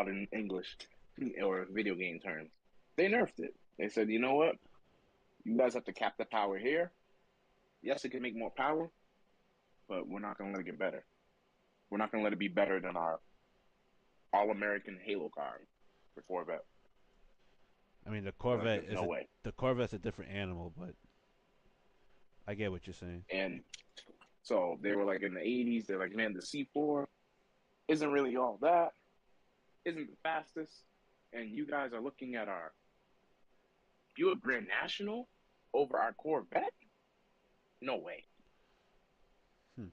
modern English or video game terms. They nerfed it. They said, you know what? You guys have to cap the power here. Yes, it can make more power, but we're not going to let it get better. We're not going to let it be better than our all-American Halo car for Corvette. I mean, Like, there's no way. The Corvette's a different animal, but I get what you're saying. And so they were like in the 80s, they're like, man, the C4 isn't really all that, isn't the fastest. And you guys are looking at our Buick Grand National over our Corvette? No way. Hmm.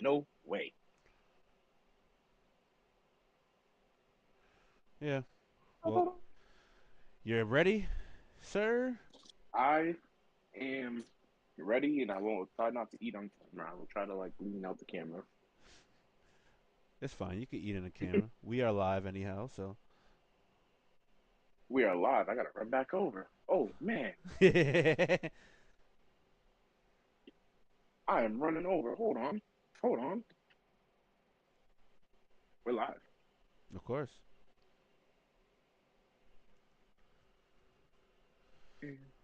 No way. Yeah. Well, you're ready, sir? I am ready, and I won't try not to eat on camera. I will try to like lean out the camera. It's fine. You can eat in the camera. We are live anyhow, so. We are live. I gotta run back over. Oh man, I am running over. Hold on. Hold on. We're live. Of course.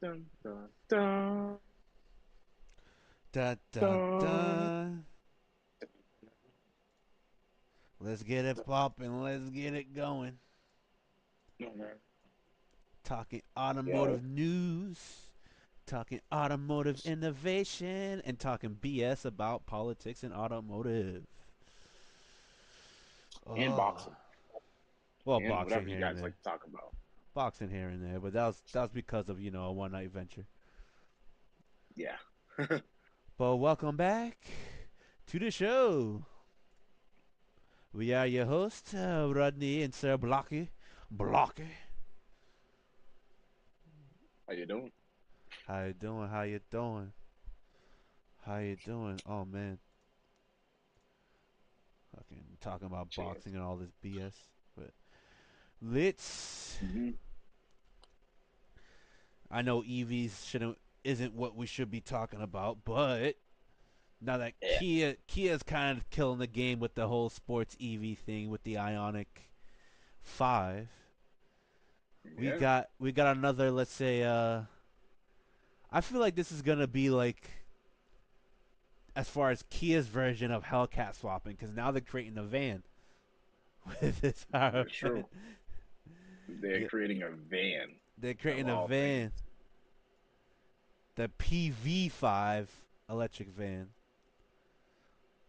Dun, dun, dun, Da da dun. da. Let's get it popping. Let's get it going. No man. Talking Yo. automotive news, talking automotive innovation, and talking BS about politics and automotive. And Oh, boxing. well, And boxing whatever you here and guys there, like to talk about. boxing here and there, but that was because of a one night venture. Yeah. But welcome back to the show. We are your hosts, Rodney and Sir Blocky. Blocky, How you doing? how you doing? How you doing? How you doing? Oh man, fucking talking about Cheers. boxing and all this BS. But let's. Mm-hmm. I know EVs shouldn't isn't what we should be talking about, but now that Yeah. Kia's kind of killing the game with the whole sports EV thing with the Ionic 5. Yeah. We got another, let's say, I feel like this is going to be like as far as Kia's version of Hellcat swapping, cuz now they're creating a van with this power That's true. plant. They're Yeah, creating a van they're of creating a all van, things. the PV5 electric van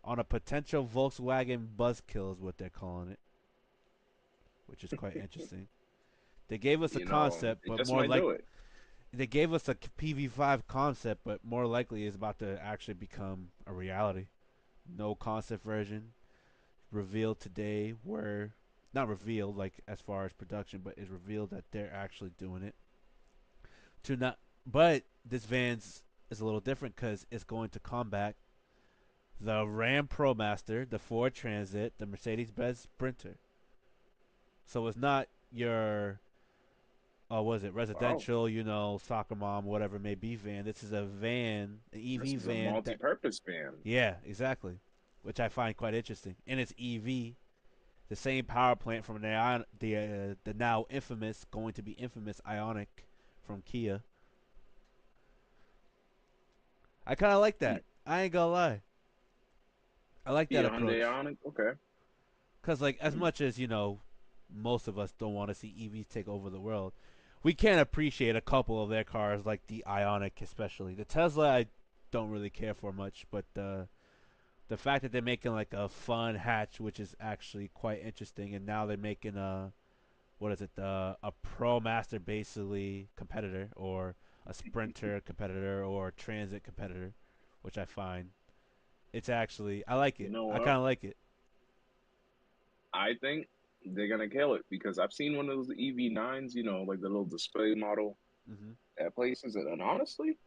on a potential Volkswagen Buzzkill is what they're calling it, which is quite interesting. They gave us a You know, concept, it but just more might like do it. they gave us a PV5 concept, but more likely is about to actually become a reality. No concept version revealed today. Where not revealed like as far as production, but is revealed that they're actually doing it. To not, but this van's is a little different because it's going to combat the Ram ProMaster, the Ford Transit, the Mercedes-Benz Sprinter. So it's not your was it Wow. residential, soccer mom, whatever it may be van. This is a van, an This EV is a van that multi-purpose van. yeah, exactly. Which I find quite interesting. And it's EV, the same power plant from the now infamous, going to be infamous Ionic from Kia. I kind of like Hmm. that. I ain't gonna lie. I like that Kia Hyundai approach. Ioniq. Okay. Cause like as Hmm. much as most of us don't want to see EVs take over the world. We can appreciate a couple of their cars, like the Ionic, especially the Tesla. I don't really care for much, but the fact that they're making like a fun hatch, which is actually quite interesting, and now they're making a what is it, a Pro Master basically competitor, or a Sprinter competitor, or a Transit competitor, which I find it's actually I like You it. know I what? kind of like it. I think they're gonna kill it because I've seen one of those EV9s, like the little display model Hmm. at places, and honestly,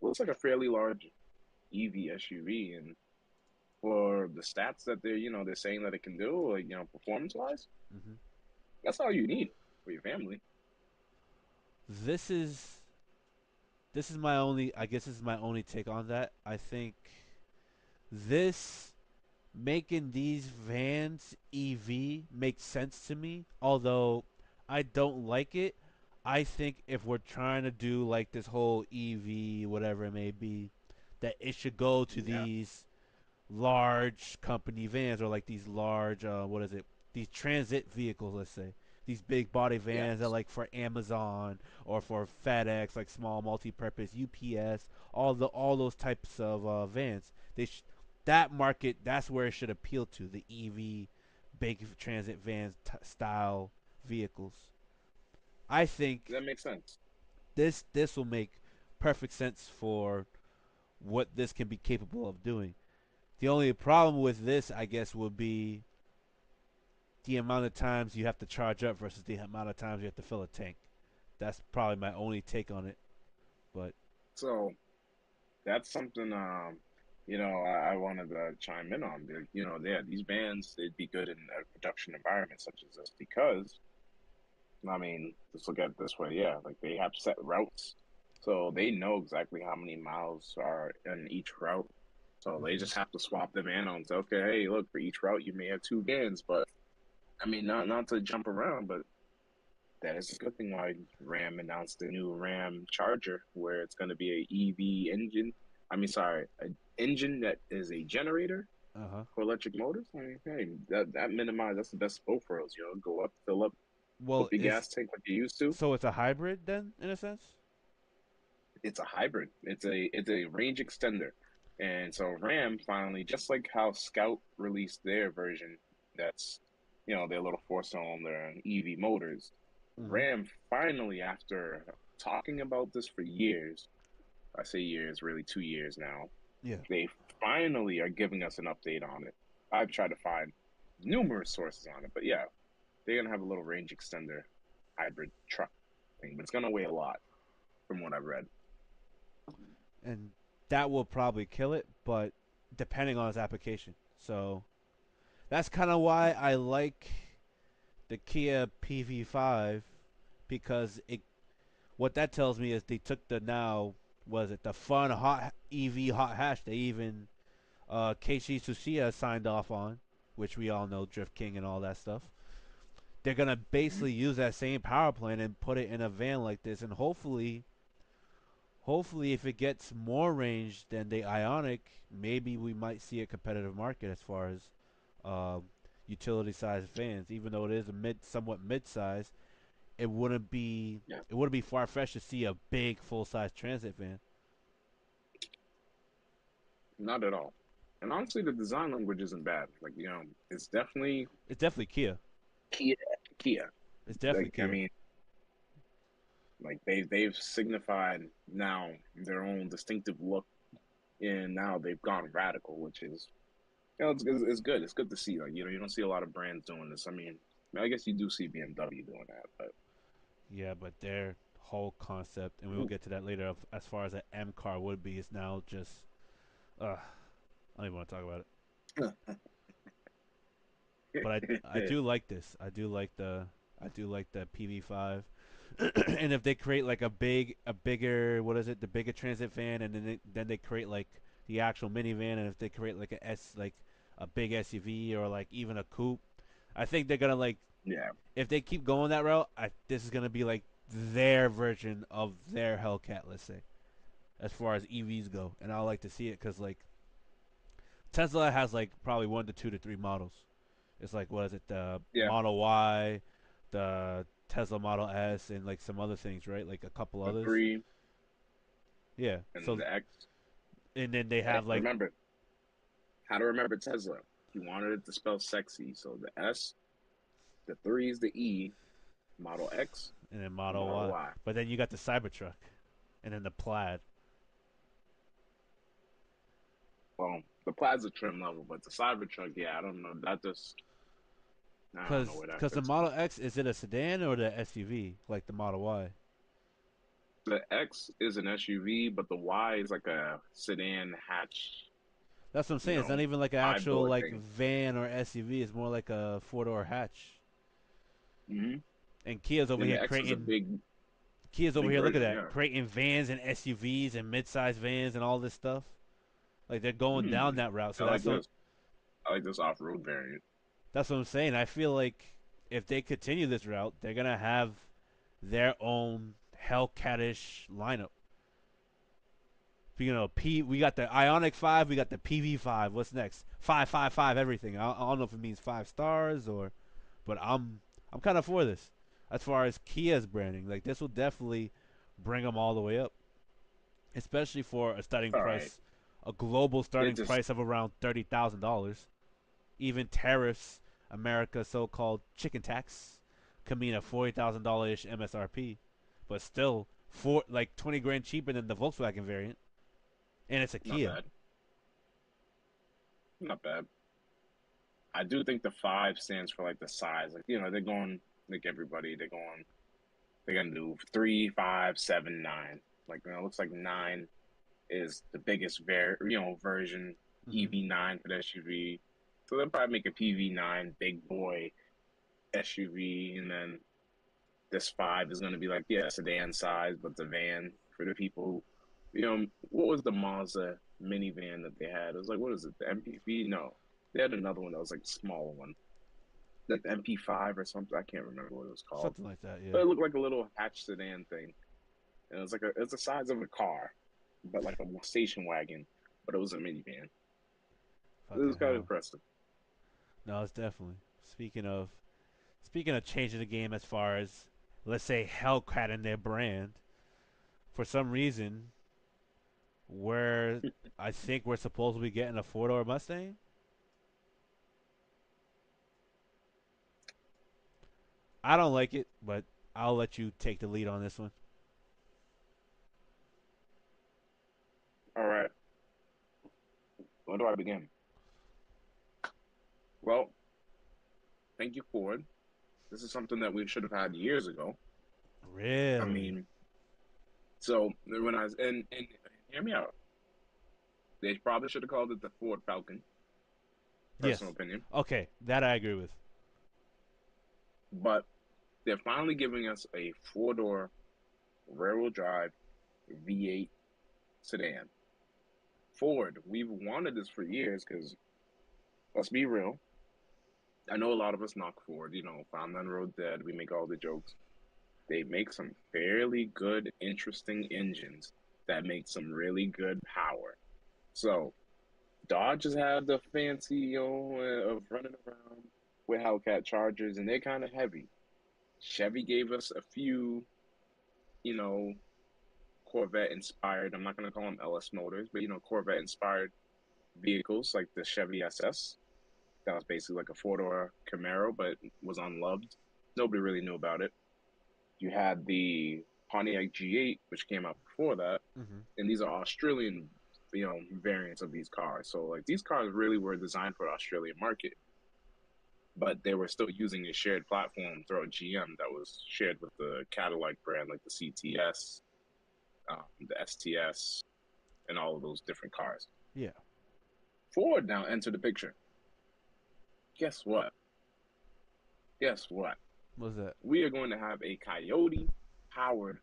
looks like a fairly large EV SUV. And for the stats that they're saying that it can do, like performance wise, Hmm. that's all you need for your family. This is this is my only I guess this is my only take on that. I think this making these vans EV makes sense to me, although I don't like it. I think if we're trying to do like this whole EV, whatever it may be, that it should go to Yeah. these large company vans or like these large, what is it? These transit vehicles, let's say. These big body vans that Yes. like for Amazon or for FedEx, like small multi-purpose UPS, all those types of vans. That market, that's where it should appeal to the EV, big transit van style vehicles. I think That makes sense. this will make perfect sense for what this can be capable of doing. The only problem with this, I guess, would be the amount of times you have to charge up versus the amount of times you have to fill a tank. That's probably my only take on it. But So that's something I wanted to chime in on. Yeah, these bands they'd be good in a production environment such as this because I mean, just look at it this way, yeah, like they have set routes, so they know exactly how many miles are in each route. So they mm-hmm. just have to swap the van out and say, okay, hey, look, for each route you may have two vans, but I mean, not to jump around, but that is a good thing why Ram announced the new Ram Charger, where it's going to be a EV engine. I mean, sorry, an engine that is a generator Uh huh. for electric motors. I mean, hey, that minimizes. That's the best of both worlds. Go up, fill up, Well, your gas tank like you used to. so it's a hybrid then, in a sense. It's a hybrid. It's a range extender, and so Ram finally, just like how Scout released their version, that's their little four-cylinder EV motors. Mm-hmm. Ram finally, after talking about this for years, I say years, really 2 years now, Yeah. they finally are giving us an update on it. I've tried to find numerous sources on it, but yeah, they're gonna have a little range extender hybrid truck thing, but it's gonna weigh a lot from what I've read. And that will probably kill it, but depending on its application. So that's kind of why I like the Kia PV5 because it what that tells me is they took the now was it the fun hot EV hot hash they even Keiichi Tsuchiya signed off on, which we all know Drift King and all that stuff. They're gonna Mm-hmm. basically use that same power plant and put it in a van like this, and hopefully, if it gets more range than the Ionic, maybe we might see a competitive market as far as uh, utility size vans. Even though it is a somewhat mid size, Yeah, it wouldn't be far fetched to see a big full size transit van. not at all. And honestly, the design language isn't bad. Like, it's definitely It's definitely Kia. Kia. Kia. It's definitely Like, I Kia. mean, like they've signified now their own distinctive look, and now they've gone radical, which is it's good. It's good to see. Like, you don't see a lot of brands doing this. I mean, I guess you do see BMW doing that, but Yeah, but their whole concept, and we will get to that later, of, as far as an M car would be, is now just. I don't even want to talk about it. But I do like this. I do like the PV5. And if they create like a bigger, what is it, the bigger transit van, and then they create like the actual minivan, and if they create like a big SUV or like even a coupe, I think they're gonna like yeah, if they keep going that route, this is gonna be like their version of their Hellcat, let's say, as far as EVs go, and I like to see it because like Tesla has like probably 1 to 2 to 3 models. It's like what is it, the yeah, Model Y, the Tesla Model S, and like some other things, right? Like a couple the others. 3 Yeah. and So the X. and then they Hey, have like remember how to remember Tesla. You wanted it to spell sexy, so the S, the 3 is the E, Model X, and then and Model Model Y, Y. but then you got the Cybertruck, and then the Plaid. Well, the Plaid's a trim level, but the Cybertruck, yeah, I don't know. I don't know where that Cause the fits. Model X, is it a sedan or the SUV like the Model Y? The X is an SUV, but the Y is like a sedan hatch, That's what I'm you saying. It's not know, even like an five actual door like thing. van or SUV. It's more like a 4 door hatch. Hmm. And Kia's over And here the X is a creating. big, Kia's over big here. Look at version. that, Yeah. creating vans and SUVs and mid-sized vans and all this stuff. Like they're going down Hmm. that route. So I like that's so this. I like this off-road variant. That's what I'm saying. I feel like if they continue this route, they're gonna have their own Hellcatish lineup. You know, we got the Ionic 5, we got the PV5. What's next? 555 everything. I don't know if it means 5 stars or, but I'm kind of for this. As far as Kia's branding, like this will definitely bring them all the way up, especially for a starting All right, price, a global they're starting just price of around $30,000. Even tariffs, America's so-called chicken tax, could mean a $40,000 MSRP, but still for like 20 grand cheaper than the Volkswagen variant, and it's a not Kia. bad, not bad. I do think the five stands for like the size. Like they're going like everybody. They're going. They're gonna do 3, 5, 7, 9. Like it looks like 9 is the biggest version. Mm-hmm. EV9 for the SUV. So they'll probably make a PV9 big boy SUV, and then this 5 is gonna be like sedan size, but the van for the people. What was the Mazda minivan that they had? It was like what is it? The MPV? No, they had another one that was like a smaller one, like the MP5 or something. I can't remember what it was called, Something like that, yeah. but it looked like a little hatch sedan thing, and it was like it's the size of a car, but like a station wagon, but it was a minivan. It was Fucking kind of hell. impressive. No, it's definitely. Speaking of changing the game as far as let's say Hellcat and their brand, for some reason, where I think we're supposed to be getting a 4-door Mustang. I don't like it, but I'll let you take the lead on this one. All right, where do I begin? Well, thank you, Ford. This is something that we should have had years ago. I Really? mean, so when I was and hear me out, they probably should have called it the Ford Falcon. Personal Yes. opinion, Okay, that I agree with. but they're finally giving us a four-door rear-wheel drive V8 sedan. Ford, we've wanted this for years because let's be real. I know a lot of us knock Ford, Found on Road Dead. We make all the jokes. They make some fairly good, interesting engines that make some really good power. So Dodge has had the fancy, of running around with Hellcat Chargers, and they're kind of heavy. Chevy gave us a few, you know, Corvette inspired. I'm not going to call them LS motors, but Corvette inspired vehicles like the Chevy SS. That was basically like a four-door Camaro, but was unloved. Nobody really knew about it. You had the Pontiac G8, which came out before that, Mm-hmm. and these are Australian, variants of these cars. So like these cars really were designed for the Australian market, but they were still using a shared platform throughout GM that was shared with the Cadillac brand, like the CTS, the STS, and all of those different cars. Yeah. Ford now entered the picture. Guess what? Guess what? What's that? We are going to have a Coyote powered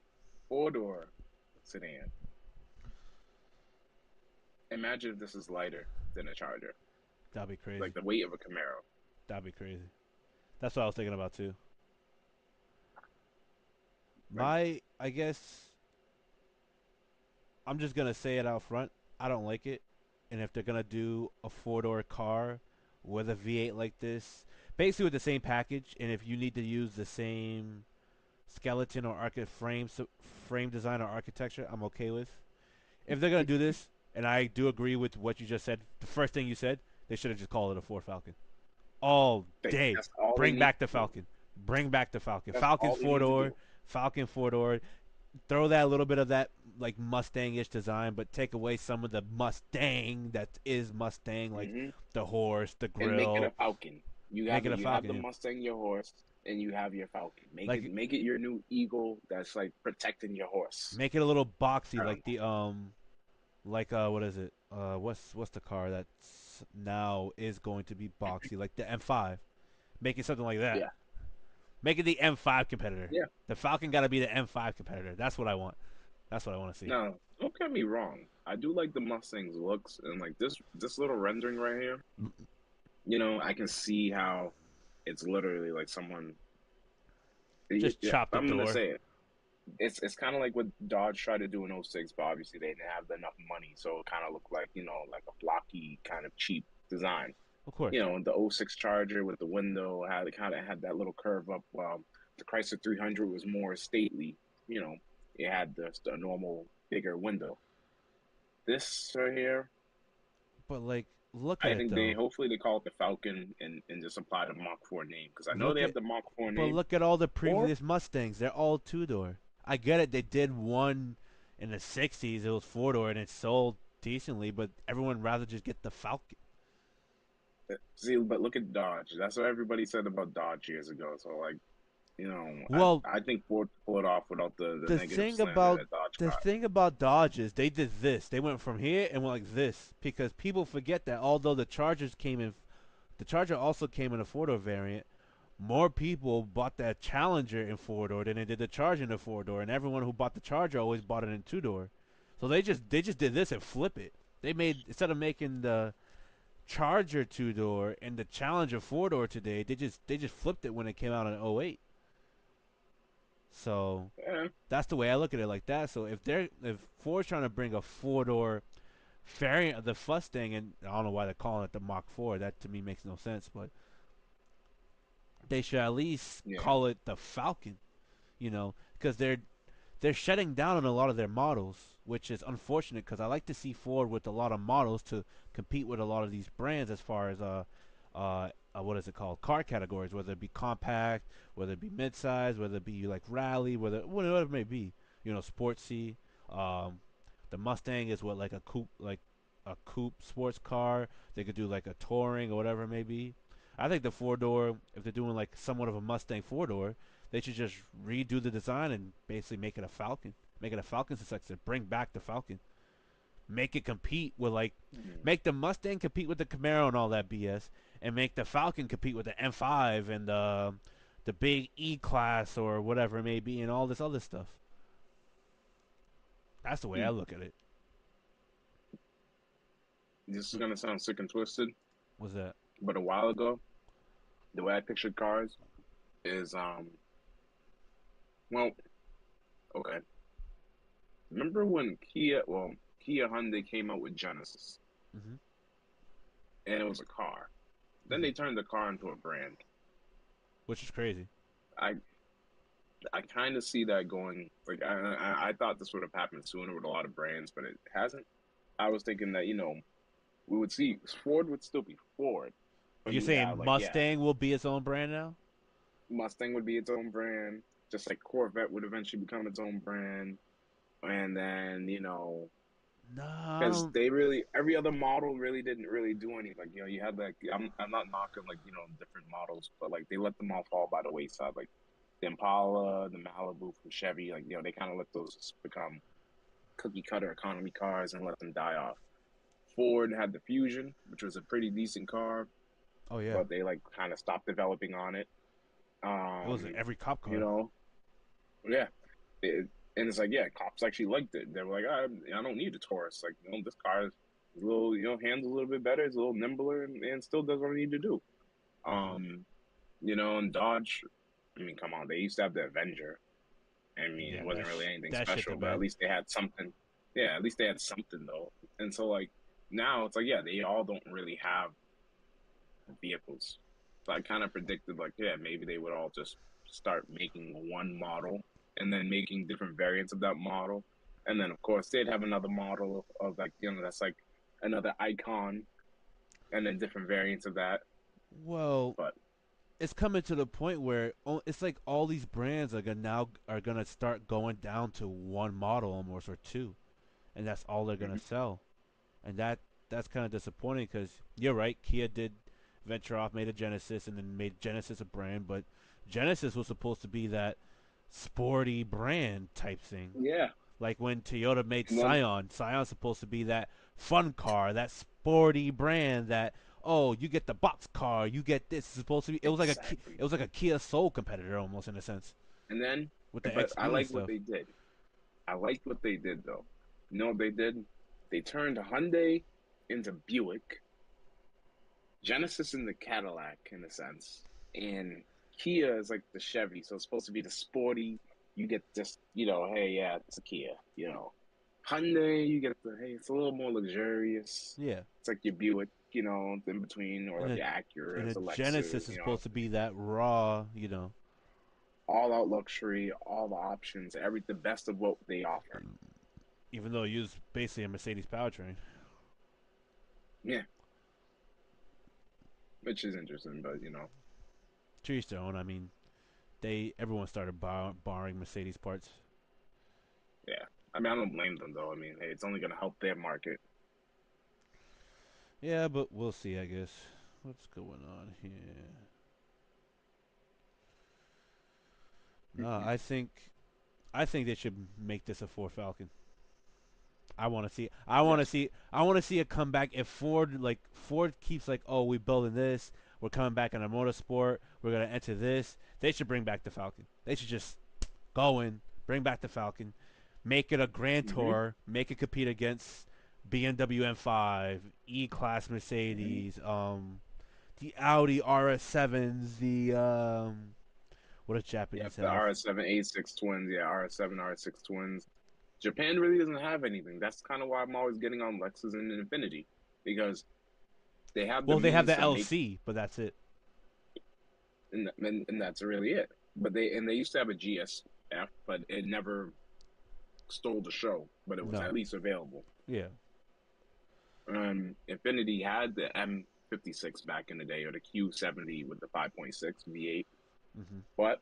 four-door sedan. Imagine if this is lighter than a Charger, That'd be crazy. like the weight of a Camaro. That'd be crazy. That's what I was thinking about too. Like, I guess I'm just gonna say it out front. I don't like it, and if they're gonna do a 4-door car with a V8 like this, basically with the same package, and if you need to use the same skeleton or frame design or architecture, I'm okay with. If they're gonna do this, and I do agree with what you just said, the first thing you said, they should have just called it a Ford Falcon all day. that's all they Bring need back the to do. Falcon. Bring back the Falcon. That's Falcon's all they four need to door. do. Falcon 4-door. Throw that little bit of that like Mustang-ish design, but take away some of the Mustang that is Mustang, like Hmm. the horse, the And make it a grill. Falcon. You Make have it a you have the Falcon. Mustang, your horse, and you have your Falcon. Make it Like make it your new Eagle that's like protecting your horse. make it a little boxy, I like don't the like what is it? What's the car that's now is going to be boxy, like the M5. Make it something like know. that. Yeah, Make it the M5 competitor. yeah. The Falcon got to be the M5 competitor. That's what I want. That's what I want to see. Now, don't get me wrong. I do like the Mustang's looks, and like this little rendering right here. I can see how it's literally like someone. Just Yeah, chop the I'm gonna door. say it. It's kind of like what Dodge tried to do in '06, but obviously they didn't have enough money, so it kind of looked like like a blocky kind of cheap design. Of course. The '06 Charger with the window had it kind of had that little curve up, while the Chrysler 300 was more stately. You know, it had the normal bigger window. This right here, But like, look at I it think they though. hopefully they call it the Falcon and just apply the Mach 4 name, because I know Look they at, have the Mach 4 but name. look at all the Or previous Mustangs. They're all two door. I get it. They did one in the '60s. It was four door and it sold decently, but everyone rather just get the Falcon. see, but look at Dodge. That's what everybody said about Dodge years ago. So like, Well, I think Ford pulled it off without the the negative thing slander about that Dodge the got. thing about Dodge is they did this. They went from here and went like this because people forget that although the Charger also came in a four door variant. More people bought that Challenger in four door than they did the Charger in a four door, and everyone who bought the Charger always bought it in two door. So they just did this and flip it. They made instead of making the Charger two door and the Challenger four door today, they just flipped it when it came out in '08. So Yeah, that's the way I look at it like that. So if Ford's trying to bring a four door variant of the Mustang, and I don't know why they're calling it the Mach 4, that to me makes no sense, but they should at least yeah. call it the Falcon, because they're shutting down on a lot of their models, which is unfortunate because I like to see Ford with a lot of models to compete with a lot of these brands as far as what is it called, car categories, whether it be compact, whether it be midsize, whether it be like rally, whatever it may be, sportsy. Um, the Mustang is what, like a coupe sports car. They could do like a touring or whatever it may be. I think the four door, if they're doing like somewhat of a Mustang four door, they should just redo the design and basically make it a Falcon. Make it a Falcon successor. Bring back the Falcon. Make it compete with Mhm. make the Mustang compete with the Camaro and all that BS, and make the Falcon compete with the M5 and the big E class or whatever it may be and all this other stuff. That's the way I Hmm. look at it. This is gonna sound sick and twisted, Was that? but a while ago, the way I pictured cars is well, okay. Remember when Kia Hyundai came out with Genesis, Mm-hmm. and it was a car. Then Mm-hmm. they turned the car into a brand. Which is crazy. I I kind of see that going. Like I thought this would have happened sooner with a lot of brands, but it hasn't. I was thinking that we would see Ford would still be Ford, but You're you would saying have like, yeah, Mustang will be its own brand now? Mustang would be its own brand, just like Corvette would eventually become its own brand, and then No, I because don't. they really every other model really didn't really do anything. Like you had like I'm not knocking like different models, but like they let them all fall by the wayside. Like the Impala, the Malibu from Chevy, like they kind of let those become cookie cutter economy cars and let them die off. Ford had the Fusion, which was a pretty decent car, Oh yeah, but they like kind of stopped developing on it. it was every cop You car. know, yeah, it, and it's like yeah, cops actually liked it. They were like, I don't need a Taurus. Like this car is a little, handles a little bit better. It's a little nimbler and still does what I need to do. Mm-hmm. Um, and Dodge. I mean, come on, they used to have the Avenger. I mean, it Yeah, wasn't really anything that shit special, the but at bed. least they had something. Yeah, at least they had something though. And so like now it's like yeah, they all don't really have vehicles. So I kind of predicted like yeah, maybe they would all just start making one model and then making different variants of that model. And then of course they'd have another model of like that's like another icon and then different variants of that. Well, But it's coming to the point where it's like all these brands are gonna start going down to one model almost or two, and that's all they're gonna mhm. sell, and that's kind of disappointing because you're right. Kia did venture off, made a Genesis, and then made Genesis a brand, but Genesis was supposed to be that sporty brand type thing. Yeah, Like when Toyota made and then Scion, Scion's supposed to be that fun car, that sporty brand that you get the box car, you get this. It's supposed to be. exactly. It was like a Kia Soul competitor almost in a sense And then with the but I XE and like what stuff. they did. I liked what they did though. You know what they did? They turned Hyundai into Buick, Genesis in the Cadillac in a sense, and Kia is like the Chevy. So it's supposed to be the sporty. You get just hey, yeah, it's a Kia. Hyundai, you get the hey, it's a little more luxurious. Yeah, It's like your Buick, in between, or and like a your and Acura, a it's a Genesis Lexus. is supposed to be that raw, All out luxury, all the options, the best of what they offer. even though it used basically a Mercedes powertrain. Yeah, which is interesting, but To each their own. I mean, everyone started borrowing Mercedes parts. yeah. I mean, I don't blame them though. I mean, hey, it's only going to help their market. Yeah, but we'll see. I guess. What's going on here? No, I think they should make this a Ford Falcon. I want to see. I want to Yes. see. I want to see a comeback. If Ford keeps like, oh, we're building this. We're coming back in a motorsport. We're gonna enter this. They should bring back the Falcon. They should just go in, bring back the Falcon, make it a Grand Hmm. Tour, make it compete against BMW M5, E-Class Hmm. Mercedes, the Audi RS7s, the what does Yep, Japanese the have? RS7 A6 twins. Yeah, RS7, RS6 twins. Japan really doesn't have anything. That's kind of why I'm always getting on Lexus and Infinity because they have the Well, they have means the to make, LC, but that's it. and that's really it. But they used to have a GSF, but it never stole the show. But it was No. at least available. Yeah. Infinity had the M56 back in the day, or the Q70 with the 5.6 V8, Hmm. but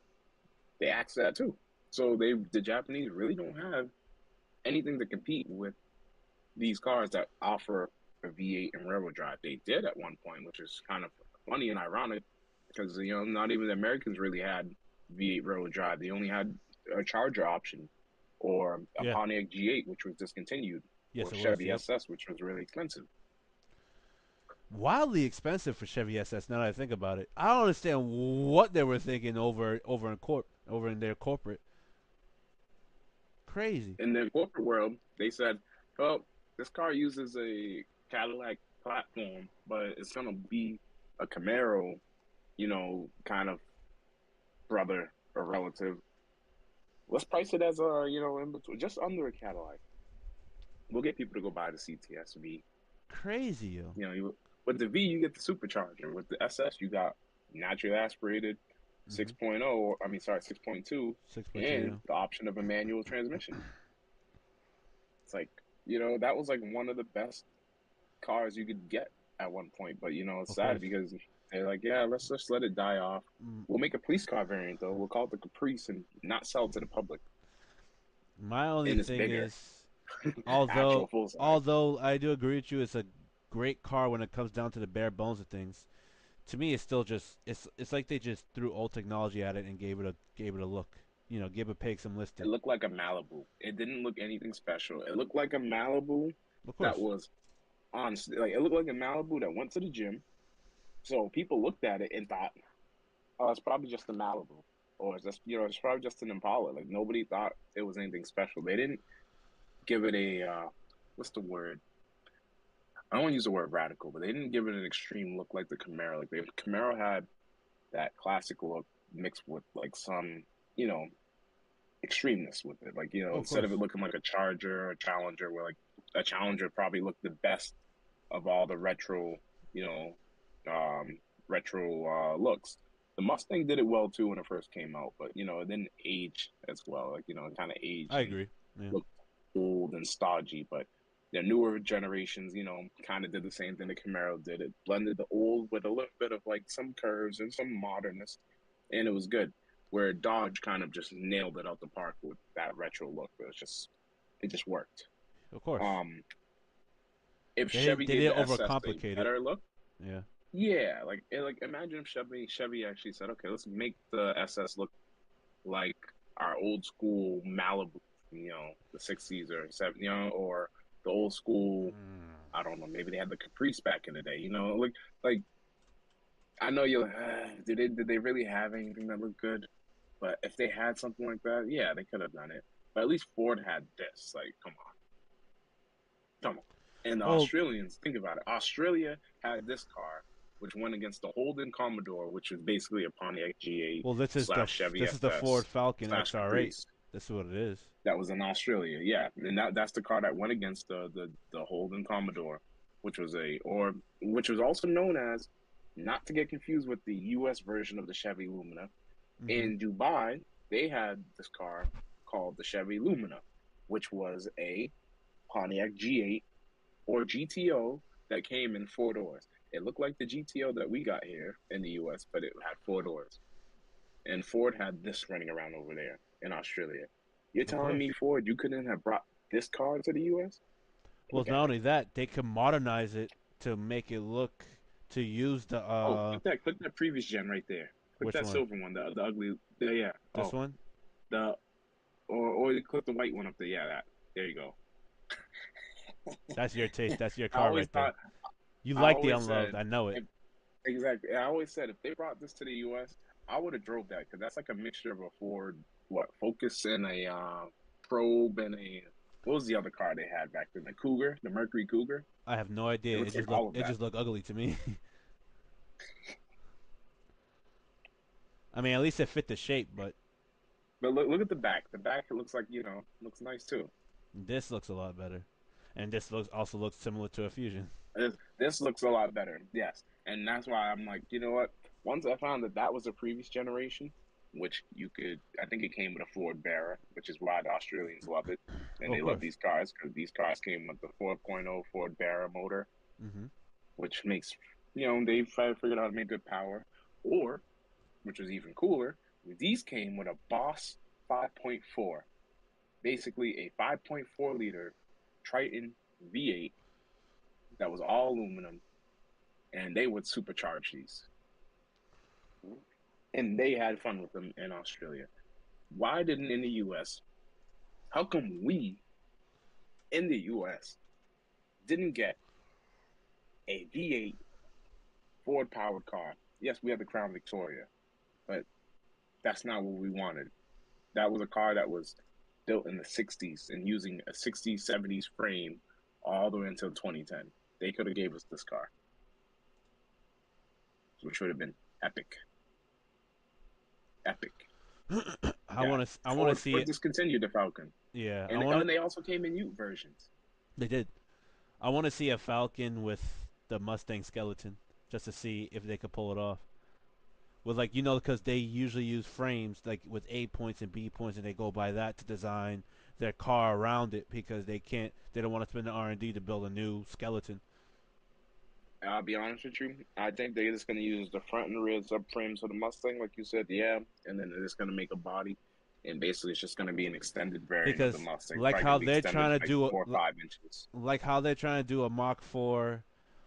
they axed that too. So the Japanese really don't have anything to compete with these cars that offer a V8 and rear-wheel drive. They did at one point, which is kind of funny and ironic because not even the Americans really had V8 rear-wheel drive. They only had a Charger option or a Yeah. Pontiac G8, which was discontinued, Yes, or it was. Chevy Yep. SS, which was really expensive. Wildly expensive for Chevy SS. Now that I think about it, I don't understand what they were thinking over in their corporate. Crazy. In the corporate world, they said, "Well, this car uses a Cadillac platform, but it's gonna be a Camaro, kind of brother or relative. Let's price it as a, in between, just under a Cadillac. We'll get people to go buy the CTS V. Crazy, yo. With the V, you get the supercharger. With the SS, you got naturally aspirated Mm-hmm. 6.0, I mean, sorry, 6.2, 6.2. and Yeah. the option of a manual transmission. It's like, that was like one of the best cars you could get at one point. But it's Of sad course. because they're like, yeah, let's just let it die off. Mm, We'll make a police car variant though. We'll call it the Caprice and not sell it to the public. My only And it's thing bigger, is, actual although full size. although I do agree with you, it's a great car when it comes down to the bare bones of things. To me, it's still just it's like they just threw old technology at it and gave it a look. Give a pig some It listing. looked like a Malibu. It didn't look anything special. It looked like a Malibu Of that course. was like it looked like a Malibu that went to the gym. So people looked at it and thought, oh, it's probably just a Malibu, or it's probably just an Impala. Like nobody thought it was anything special. They didn't give it a what's the word? I don't want to use the word radical, but they didn't give it an extreme look like the Camaro. Like the Camaro had that classic look mixed with like some, you know, extremeness with it. Like, Oh, of instead of it course. looking like a Charger or a Challenger, where like a Challenger probably looked the best of all the you know, retro looks. The Mustang did it well too when it first came out, but it didn't age as well. Like, it kind of I aged and agree. Yeah. looked old and stodgy. But the newer generations, kind of did the same thing the Camaro did. It blended the old with a little bit of like some curves and some modernness, and it was good. Where Dodge kind of just nailed it out the park with that retro look. It just worked. Of course. Um, if They didn't Chevy they gave didn't the SS a overcomplicate it. better look, Yeah. yeah, like imagine if Chevy actually said, okay, let's make the SS look like our old school Malibu, the '60s or '70s, or the old school. Mm. I don't know. Maybe they had the Caprice back in the day. Like I know you're like, did they really have anything that looked good? But if they had something like that, yeah, they could have done it. But at least Ford had this. Like, come on. And the Well, Australians, think about it. Australia had this car, which went against the Holden Commodore, which was basically a Pontiac G8 Well, slash Chevy this is the Ford SS Falcon slash XR8. Caprice. This is what it is. That was in Australia, yeah, and that's the car that went against the Holden Commodore, which was which was also known as, not to get confused with the U.S. version of the Chevy Lumina. Mm-hmm. In Dubai, they had this car called the Chevy Lumina, which was a Pontiac G8 or GTO that came in 4 doors. It looked like the GTO that we got here in the US, but it had 4 doors. And Ford had this running around over there in Australia. You're Of telling course. me, Ford, you couldn't have brought this car to the US? Well, Look it's not at it. only that, they can modernize it to make it look to use the Oh, click that previous gen right there. Click which that one? silver one, the ugly. Yeah. This one? The or you click the white one up there. Yeah, that. There you go. That's your taste. That's your I car always right there. thought. You I like the always unloved. said I know it. if exactly. I always said if they brought this to the U.S., I would have drove that because that's like a mixture of a Ford, what, Focus and a Probe and a, what was the other car they had back then? The Cougar, the Mercury Cougar. I have no It idea. looks like all of It that. just look ugly to me. I mean, at least it fit the shape, but But look at the back. The back, it looks like, looks nice too. this looks a lot better. And this looks similar to a Fusion. This looks a lot better. Yes, and that's why I'm like, you know what? Once I found that that was a previous generation, which you could, I think it came with a Ford Bearer, which is why the Australians love it, and Oh, of they love course. these cars because these cars came with the 4.0 Ford Bearer motor, Mm-hmm. which makes, they figured out how to make good power. Or, which was even cooler, these came with a Boss 5.4, basically a 5.4 liter Triton V8 that was all aluminum, and they would supercharge these. And they had fun with them in Australia. Why didn't in the US? How come we in the US didn't get a V8 Ford powered car? Yes, we had the Crown Victoria, but that's not what we wanted. That was a car that was built in the 60s and using a 60s, 70s frame all the way until 2010. They could have gave us this car, which would have been epic. Epic. Yeah. I want to Ford see Ford it. discontinued the Falcon. Yeah, I want to. And they also came in Ute versions. They did. I want to see a Falcon with the Mustang skeleton, just to see if they could pull it off. With like because they usually use frames like with A points and B points, and they go by that to design their car around it because they don't want to spend the R&D to build a new skeleton. I'll be honest with you. I think they're just going to use the front and rear subframes of the Mustang, like you said, yeah, and then they're just going to make a body, and basically it's just going to be an extended variant of the Because Mustang. It's like probably how going to be they're extended trying to like do 4 or 5 inches. like how they're trying to do a Mach 4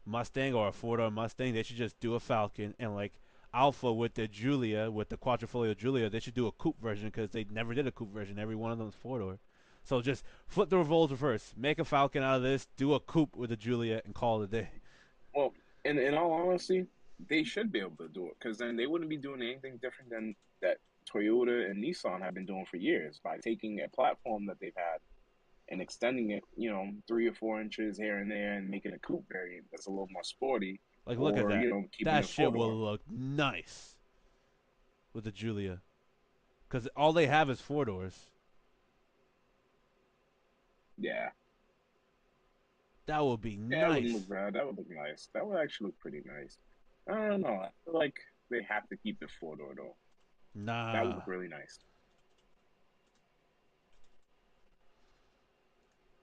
Mustang or a 4-door Mustang, they should just do a Falcon, and like Alpha with the Giulia, with the Quadrifoglio Giulia, they should do a coupe version because they never did a coupe version. Every one of them is 4-door. So just flip the roles reverse. Make a Falcon out of this, do a coupe with a Giulia, and call it a day. Well, in all honesty, they should be able to do it because then they wouldn't be doing anything different than that Toyota and Nissan have been doing for years by taking a platform that they've had and extending it, 3 or 4 inches here and there and making a coupe variant that's a little more sporty, Like, look at or that. keeping That it shit four will door. look nice with the Giulia. Because all they have is 4 doors. Yeah, That would be yeah, it wouldn't look nice. bad. That would look nice. That would actually look pretty nice. I don't know. I feel like they have to keep it 4 door though. That would Nah. look really nice.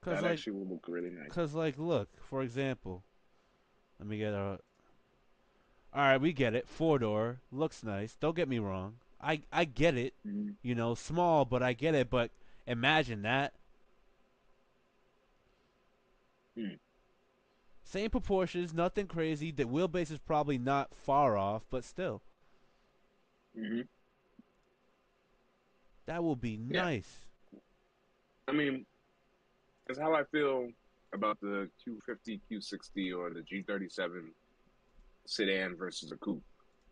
Cause That like, actually would look really nice. cause like, look. For example, let me get a. All right, we get it. 4 door looks nice. Don't get me wrong. I get it. Mm-hmm. Small, but I get it. But imagine that. Same proportions, nothing crazy. The wheelbase is probably not far off, but still, Mm-hmm. that will be Yeah, nice. I mean, that's how I feel about the Q50, Q60, or the G37 sedan versus a coupe.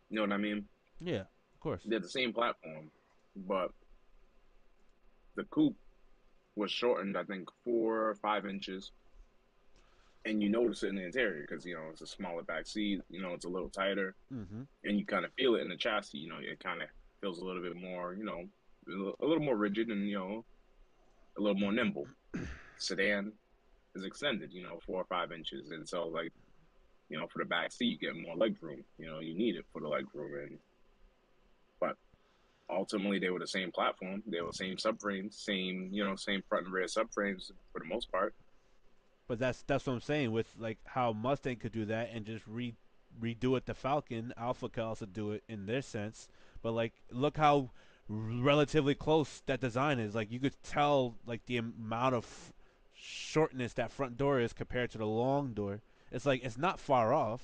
You know what I mean? Yeah, of course. They're the same platform, but the coupe was shortened, I think, 4 or 5 inches, and you notice it in the interior because it's a smaller back seat. It's a little tighter, Mm-hmm. and you kind of feel it in the chassis. It kind of feels a little bit more, a little more rigid and a little more nimble. Sedan is extended, 4 or 5 inches, and so like for the back seat, you get more leg room. You need it for the leg room, and but ultimately they were the same platform. They were the same subframes, same front and rear subframes for the most part. But that's what I'm saying with like how Mustang could do that and just redo it to Falcon. Alpha could also do it in their sense. But like, look how relatively close that design is. Like you could tell like the amount of shortness that front door is compared to the long door. It's like it's not far off.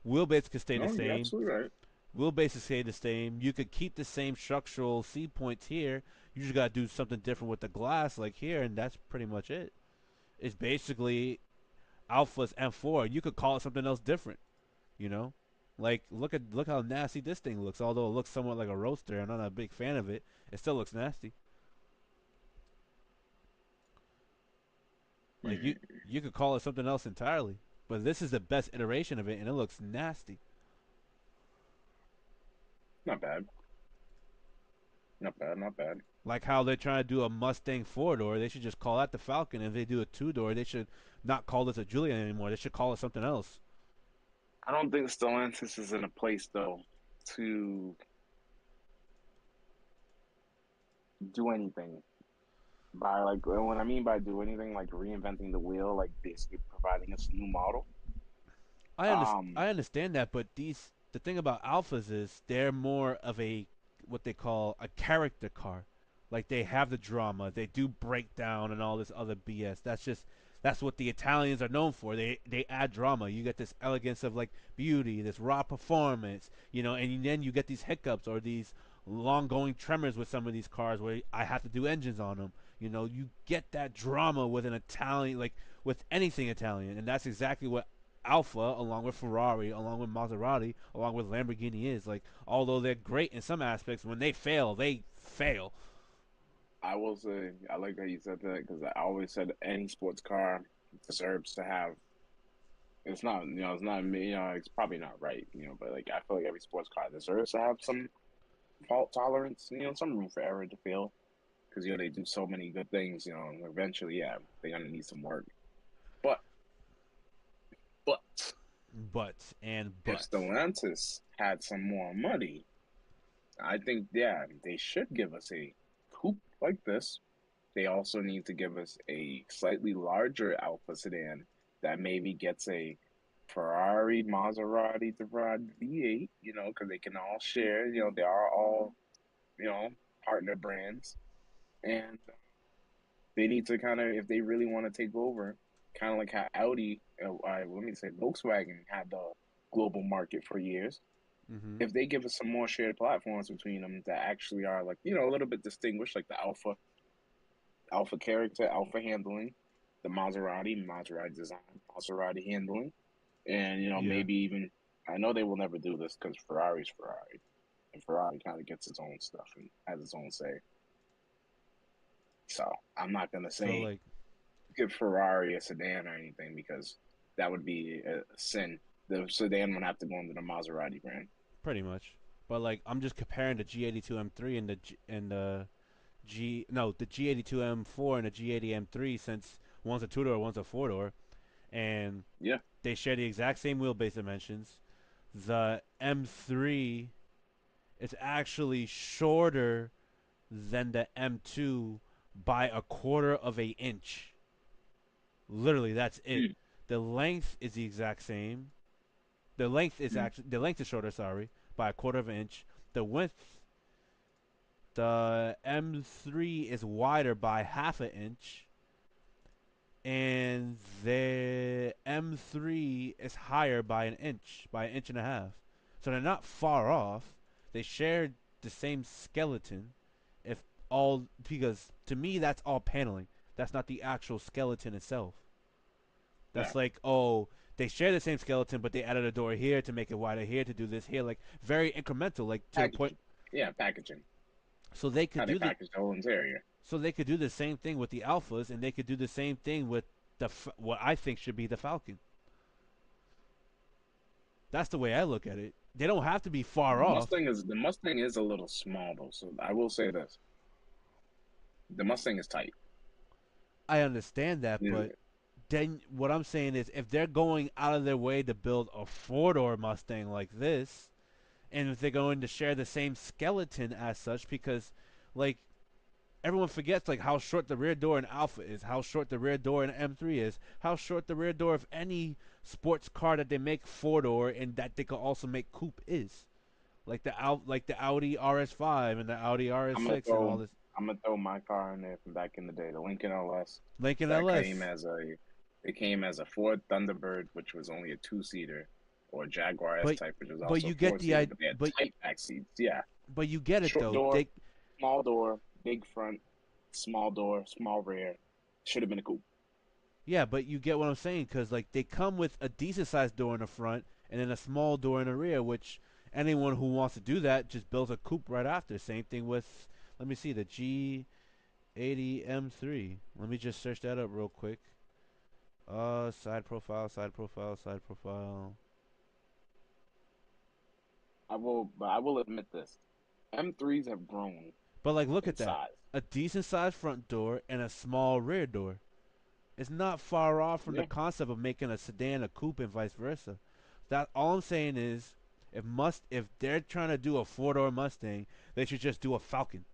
Wheelbase could stay the No, you're same. absolutely right. Wheelbase is stay the same. You could keep the same structural C points here. You just gotta do something different with the glass, like here, and that's pretty much it. It's basically Alpha's M4. You could call it something else different, you know? Like look how nasty this thing looks. Although it looks somewhat like a roadster, I'm not a big fan of it. It still looks nasty. Like Hmm. you could call it something else entirely. But this is the best iteration of it, and it looks nasty. Not bad. Not bad. Not bad. Like how they're trying to do a Mustang four door, they should just call that the Falcon. If they do a two door, they should not call this a Juliet anymore. They should call it something else. I don't think Stellantis is in a place though to do anything by like what I mean by do anything like reinventing the wheel, like basically providing us a new model. I Um, understand that, but the thing about alphas is they're more of a what they call a character car. Like they have the drama, they do breakdown and all this other BS. That's what the Italians are known for. They add drama. You get this elegance of like beauty, this raw performance, and then you get these hiccups or these long going tremors with some of these cars where I have to do engines on them. You get that drama with an Italian, like with anything Italian, and that's exactly what Alpha, along with Ferrari, along with Maserati, along with Lamborghini is. Like, although they're great in some aspects, when they fail, they fail. I will say I like that you said that because I always said any sports car deserves to have. It's not, it's not me, it's probably not right, but like I feel like every sports car deserves to have some fault tolerance, some room for error to fail because they do so many good things, and eventually, yeah, they're gonna need some work. But but if But. Stellantis had some more money, I think yeah, they should give us a coupe like this. They also need to give us a slightly larger Alpha sedan that maybe gets a Ferrari, Maserati to ride V8, because they can all share, they are all, you know, partner brands. And they need to kind of, if they really want to take over, kind of like how Audi, let me say, Volkswagen had the global market for years. Mm-hmm. If they give us some more shared platforms between them that actually are like, a little bit distinguished, like the Alpha character, Alpha handling, the Maserati design, Maserati handling, and Yeah. maybe even I know they will never do this because Ferrari's Ferrari, and Ferrari kind of gets its own stuff and has its own say. So I'm not gonna So say like give Ferrari a sedan or anything because that would be a sin. The sedan would have to go under the Maserati brand. pretty much. But like I'm just comparing the G82 M3 and the G no the G82 M4 and the G80 M3 since one's a two door, one's a four door, and Yeah. they share the exact same wheelbase dimensions. The M3 is actually shorter than the M2 by a quarter of a inch. Literally, that's it. Mm, The length is the exact same. The length is shorter, sorry, by a quarter of an inch. The width, the M3 is wider by half an inch, and the M3 is higher by an inch and a half. So they're not far off. They share the same skeleton, if all because to me that's all paneling. That's not the actual skeleton itself. yeah. That's like, oh, they share the same skeleton, but they added a door here to make it wider here to do this here, like very incremental, like to the point. Packaging. Yeah, packaging. So they could How they do the package the whole interior. so they could do the same thing with the alphas, and they could do the same thing with what I think should be the Falcon. That's the way I look at it. They don't have to be far The off. Mustang is a little small though, so I will say this: the Mustang is tight. I understand that, Yeah, but then what I'm saying is if they're going out of their way to build a four-door Mustang like this, and if they're going to share the same skeleton as such, because like everyone forgets like how short the rear door in Alpha is, how short the rear door in M3 is, how short the rear door of any sports car that they make four door and that they could also make coupe is. Like the Audi RS5 and the Audi I'm gonna RS6 and all throw this. I'm gonna throw my car in there from back in the day, the Lincoln LS. Lincoln That came LS. as a it came as a Ford Thunderbird, which was only a two-seater, or a Jaguar S But Type, which was but also a you get the four-seater, but they had but tight back seats. Yeah, but you get it short though. door, They small door, big front, small door, small rear. Should have been a coupe. Yeah, but you get what I'm saying because like they come with a decent sized door in the front and then a small door in the rear, which anyone who wants to do that just builds a coupe right after. Same thing with, let me see, the G80 M3. Let me just search that up real quick. Side profile, side profile, side profile. But I will admit this: M3s have grown But like, look in at that, size. a decent sized front door and a small rear door. It's not far off from the Yeah, concept of making a sedan a coupe and vice versa. That all I'm saying is, if they're trying to do a four door Mustang, they should just do a Falcon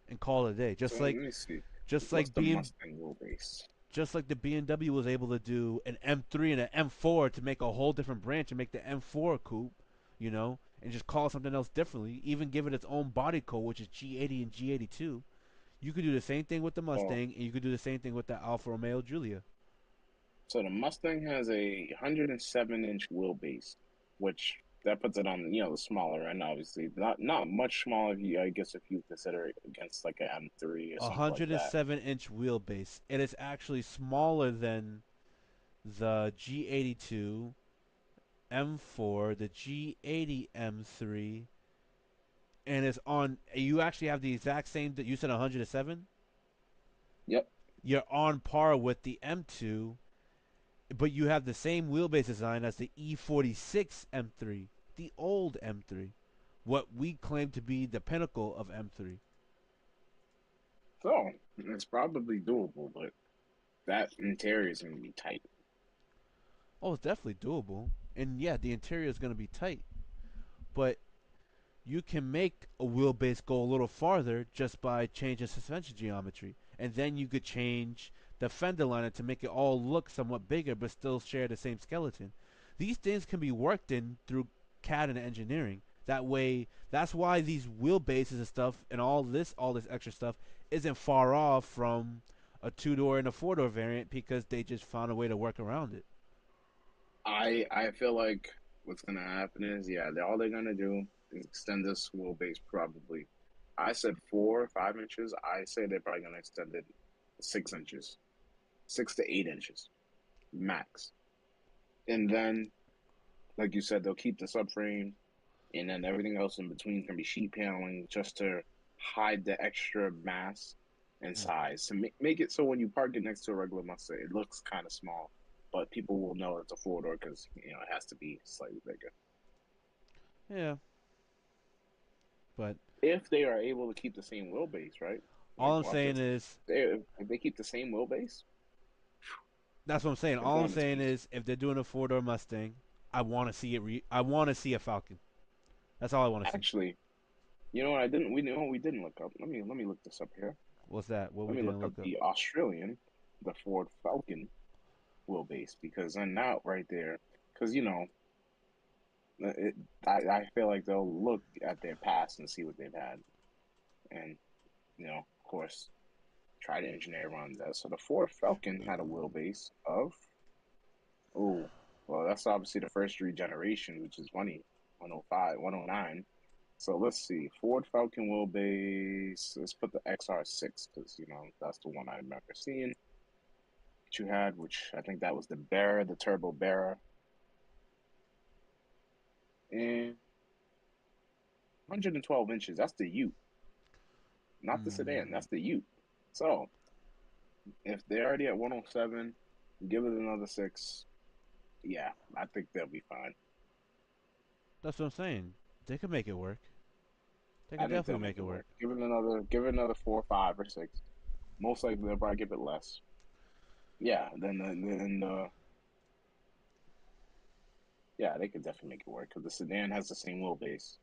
and call it a day. so let me see. Just What's like the being Mustang wheelbase? just like the BMW was able to do an M3 and an M4 to make a whole different branch and make the M4 coupe, and just call it something else differently. Even give it its own body code, which is G80 and G82. You could do the same thing with the Oh, Mustang, and you could do the same thing with the Alfa Romeo Giulia. so the Mustang has a 107-inch wheelbase, which that puts it on, the smaller end, obviously. Not much smaller, I guess, if you consider it against like a M3 or A something like that. 107-inch wheelbase. It is actually smaller than the G82 M4, the G80 M3, and it's on. You actually have the exact same that you said 107. Yep. You're on par with the M2, but you have the same wheelbase design as the E46 M3, the old M3, what we claim to be the pinnacle of M3. So it's probably doable, but that interior is going to be tight. Oh, it's definitely doable, and yeah, the interior is going to be tight, but you can make a wheelbase go a little farther just by changing suspension geometry. And then you could change the fender liner to make it all look somewhat bigger but still share the same skeleton. These things can be worked in through CAD and engineering. That way, that's why these wheelbases and stuff and all this extra stuff isn't far off from a two-door and a four-door variant because they just found a way to work around it. I feel like what's going to happen is, yeah, all they're going to do is extend this wheelbase probably. I said 4 or 5 inches. I say they're probably going to extend it 6 inches, 6 to 8 inches max. And then, like you said, they'll keep the subframe, and then everything else in between can be sheet paneling just to hide the extra mass and Mm. size to make it so when you park it next to a regular Mustang, it looks kind of small, but people will know it's a four door because it has to be slightly bigger. Yeah, but If they are able to keep the same wheelbase, right? Like, all I'm watch saying this. is If they keep the same wheelbase, that's what I'm saying. All I'm performance saying boost. is if they're doing a four door Mustang, I want to see it. I want to see a Falcon. That's all I want to see. Actually, you know what I didn't? We know what we didn't look up. Let me look this up here. What's that? What Let we me didn't look up look up? the Australian, the Ford Falcon wheelbase, because then now right there, because it, I feel like they'll look at their past and see what they've had, and of course, try to engineer around that. So the Ford Falcon had a wheelbase of, oh, well, that's obviously the first regeneration, which is funny, 105, 109. So let's see, Ford Falcon wheelbase. Let's put the XR6 because that's the one I remember seeing that you had, which I think that was the Bearer, the Turbo Bearer, and 112 inches. That's the Ute, not the sedan. Mm, That's the Ute. So if they're already at 107, give it another 6. Yeah, I think they'll be fine. That's what I'm saying. They could make it work. They I could think they'll definitely make make it it work. work. Give it another 4, 5, or 6. Most likely they'll probably give it less. Yeah, yeah, they could definitely make it work because the sedan has the same wheelbase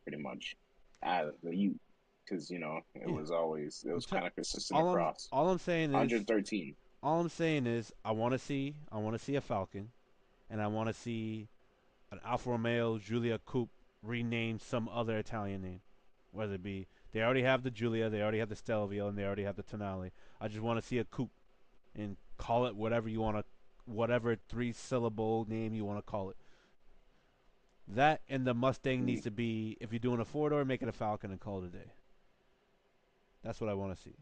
pretty much as the Ute because it Yeah. was kind of consistent All I'm across. all I'm saying is 113. I want to see a Falcon, and I want to see an Alfa Romeo Giulia Coupe renamed some other Italian name, whether it be they already have the Giulia, they already have the Stelvio, and they already have the Tonale. I just want to see a coupe and call it whatever you want to, whatever 3 syllable name you want to call it. That and the Mustang needs Mm. to be, if you're doing a 4 door, make it a Falcon and call it a day. That's what I want to see.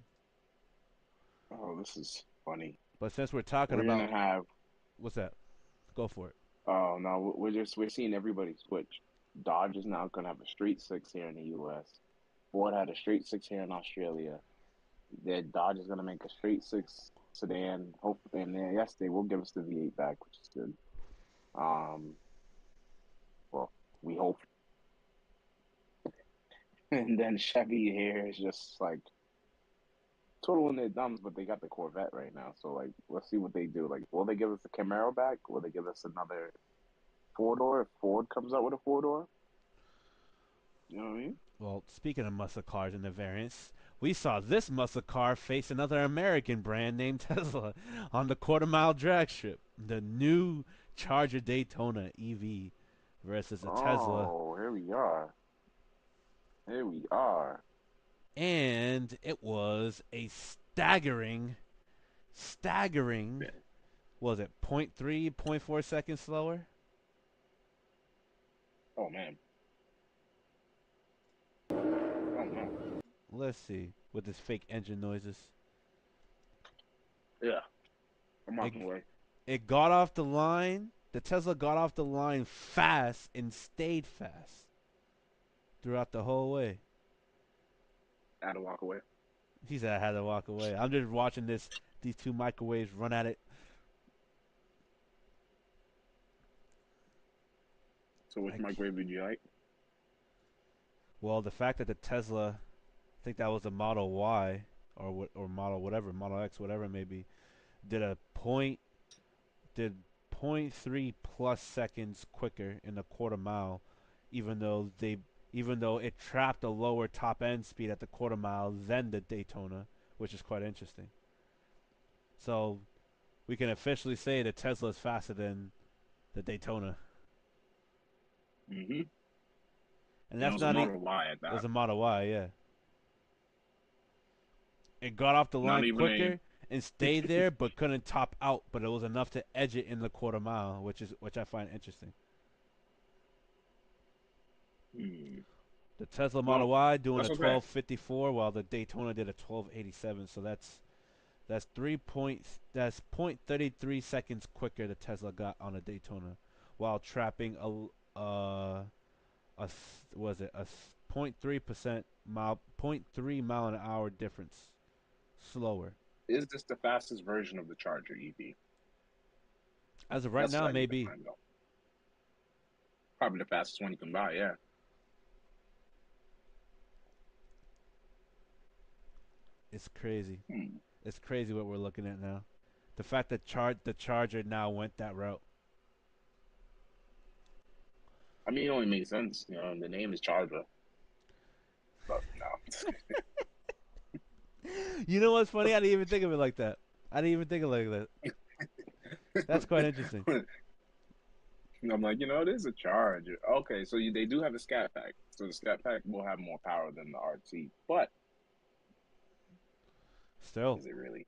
Oh, this is funny. But since we're talking We're gonna about, have what's that? Go for it. Oh no, we're seeing everybody switch. Dodge is now gonna have a straight six here in the U.S. Ford had a straight six here in Australia. Then Dodge is gonna make a straight six sedan. Hope and then yes, they will give us the V8 back, which is good. Um, well, we hope. And then Chevy here is just like twiddling their thumbs, but they got the Corvette right now. So like, let's see what they do. Like, will they give us the Camaro back? Will they give us another 4 door if Ford comes out with a 4 door? You know what I mean? Well, speaking of muscle cars and the variants, we saw this muscle car face another American brand named Tesla on the quarter-mile drag strip. The new Charger Daytona EV versus a Tesla, Oh, here we are. Here we are. and it was a staggering, Yeah. was it point 0.3, zero point 0.4 seconds slower? Oh man. Oh no. Let's see, with this fake engine noises. Yeah. I'm It, walking away. it got off the line. The Tesla got off the line fast and stayed fast throughout the whole way. I had to walk away. He said I had to walk away. I'm just watching these two microwaves run at it. So which Like, microwave did you like? well, the fact that the Tesla, I think that was the Model Y or Model whatever, Model X, whatever it may be, did a point did point 0.3 plus seconds quicker in a quarter mile, even though they even though it trapped a lower top end speed at the quarter mile than the Daytona, which is quite interesting. So we can officially say that Tesla is faster than the Daytona, Mm-hmm. and And it that's was a not Model Y at it was that. a Model Y, yeah. It got off the Not line even a quicker and stayed there, but couldn't top out. But it was enough to edge it in the quarter mile, which I find interesting. hmm. The Tesla Model Well, Y doing a that's okay. 1254, while the Daytona did a 1287. So that's 0.33 quicker the Tesla got on a Daytona, while trapping was it a 0.3% mile 0.3 mile an hour difference slower. Is this the fastest version of the Charger EV? As of right That's now, what I need to maybe. find out. Probably the fastest one you can buy, yeah. It's crazy. Hmm. It's crazy what we're looking at now. The fact that the Charger now went that route. I mean, it only makes sense. The name is Charger, but no. You know what's funny? I didn't even think of it like that. I didn't even think of it like that. That's quite interesting. I'm like, it is a Charger. Okay, so they do have a Scat Pack. So the Scat Pack will have more power than the RT, but Still. is it really?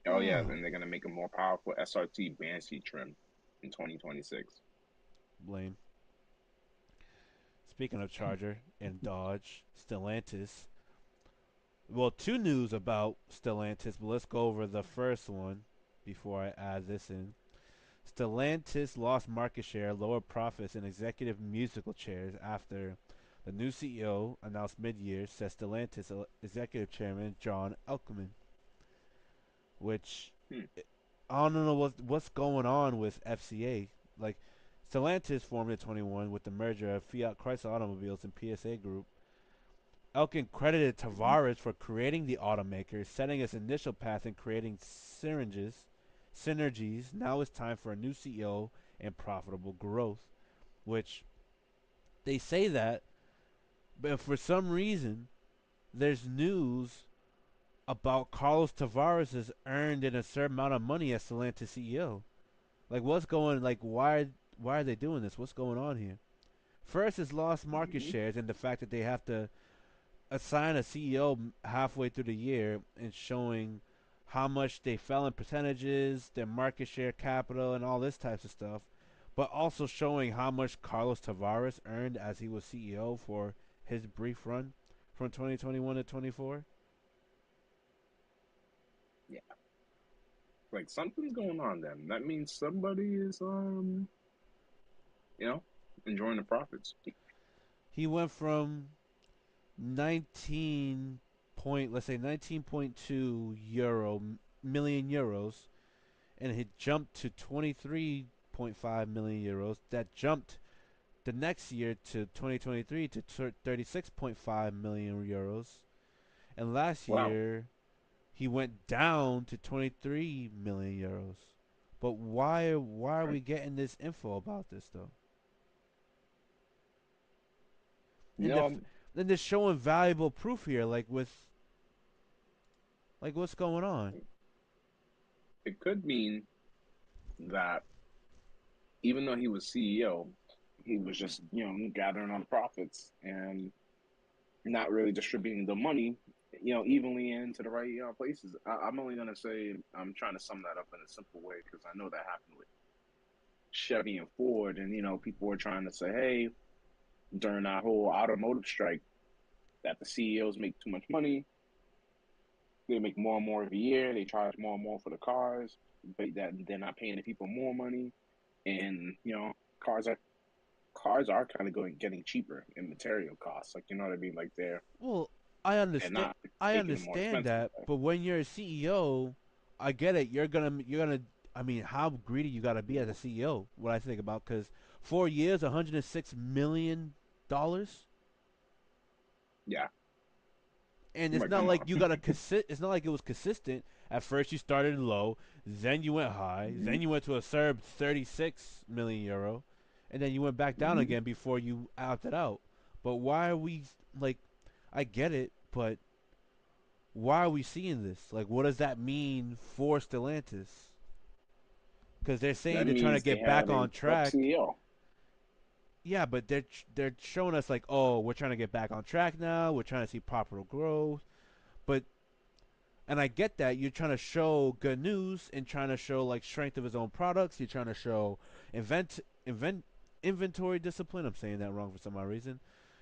Oh yeah, and they're gonna make a more powerful SRT Banshee trim in 2026. Blame. Speaking of Charger and Dodge, Stellantis. Well, two news about Stellantis, but let's go over the first one before I add this in. Stellantis lost market share, lower profits, and executive musical chairs after the new CEO announced mid-year, says Stellantis executive chairman John Elkman, which Hmm. I don't know what's going on with FCA. Like, Stellantis formed in 21 with the merger of Fiat Chrysler Automobiles and PSA Group. Elkin credited Mhm. Tavares for creating the automaker, setting its initial path in creating synergies. Now it's time for a new CEO and profitable growth. Which they say that, but for some reason, there's news about Carlos Tavares has earned an absurd amount of money as Stellantis CEO. Like, what's going? Like, why are they doing this? What's going on here? First is lost market Mhm. shares and the fact that they have to assign a CEO halfway through the year and showing how much they fell in percentages, their market share, capital, and all this types of stuff, but also showing how much Carlos Tavares earned as he was CEO for his brief run from 2021 to 24. Yeah, like something's going on. Then that means somebody is you know, enjoying the profits. He went from 19 point, let's say 19.2 million euros, and it jumped to 23.5 million euros. That jumped the next year to 2023 to 36.5 million euros, and last Wow. year he went down to 23 million euros. But why are Right. we getting this info about this though? You And know, then they're showing valuable proof here, like what's going on? it could mean that even though he was CEO, he was just gathering on profits and not really distributing the money evenly into the right places. I'm only gonna say I'm trying to sum that up in a simple way because I know that happened with Chevy and Ford, and people were trying to say, hey, during that whole automotive strike, that the CEOs make too much money. They make more and more every year. They charge more and more for the cars, but that they're not paying the people more money. And cars are cars are kind of going getting cheaper in material costs. Like, you know what I mean? Like Well, they're understand not I making them more understand expensive. that, but when you're a CEO, I get it. You're gonna. I mean, how greedy you gotta be as a CEO? What I think about, because 4 years, $106 million, Yeah, and it's like not come like on. you gotta It's not like it was consistent. At first, you started low, then you went high, Hmm. then you went to a CERB 36 million euro, and then you went back down Hmm. again before you opted out. But why are we like? I get it, but why are we seeing this? Like, what does that mean for Stellantis? Because they're saying That they're trying to means they get back have a on corrupt track. CEO. Yeah, but they're showing us like, oh, we're trying to get back on track now. We're trying to see proper growth. But and I get that you're trying to show good news and trying to show like strength of his own products. You're trying to show invent inventory discipline. I'm saying that wrong for some odd reason.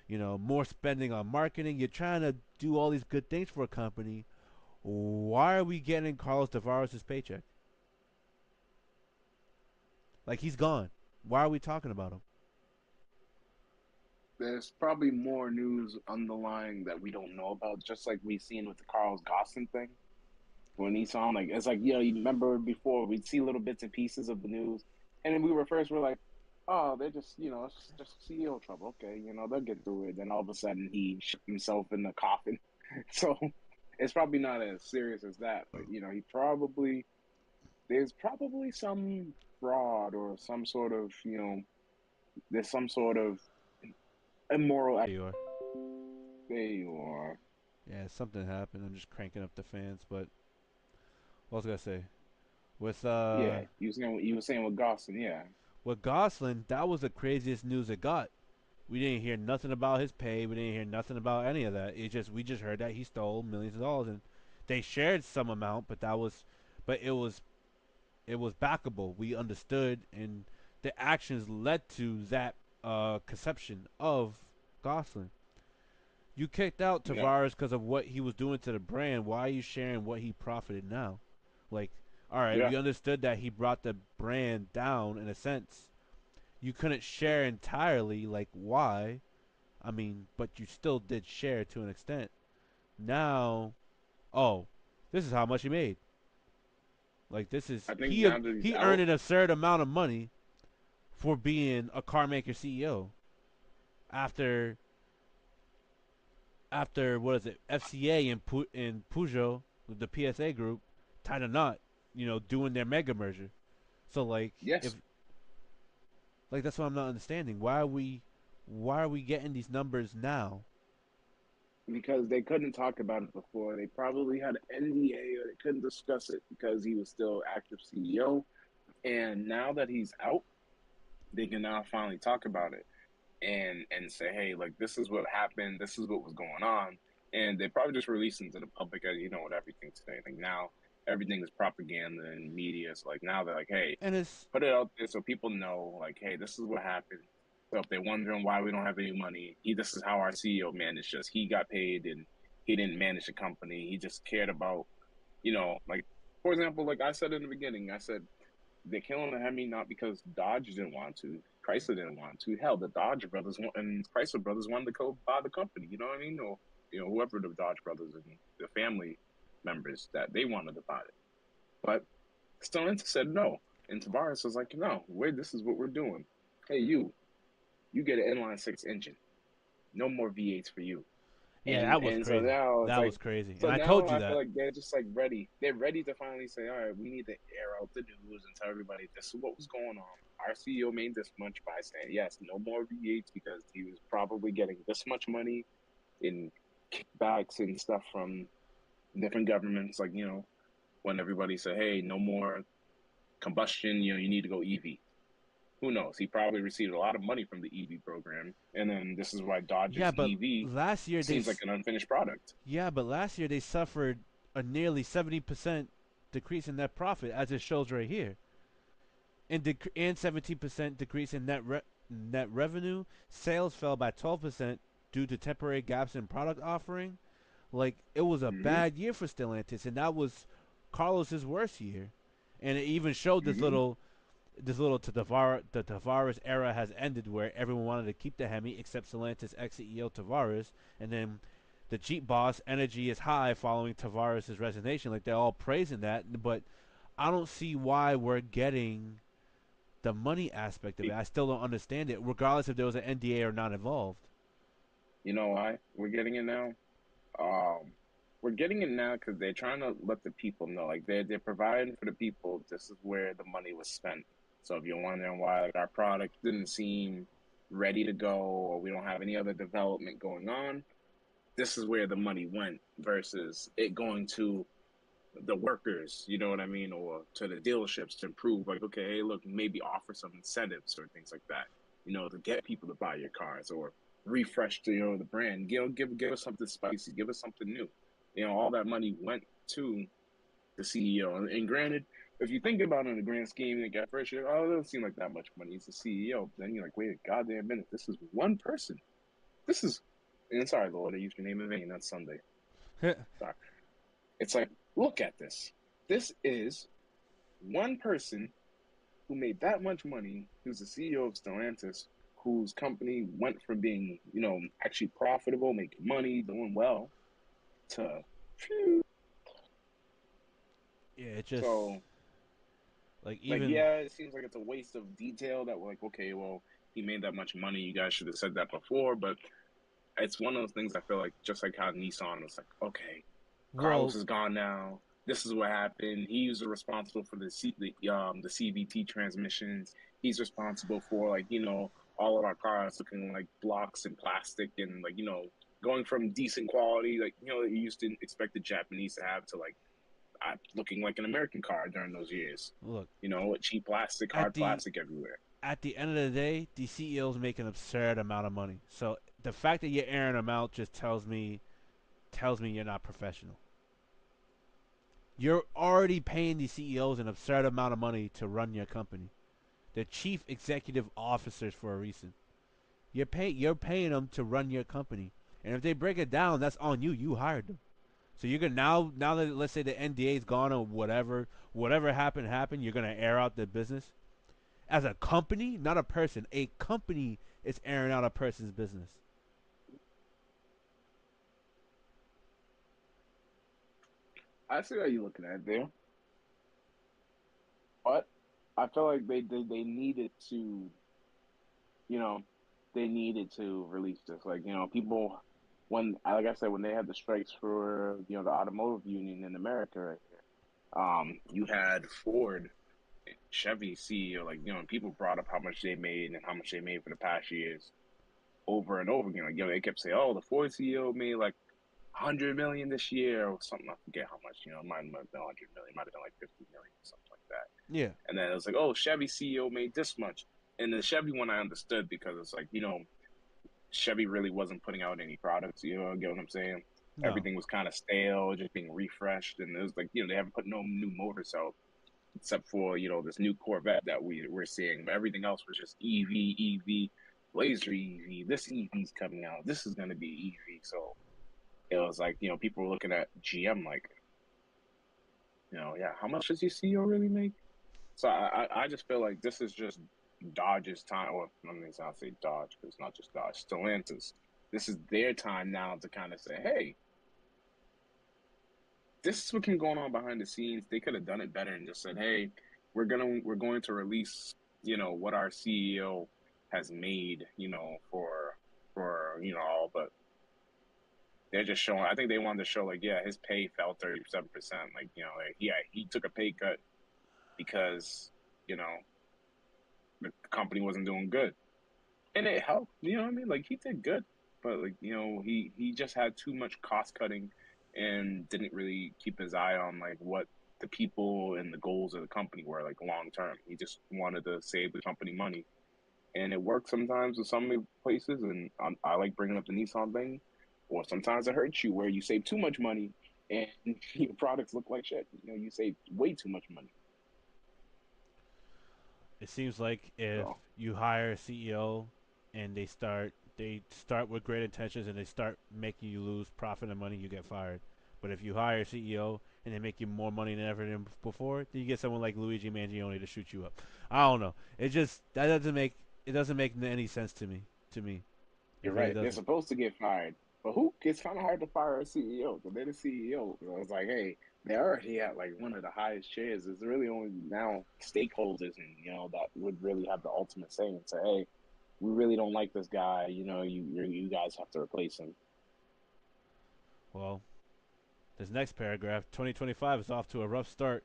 More spending on marketing. You're trying to do all these good things for a company. Why are we getting Carlos Tavares' paycheck? Like, he's gone. Why are we talking about him? There's probably more news underlying that we don't know about, just like we seen with the Carlos Gossen thing. When he saw him, like it's like you remember before we'd see little bits and pieces of the news, and then we're like, oh, they're just it's just CEO trouble. Okay, they'll get through it. Then all of a sudden he shot himself in the coffin. So it's probably not as serious as that, but he probably there's probably some fraud or some sort of there's some sort of immoral There you are. activity or Yeah, something happened. I'm just cranking up the fans. But what was I gonna say? With yeah, you were saying with Gosling, yeah. with Gosling, that was the craziest news it got. We didn't hear nothing about his pay. We didn't hear nothing about any of that. We just heard that he stole millions of dollars, and they shared some amount, but it was backable. We understood, and the actions led to that conception of Gosling. You kicked out Yeah, Tavares because of what he was doing to the brand. Why are you sharing what he profited now? Like, all right, yeah. we understood that he brought the brand down in a sense. You couldn't share entirely. Like, why? I mean, but you still did share to an extent. Now, oh, this is how much he made. Like, this is I think now that he's he earned out, an absurd amount of money, for being a car maker CEO after what is it, FCA and Peugeot, the PSA group, tied a knot, doing their mega merger. So like if Yes, like that's what I'm not understanding. Why are we getting these numbers now? because they couldn't talk about it before. They probably had an NDA or they couldn't discuss it because he was still active CEO. And now that he's out, they can now finally talk about it and say, hey, like this is what happened, this is what was going on, and they probably just released into the public as with everything today. Like now, everything is propaganda and media. So like now they're like, hey, And it's put it out there so people know, like, hey, this is what happened. So if they're wondering why we don't have any money, this is how our CEO managed us. He got paid and he didn't manage the company. He just cared about, like for example, like I said in the beginning, I said they're killing the Hemi not because Dodge didn't want to, Chrysler didn't want to. Hell, the Dodge brothers and Chrysler brothers wanted to go buy the company. You know what I mean? Or whoever the Dodge brothers and the family members that they wanted to buy it. But Stellantis said no, and Tavares was like, "No, this is what we're doing. Hey, you get an inline six engine. No more V8s for you." yeah, And that was so crazy. now it's That like, was crazy. And so I now told you I feel that. like they're just like ready. They're ready to finally say, all right, we need to air out the news and tell everybody this is what was going on. Our CEO made this much by saying yes, no more V8s because he was probably getting this much money in kickbacks and stuff from different governments. Like when everybody said, hey, no more combustion, you need to go EV. Who knows? He probably received a lot of money from the EV program, and then this is why Yeah, Dodge's but EV last year seems like an unfinished product. they suffered a nearly 70% decrease in net profit, as it shows right here, and 17% decrease in net revenue. Sales fell by 12% due to temporary gaps in product offering. Like it was a Mm-hmm. bad year for Stellantis, and that was Carlos's worst year. And it even showed Mm-hmm. the Tavares era has ended, where everyone wanted to keep the Hemi except Stellantis ex CEO Tavares, and then the Jeep boss energy is high following Tavares' resignation. Like they're all praising that, but I don't see why we're getting the money aspect of it. I still don't understand it, regardless if there was an NDA or not involved. You know why we're getting it now? Um, we're getting it now because they're trying to let the people know, like they're providing for the people. This is where the money was spent. So if you're wondering why like our product didn't seem ready to go, or we don't have any other development going on, this is where the money went versus it going to the workers, you know what I mean, or to the dealerships to improve. Like, okay, hey, look, maybe offer some incentives or things like that, to get people to buy your cars or refresh the brand. Give us something spicy, give us something new. All that money went to the CEO. And granted, if you think about it in the grand scheme, like at first you're, oh, it doesn't seem like that much money. It's the CEO. But then you're like, wait a goddamn minute, this is one person. This is, and sorry, Lord, I used your name in vain. That's Sunday. Sorry. It's like, look at this. This is one person who made that much money, who's the CEO of Stellantis, whose company went from being, actually profitable, making money, doing well, to Yeah, it just so like like even yeah, it seems like it's a waste of detail that we're like, okay, well, he made that much money, you guys should have said that before, but it's one of those things I feel like just like how Nissan was like, okay, Carlos well, is gone now. This is what happened. He's responsible for the CVT transmissions. He's responsible for all of our cars looking like blocks and plastic and like going from decent quality like you used to expect the Japanese to have to like looking like an American car during those years. look With cheap plastic, at hard the plastic everywhere. at the end of the day, the CEOs make an absurd amount of money. So the fact that you're airing them out just tells me you're not professional. You're already paying the CEOs an absurd amount of money to run your company. They're chief executive officers for a reason. You're paying them to run your company, and if they break it down, that's on you. You hired them. So you're gonna now that let's say the NDA is gone or whatever happened. You're gonna air out the business as a company, not a person. A company is airing out a person's business. I see how you're looking at it there, but I feel like they needed to. you know, they needed to release this. Like, people when, like I said, when they had the strikes for, the automotive union in America right here, you had Ford, Chevy CEO, like, people brought up how much they made and how much they made for the past years over and over again. Like, they kept saying, oh, the Ford CEO made like 100 million this year or something. I forget how much, it might have been 100 million, it might have been like 50 million, something like that. Yeah. And then it was like, oh, Chevy CEO made this much. And the Chevy one I understood because it's like, Chevy really wasn't putting out any products, get what I'm saying? No. Everything was kind of stale, just being refreshed. And it was like, they haven't put no new motors out except for, this new Corvette that we're seeing. But everything else was just EV, EV, Blazer EV. This EV's coming out. This is going to be EV. So it was like, people were looking at GM like, yeah, how much does your CEO really make? So I just feel like this is just Dodge's time. Or I mean, I'll say Dodge because it's not just Dodge. Stellantis. This is their time now to kind of say, hey, this is what can going on behind the scenes. They could have done it better and just said, hey, we're going to release, what our CEO has made, for all, but they're just showing. I think they wanted to show like, yeah, his pay fell 37%. Like, like, yeah, he took a pay cut because you know the company wasn't doing good, and it helped. You know what I mean? Like he did good, but like he just had too much cost cutting, and didn't really keep his eye on like what the people and the goals of the company were like long term. He just wanted to save the company money, and it works sometimes with some places. And I like bringing up the Nissan thing, or sometimes it hurts you where you save too much money and your products look like shit. You save way too much money. It seems like if So you hire a CEO and they start with great intentions and they start making you lose profit and money, you get fired. But if you hire a CEO and they make you more money than ever than before, then you get someone like Luigi Mangione to shoot you up. I don't know. It doesn't make any sense to me. To me, it you're really right. They're doesn't. supposed to get fired. But who? It's kind of hard to fire a CEO. So they're the CEO. So it's like, hey, they already at like one of the highest shares. It's really only now stakeholders and that would really have the ultimate say and say, hey, we really don't like this guy. You guys have to replace him. Well, this next paragraph, 2025 is off to a rough start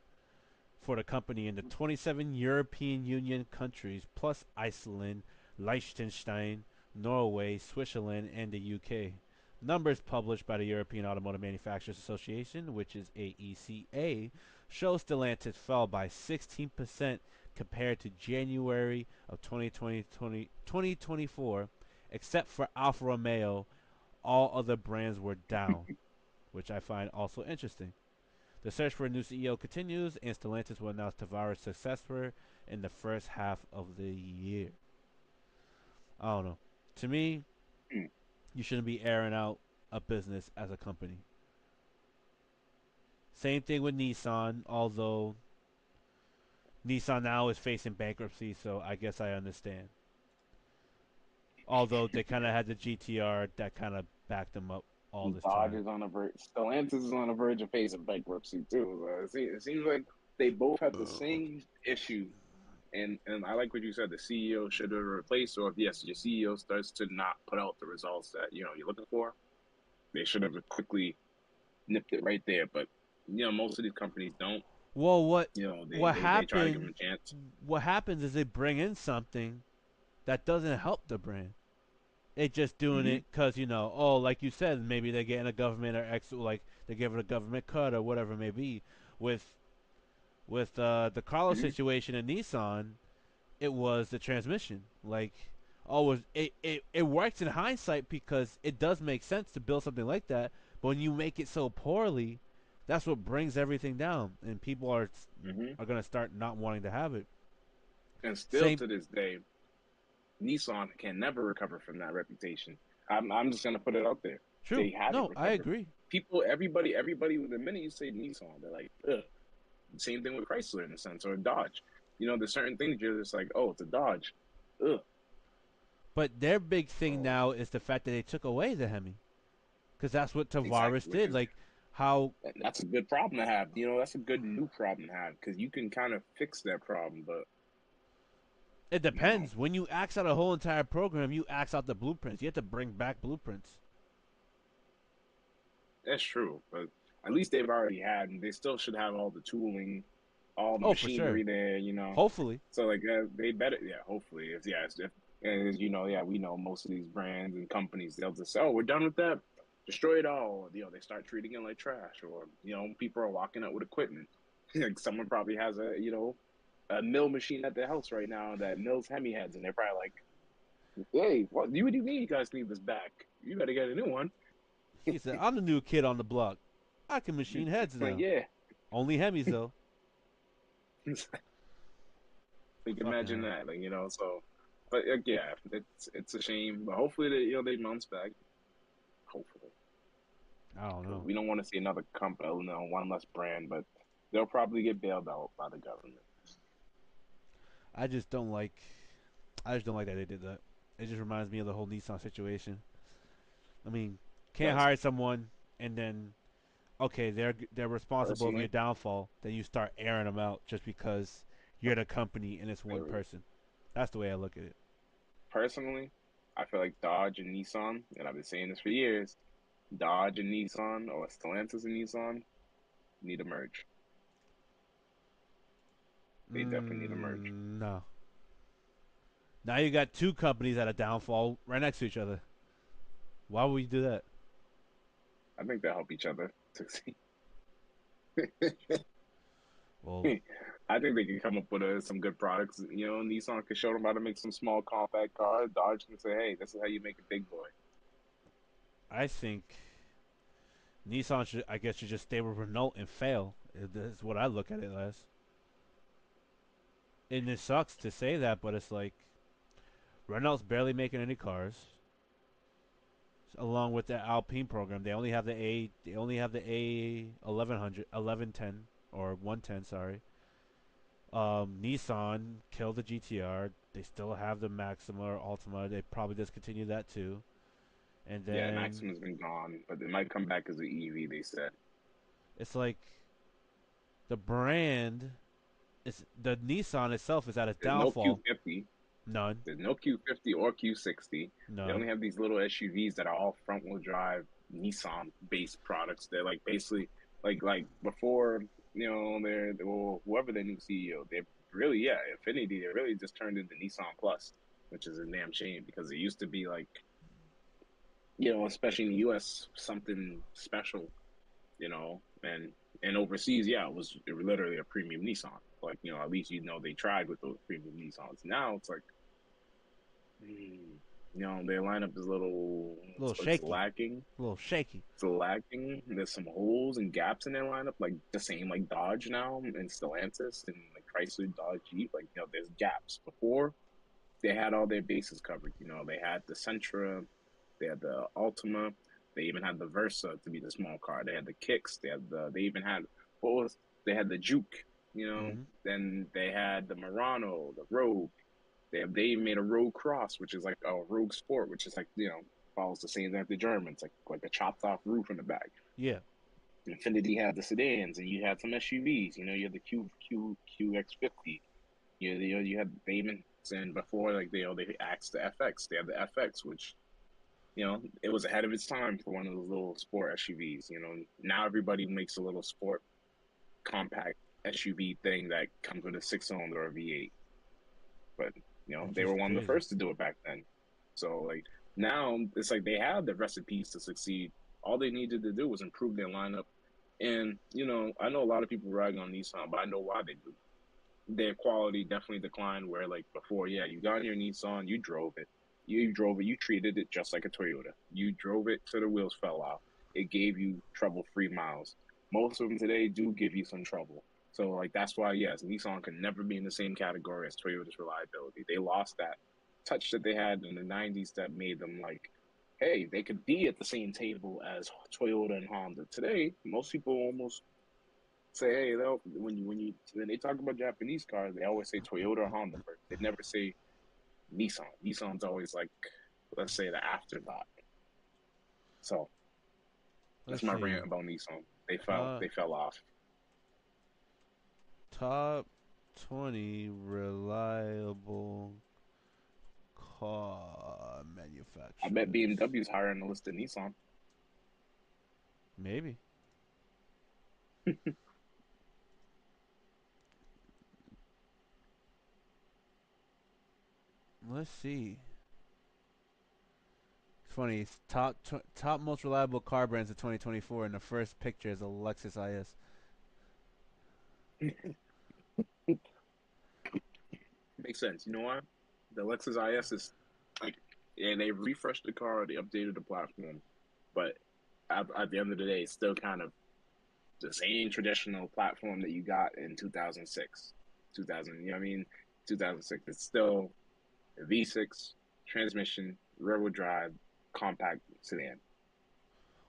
for the company in the 27 European Union countries, plus Iceland, Liechtenstein, Norway, Switzerland, and the UK. Numbers published by the European Automotive Manufacturers Association, which is I.C.E, show Stellantis fell by 16% compared to January of 2024, except for Alfa Romeo. All other brands were down, which I find also interesting. The search for a new CEO continues, and Stellantis will announce Tavares' successor in the first half of the year. I don't know. To me, Hmm. you shouldn't be airing out a business as a company. Same thing with Nissan, although Nissan now is facing bankruptcy, so I guess I understand. Although they kind of had the GTR that kind of backed them up all this Dodge time. is on the verge. Stellantis is on the verge of facing bankruptcy too. It seems like they both have the same issue. And I like what you said. The CEO should have replaced, or if yes, your CEO starts to not put out the results that you're looking for, they should have quickly nipped it right there. But most of these companies don't. Well, what They what they try to give them happened? a chance. What happens is they bring in something that doesn't help the brand. It just doing Hmm. it because oh, like you said, maybe they're getting a government or like they're giving a government cut or whatever it may be. With the Carlos Hmm. situation in Nissan, it was the transmission. Like, oh, it works in hindsight because it does make sense to build something like that. But when you make it so poorly, that's what brings everything down, and people Hmm. are gonna start not wanting to have it. And still Same, to this day, Nissan can never recover from that reputation. I'm just gonna put it out there. true. They haven't No, I recovered. agree. People, everybody. The minute you say Nissan, they're like, ugh. Same thing with Chrysler in a sense, or Dodge. There's certain things you're just like, oh, it's a Dodge. Ugh. But their big thing So now is the fact that they took away the Hemi, because that's what exactly, Tavares which did. is Like how that's a good problem to have. That's a good new problem to have because you can kind of fix that problem. But It You know, depends. When you axe out a whole entire program, you axe out the blueprints. You have to bring back blueprints. that's true, but at least they've already had, and they still should have all the tooling, all the Oh, for sure. machinery there. You know, Hopefully. so like they better, yeah. Hopefully, if yeah, if, and as you know, yeah, we know most of these brands and companies they'll just say, oh, we're done with that, destroy it all. You know, they start treating it like trash, or you know, people are walking out with equipment. Like someone probably has a mill machine at their house right now that mills Hemi heads, and they're probably like, hey, what do you mean you guys need this back? You got to get a new one. He said, I'm the new kid on the block. I can machine heads Like, now. yeah, Only Hemis, though. like Fucking imagine hell. that, like so. But yeah, it's a shame, but hopefully they bounce back. Hopefully, I don't know. we don't want to see another company, one less brand, but they'll probably get bailed out by the government. I just don't like. I just don't like that they did that. It just reminds me of the whole Nissan situation. I mean, can't Does hire someone and then okay, they're responsible of your personally, downfall. Then you start airing them out just because you're the company and it's one person. That's the way I look at it. personally, I feel like Dodge and Nissan, and I've been saying this for years. Dodge and Nissan, or Stellantis and Nissan, need a merge. They definitely need a merge. No. Now you got two companies at a downfall right next to each other. Why would you do that? I think they help each other succeed. Well, I think they can come up with some good products. You know, Nissan can show them how to make some small compact cars. Dodge can say, "Hey, this is how you make a big boy." I think Nissan should, I guess, should just stay with Renault and fail. That's what I look at it as. And it sucks to say that, but it's like Renault's barely making any cars. Along with the Alpine program, they only have the A. They only have the A 1100, 1110 or 110. Sorry. Nissan killed the GTR. They still have the Maxima or Altima. They probably discontinued that too. And Yeah, then Maxima's been gone, but it might come back as an EV. They said it's like the brand is the Nissan itself is at a there's no downfall. Q50, None, there's no Q50 or Q60. They only none. have these little SUVs that are all front wheel drive Nissan based products. They're like basically like before they're well, whoever the new CEO, they really Infinity. They really just turned into Nissan Plus, which is a damn shame because it used to be like especially in the U.S. something special, and overseas, yeah, it was literally a premium Nissan. Like at least they tried with those premium Nissans. Now it's like their lineup is a little A little it's shaky, lacking. a little shaky. It's lacking. There's some holes and gaps in their lineup, like the same like Dodge now and Stellantis and like Chrysler, Dodge, Jeep. Like there's gaps. Before they had all their bases covered. They had the Sentra, they had the Altima, they even had the Versa to be the small car. They had the Kicks. They even had what was they had the Juke. Mm-hmm. Then they had the Murano, the Rogue. They even made a Rogue Cross, which is like a Rogue Sport, which is like follows the same as the Germans, like a chopped off roof in the back. Yeah, Infinity had the sedans, and you had some SUVs. You had the QX50. You had they even and before like they axed the FX. They had the FX, which it was ahead of its time for one of those little sport SUVs. Now everybody makes a little sport compact SUV thing that comes with a 6-cylinder or V8. But which they is were one of the crazy. first to do it back then. So like now it's like they have the recipes to succeed. All they needed to do was improve their lineup. And I know a lot of people rag on Nissan, but I know why they do. Their quality definitely declined. Where like before, yeah, you got your Nissan, you treated it just like a Toyota. You drove it till the wheels fell off. It gave you trouble-free miles. Most of them today do give you some trouble. So like that's why yes, Nissan can never be in the same category as Toyota's reliability. They lost that touch that they had in the '90s that made them like, hey, they could be at the same table as Toyota and Honda. Today, most people almost say, hey, when they talk about Japanese cars, they always say Toyota or Honda first. They never say Nissan. Nissan's always like, let's say the afterthought. So that's Let's my see. rant about Nissan. Top, They fell off. top. 20 reliable car I bet manufacturers. BMW's higher on the list than Nissan. Maybe. Let's see. It's funny. It's top most reliable car brands of 2024, and the first picture is a Lexus IS. Makes sense. You know why? The Lexus IS is like, and they refreshed the car, they updated the platform, but at the end of the day, it's still kind of the same traditional platform that you got in 2006, 2000. You know what I mean? 2006. It's still a V6 transmission, rear-wheel drive, compact sedan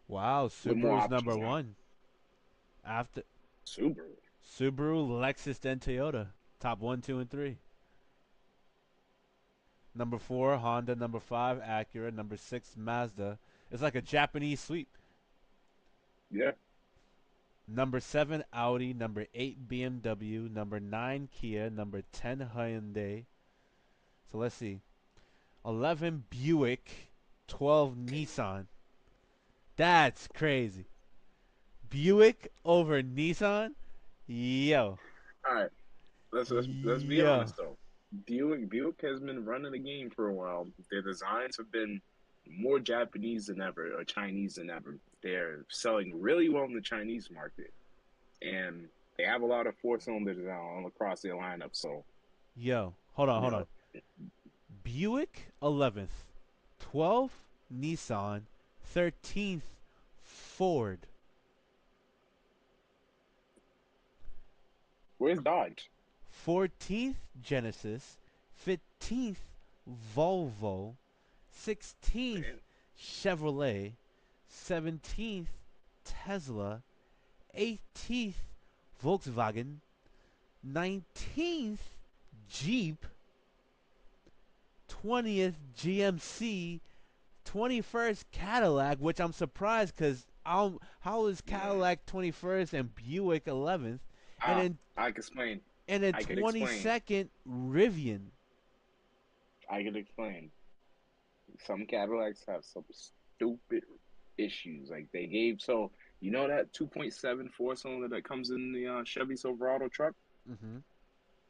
Wow, with more Subaru's number options now. one. After Subaru. Subaru, Lexus, then Toyota. Top one, two, and three. Number four, Honda. Number five, Acura. Number six, Mazda. It's like a Japanese sweep. Yeah. Number seven, Audi. Number eight, BMW. Number nine, Kia. Number 10, Hyundai. So let's see. 11, Buick. 12, Nissan. That's crazy. Buick over Nissan? Yo. All right. Let's be Yo. honest though. Buick has been running the game for a while. Their designs have been more Japanese than ever or Chinese than ever. They're selling really well in the Chinese market, and they have a lot of four cylinders on across their lineup. So Yo. Hold on, you hold on. know, Buick 11th. 12th, Nissan. 13th, Ford. where's Dodge? 14th, Genesis. 15th, Volvo. 16th, Man, Chevrolet. 17th, Tesla. 18th, Volkswagen. 19th, Jeep. 20th, GMC. 21st, Cadillac, which I'm surprised because how is yeah. Cadillac 21st and Buick 11th? And Ah, then I can explain. and then I could explain. 22nd, Rivian. I could explain. Some Cadillacs have some stupid issues. Like they gave so you know that 2.7 four-cylinder that comes in the Chevy Silverado truck. Mm-hmm.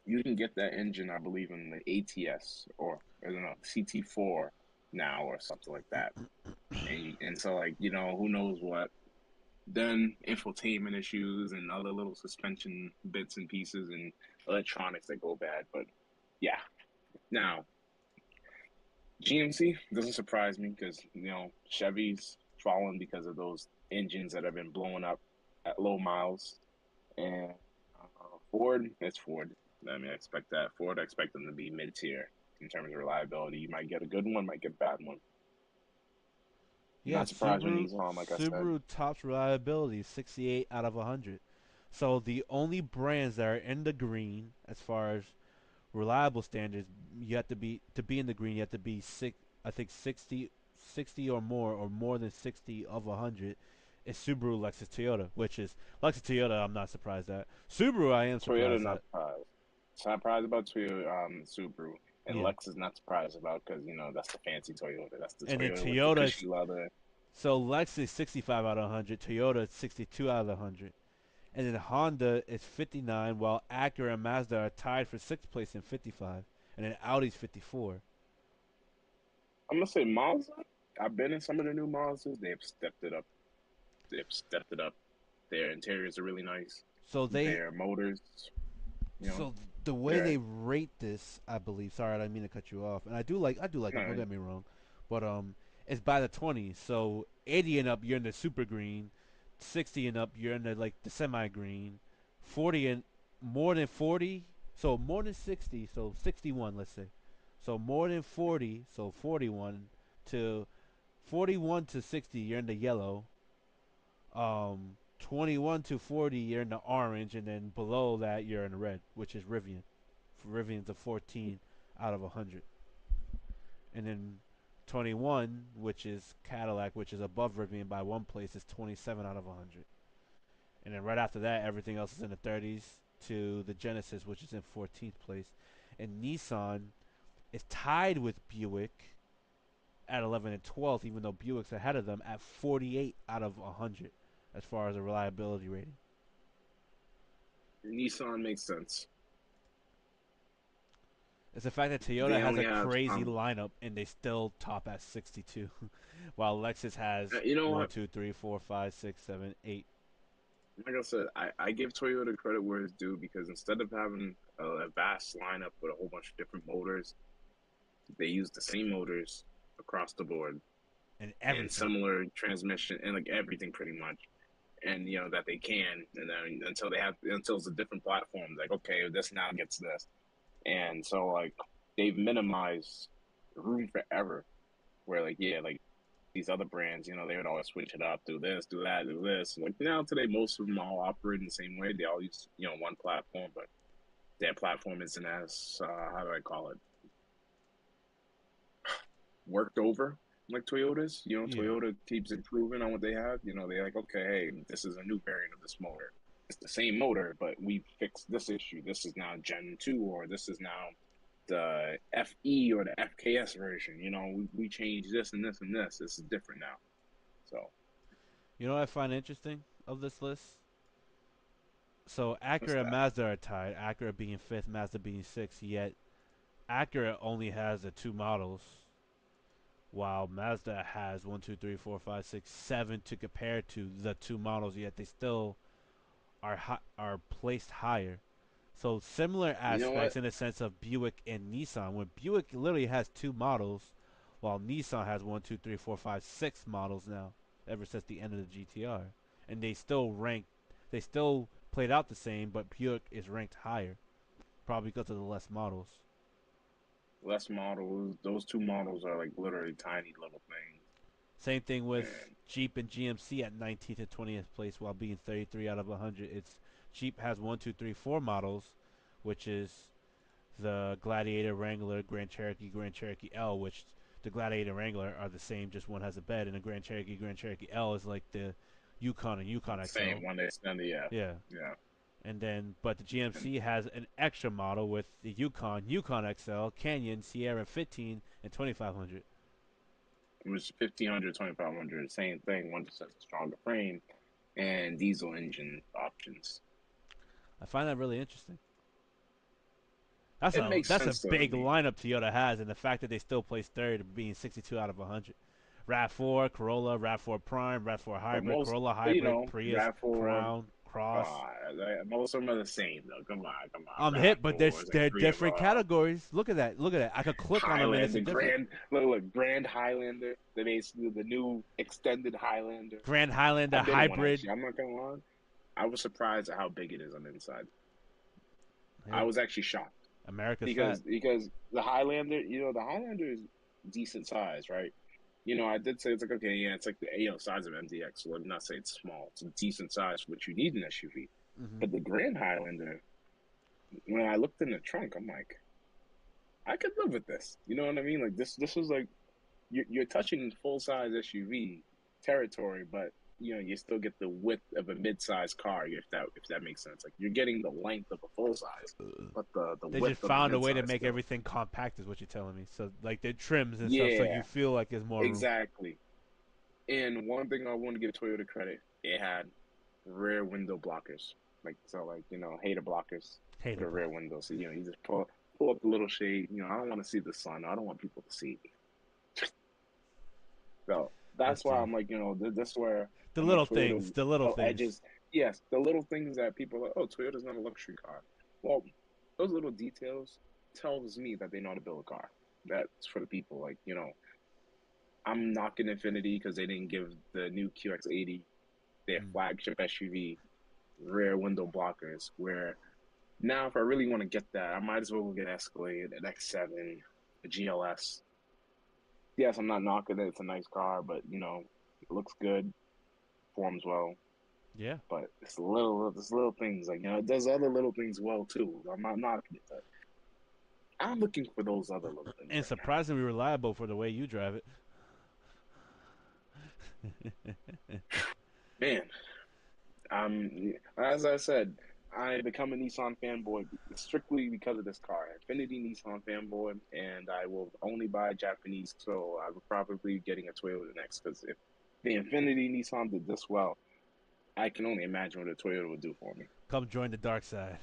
You can get that engine, I believe, in the ATS or I don't know CT4 now or something like that. And so like who knows what. Then infotainment issues and other little suspension bits and pieces and electronics that go bad. But yeah, now GMC doesn't surprise me because Chevy's fallen because of those engines that have been blowing up at low miles, and Ford, it's Ford. I mean, I expect that. Ford, I expect them to be mid tier in terms of reliability. You might get a good one, might get a bad one. Yeah, Not surprised with Subaru Nissan, like I said. Subaru tops reliability 68 out of 100. So the only brands that are in the green as far as reliable standards, you have to be in the green. You have to be I think 60 or more than 60 of 100. Is Subaru, Lexus, Toyota, which is Lexus, Toyota. I'm not surprised at Subaru. I am Toyota, surprised not at. surprised. Surprised about Toyota, Subaru, and Yeah, Lexus, not surprised about because that's the fancy Toyota. That's the and then Toyota with the Toyota. cushy leather. So Lexus 65 out of 100. Toyota 62 out of 100. And then Honda is 59, while Acura and Mazda are tied for sixth place in 55, and then Audi's 54. I'm gonna say Mazda. I've been in some of the new Mazdas. They've stepped it up. They've stepped it up. Their interiors are really nice. So they Their motors, so the way they're they rate this, I believe. Sorry, I didn't mean to cut you off. And I do like them. Don't no, get me wrong, but it's by the 20. So 80 and up, you're in the super green. 60 and up, you're in the semi green. 40 and more than 40, so more than 60, so 61, let's say. So more than 40, so to 41 to 60, you're in the yellow. 21 to 40, you're in the orange, and then below that, you're in the red, which is Rivian. Rivian's a 14 out of 100. And then 21, which is Cadillac, which is above Rivian by one place, is 27 out of 100. And then right after that, everything else is in the 30s. to the Genesis, which is in 14th place, and Nissan is tied with Buick at 11 and 12th, even though Buick's ahead of them at 48 out of 100 as far as a reliability rating. Nissan makes sense. It's the fact that Toyota They has only a have crazy lineup and they still top at 62, while Lexus has you know one, what? 2, 3, 4, 5, 6, 7, 8. Like I said, I give Toyota credit where it's due because instead of having a vast lineup with a whole bunch of different motors, they use the same motors across the board And and everything. similar transmission and like everything pretty much. And that they can, and then until it's a different platform, like okay, this now gets this, and so like they've minimized room for error. Where like yeah, like these other brands, they would always switch it up, do this, do that, do this. Like now today, most of them all operate in the same way. They all use one platform, but their platform isn't as how do I call it, worked over like Toyota's. Yeah. Toyota keeps improving on what they have. They're like, okay, hey, this is a new variant of this motor. It's the same motor, but we fixed this issue. This is now Gen 2, or this is now the FE or the FKS version. We changed this and this and this. This is different now. So, You know what I find interesting of this list? So what's Acura and that? Mazda are tied. Acura being fifth, Mazda being sixth. Yet Acura only has the two models, while Mazda has 1, 2, 3, 4, 5, 6, 7 to compare to the two models. Yet they still are placed higher. So similar You know aspects what? in the sense of Buick and Nissan. When Buick literally has two models, while Nissan has 1, 2, 3, 4, 5, 6 models now, ever since the end of the GTR, and they still rank, they still played out the same, but Buick is ranked higher, probably because of the less models. Less models. Those two models are like literally tiny little things. Same thing with And Jeep and GMC at 19th and 20th place, while being 33 out of 100. It's Jeep has 1, 2, 3, 4 models, which is the Gladiator, Wrangler, Grand Cherokee L, which the Gladiator, Wrangler are the same, just one has a bed, and the Grand Cherokee L is like the Yukon and Yukon XL. same one they stand yeah. Yeah. Yeah. And then, but the And GMC has an extra model with the Yukon, Yukon XL, Canyon, Sierra 15, and 2500. it was 1500, 2500, same thing. One just has a stronger frame and diesel engine options. I find that really interesting. It makes That's a sense though to big me. lineup Toyota has, and the fact that they still place third, being 62 out of 100. Rav4, Corolla, Rav4 Prime, Rav4 But Hybrid, most, Corolla but Hybrid, Prius, RAV4, Crown, Cross. most of them are the same though. Come on, I'm hit, but RAV4 is like they're three of different categories. Look at that. Look at that. I could click on them and it's Highlander, a different. Grand Highlander. They basically the new extended Highlander. Grand I Highlander did one Hybrid. actually. I'm not gonna lie. I was surprised at how big it is on the inside. I Hey, was actually shocked America's fat. because the Highlander, the Highlander is decent size, right? I did say it's like okay, yeah, it's like the size of MDX. So let me not say it's small. It's a decent size for what you need in an SUV. Hmm. But the Grand Highlander, when I looked in the trunk, I'm like, I could live with this. You know what I mean? Like this was like you're touching full size SUV territory, but you still get the width of a mid sized car if that makes sense. Like you're getting the length of a full size, but the They just width of a found a mid way to size make still. everything compact, is what you're telling me. So like the trims and stuff, so you Yeah, feel like there's more room. exactly. And one thing I want to give Toyota credit, it had rear window blockers. Like so, like hater blockers for Hater the rear block. window. So you just pull up the little shade. I don't want to see the sun. I don't want people to see me. So That's that's why G. I'm like, this is where The I'm a little things. Toyota The little things. edges. Yes, the little things that people are like, oh, Toyota's not a luxury car. Well, those little details tells me that they know how to build a car. That's for the people. Like, I'm knocking Infinity because they didn't give the new QX80 their Mm. flagship SUV rear window blockers. Where now, if I really want to get that, I might as well get Escalade, an X7, a GLS. Yes, I'm not knocking it. It's a nice car, but it looks good, performs well. Yeah. But it's little things like it does other little things well too. I'm not knocking it, but I'm looking for those other little things And right surprisingly reliable for the way you drive it. now. Man, as I said. I become a Nissan fanboy strictly because of this car. Infinity Nissan fanboy, and I will only buy Japanese. So I will probably be getting a Toyota next because if the Infinity Nissan did this well, I can only imagine what a Toyota would do for me. Come join the dark side.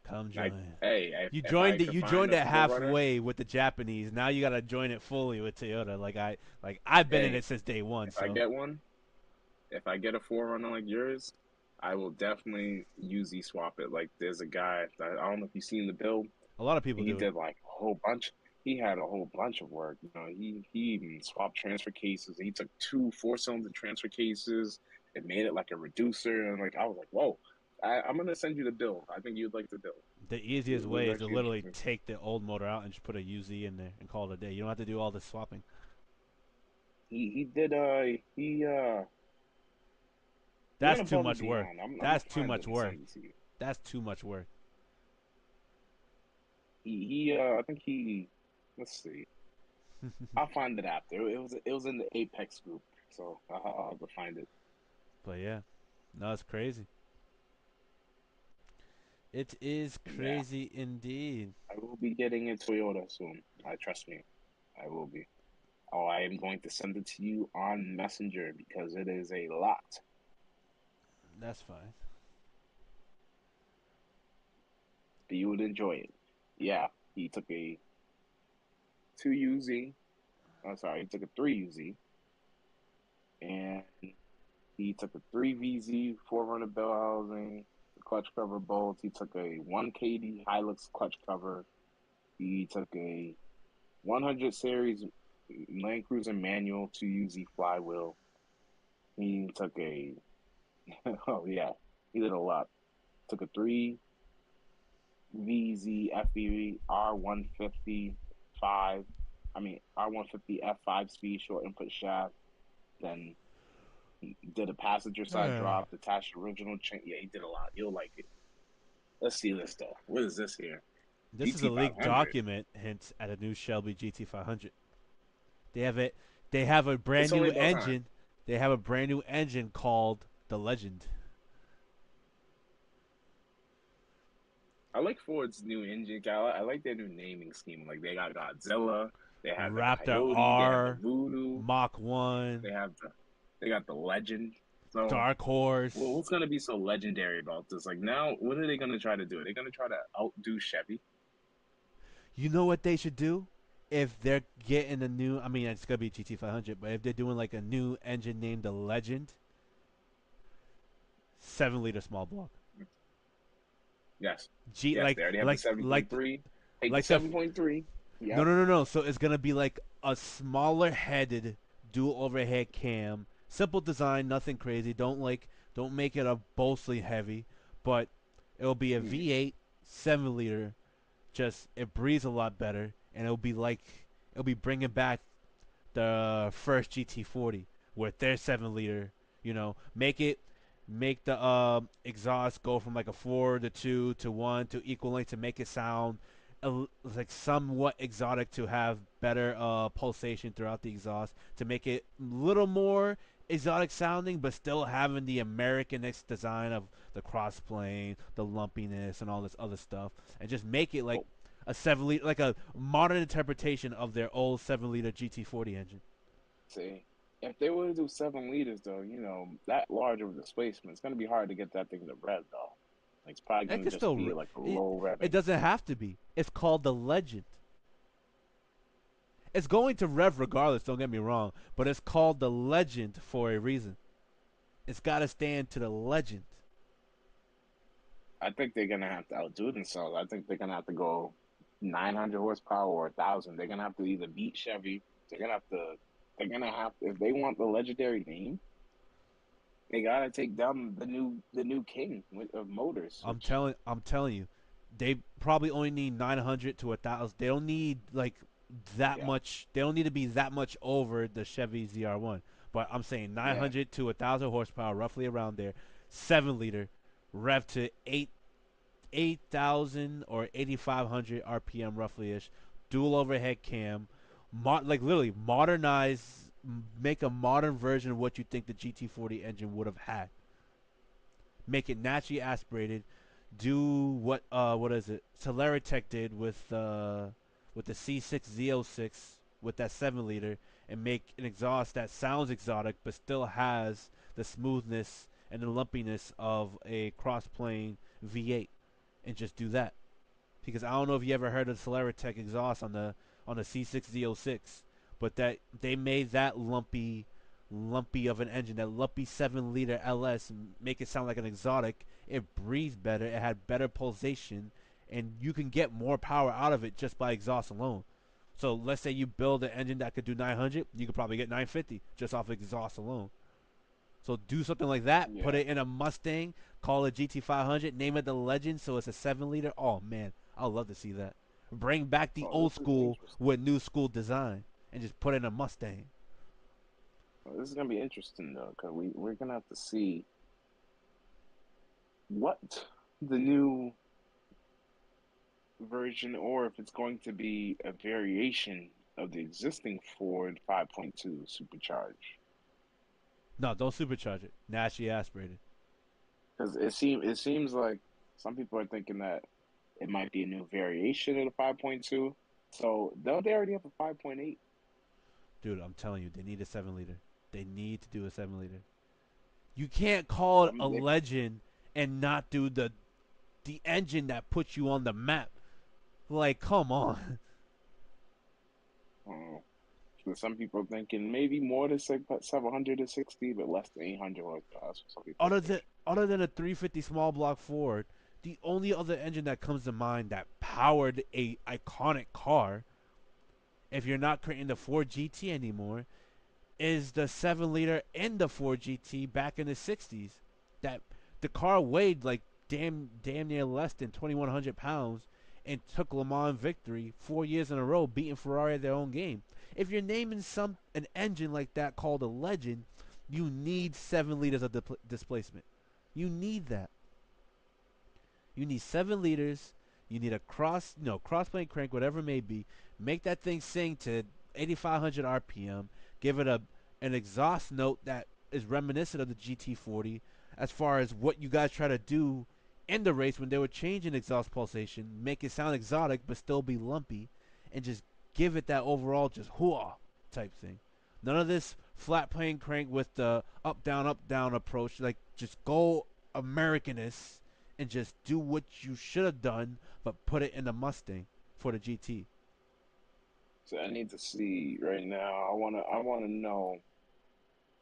Come Like, join. hey, You if I joined it. could You find joined a it Forerunner, halfway with the Japanese. Now you gotta join it fully with Toyota. I've been in hey, it since day one. if I So get one, if I get a Forerunner like yours, I will definitely use swap it. Like, there's a guy, I don't know if you've seen the build. a lot of people He do it. did like a whole bunch. He had a whole bunch of work. You know, he even swapped transfer cases. He took two four-cylinder transfer cases and made it like a reducer. And like I was like, whoa, I'm gonna send you the bill. I think you'd like the bill. The It easiest was way is to actually literally interesting. take the old motor out and just put a UZ in there and call it a day. You don't have to do all the swapping. He did he That's went too above and much work. beyond. I'm gonna That's too find much it and work. send it to you. That's too much work. He I think he let's see. I'll find it after. It was in the Apex group, so I'll have to find it. But yeah, no, it's crazy. It is Yeah. crazy indeed. I will be getting a Toyota soon. Trust me, I will be. Oh, I am going to send it to you on Messenger because it is a lot. That's fine. But you would enjoy it. Yeah, he took a two UZ. I'm sorry, he took a three UZ, and he took a three VZ 400 bell housing, clutch cover bolts. He took a 1KD Hilux clutch cover. He took a 100 series Land Cruiser manual 2UZ flywheel. He took a oh yeah, he did a lot. Took a three VZ FE R150 5. I mean R150 F5 speed short input shaft. Then he did a passenger side drop, detached original chain. Yeah, he did a lot. You'll like it. Let's see this though. What is this here? This is a GT leaked 500. document hints at a new Shelby GT500. They have it. They have a brand It's new only about time. engine. They have a brand new engine called the Legend. I like Ford's new engine. I like their new naming scheme. Like they got Godzilla, they have the Raptor Coyote, they have the R, Voodoo, Mach 1, they have they got the Legend. So Dark well, Horse. what's gonna be so legendary about this? Like now, what are they gonna try to do? Are they gonna try to outdo Chevy? You know what they should do? If they're getting a new, I mean, it's gonna be GT500, but if they're doing like a new engine named the Legend, 7 liter small block. Yes, G yes. They already have the like 7.3. Take the like the 7.3. no, Yep. no, no, no. So it's gonna be like a smaller headed dual overhead cam. Simple design, nothing crazy. Don't make it a bolstly heavy, but it'll be a Hmm. V8 7 liter. Just it breathes a lot better, and it'll be bringing back the first GT40 with their 7 liter. Make the exhaust go from like a 4 to 2 to 1 to equal length to make it sound like somewhat exotic, to have better pulsation throughout the exhaust, to make it a little more exotic sounding, but still having the American design of the crossplane, the lumpiness, and all this other stuff, and just make it like Well, a 7 liter, like a modern interpretation of their old 7 liter GT40 engine. see, if they were to do 7 liters, though, that large of a displacement, it's gonna be hard to get that thing to rev, though. Like, it's probably It gonna could just still be like a it, low it revving. doesn't have to be. It's called the Legend. It's going to rev regardless. Don't get me wrong, but it's called the Legend for a reason. It's got to stand to the legend. I think they're gonna have to outdo themselves. I think they're gonna have to go 900 horsepower or 1,000. They're gonna have to either beat Chevy. They're gonna have to. They're gonna have if they want the legendary name, they gotta take down the new king of motors. Which I'm telling you, they probably only need 900 to 1,000. They don't need like that yeah, much. They don't need to be that much over the Chevy ZR1. But I'm saying yeah, 900 to 1,000 horsepower, roughly around there. 7 liter, rev to 8,000 or 8,500 RPM, roughly ish. Dual overhead cam, like literally modernize, make a modern version of what you think the GT40 engine would have had. Make it naturally aspirated. do what is it? Celeritech did with the C6Z06 with that 7 liter and make an exhaust that sounds exotic but still has the smoothness and the lumpiness of a cross-plane V8 and just do that. Because I don't know if you ever heard of the Celeritech exhaust on the C6Z06, but that they made that lumpy of an engine, that lumpy 7 liter LS, make it sound like an exotic. It breathed better, it had better pulsation, and you can get more power out of it just by exhaust alone. So let's say you build an engine that could do 900, you could probably get 950 just off exhaust alone. So do something like that, put Yeah. it in a Mustang, call it GT500, name it the Legend, so it's a 7 liter. Oh man, I'd love to see that. Bring back the Oh, old this is school interesting. with new school design and just put it in a Mustang. Well, this is gonna be interesting though, because we're gonna have to see what the new version, or if it's going to be a variation of the existing Ford 5.2 supercharged. No, don't supercharge it. Naturally aspirated. Because it seems like some people are thinking that it might be a new variation of the 5.2. So don't they already have a 5.8? Dude, I'm telling you, they need a 7 liter. They need to do a 7 liter. You can't call I it a mean, Legend and not do the engine that puts you on the map. Like, come on. uh, some people are thinking maybe more than 760, but less than 800 horsepower. So some people other think. than other than a 350 small block Ford, the only other engine that comes to mind that powered a iconic car, if you're not creating the Ford GT anymore, is the 7 liter in the Ford GT back in the 60s. That the car weighed like damn near less than 2,100 pounds and took Le Mans victory 4 years in a row, beating Ferrari at their own game. If you're naming an engine like that called a Legend, you need 7 liters of displacement. You need that. You need 7 liters. You need a cross plane crank, whatever it may be. Make that thing sing to 8,500 RPM. Give it an exhaust note that is reminiscent of the GT40, as far as what you guys try to do in the race when they were changing exhaust pulsation. Make it sound exotic but still be lumpy, and just give it that overall just hooah type thing. None of this flat plane crank with the up down approach. Like, just go Americanist and just do what you should have done, but put it in the Mustang for the GT. So I need to see right now. I wanna know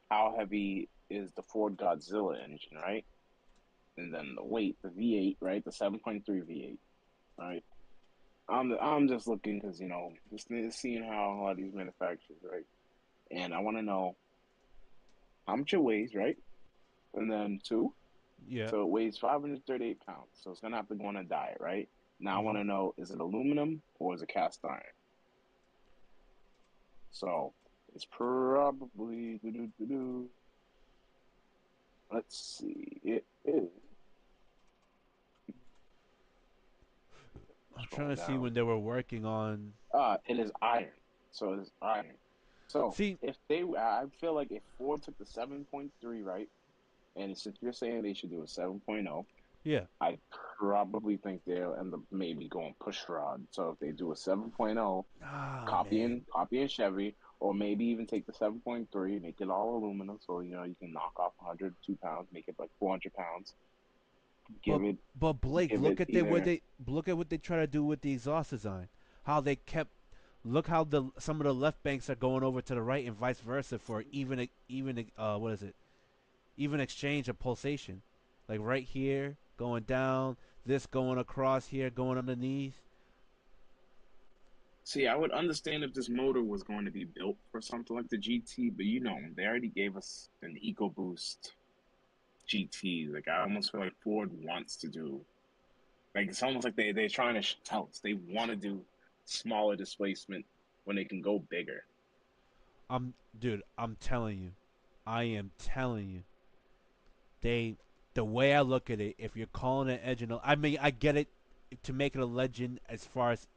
how heavy is the Ford Godzilla engine, right? And then the weight, the V8, right? The 7.3 V8, right? I'm just looking because just seeing how a lot of these manufacturers, right? And I want to know how much it weighs, right? And then two, Yeah. so it weighs 538 pounds. So it's gonna have to go on a diet, right? Now I want Mm-hmm. to know, is it aluminum or is it cast iron? So it's probably let's see. It is I'm trying scrolling to see down. when they were working on. It is iron. So it is iron. So See, if they, I feel like if Ford took the 7.3, right, and since you're saying they should do a 7.0, yeah. I probably think they'll end up maybe going push rod. So if they do a 7.0, Ah, man. copying Chevy, or maybe even take the 7.3, make it all aluminum, so you can knock off 102 pounds, make it like 400 pounds. But Give it, but Blake, give it either. look at what they try to do with the exhaust design. How they kept look how the some of the left banks are going over to the right and vice versa for even what is it? Even exchange of pulsation. Like right here going down, this going across here, going underneath. See, I would understand if this motor was going to be built for something like the GT, but they already gave us an EcoBoost GT. Like I almost feel like Ford wants to do. Like it's almost like they're trying to tell us they want to do smaller displacement when they can go bigger. I'm telling you. I am telling you. They the way I look at it, if you're calling it Edge, I mean, I get it to make it a Legend as far as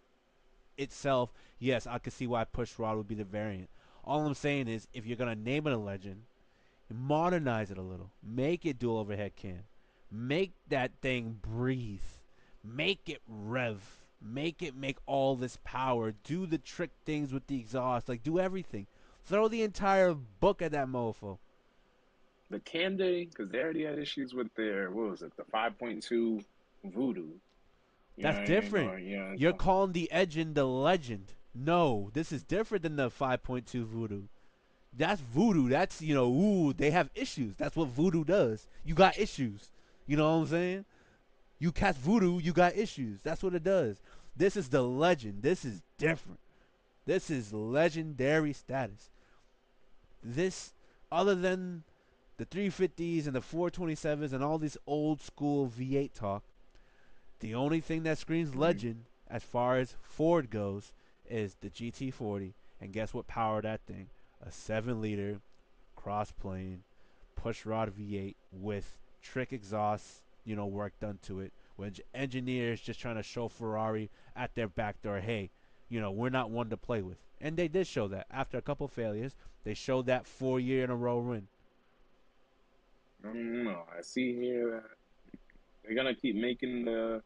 itself. Yes, I could see why push rod would be the variant. All I'm saying is, if you're gonna name it a Legend, modernize it a little, make it dual overhead cam, Make that thing breathe. Make it rev. Make it make all this power. Do the trick things with the exhaust. Like, do everything. Throw the entire book at that mofo. The Camden, because they already had issues with their, what was it, the 5.2 Voodoo. You know That's what I mean? different. Or, you know, You're calling the engine the legend. No, this is different than the 5.2 Voodoo. That's Voodoo. That's, ooh, they have issues. That's what Voodoo does. You got issues. You know what I'm saying? You catch Voodoo, you got issues. That's what it does. This is the legend. This is different. This is legendary status. This, other than the 350s and the 427s and all this old school V8 talk, the only thing that screams mhm. legend as far as Ford goes is the GT40. And guess what powered that thing? A 7-liter cross plane push rod V8 with trick exhaust, work done to it. When engineers just trying to show Ferrari at their back door, hey, we're not one to play with. And they did show that. After a couple failures, they showed that 4 year in a row win. I don't know. I see here that they're gonna keep making the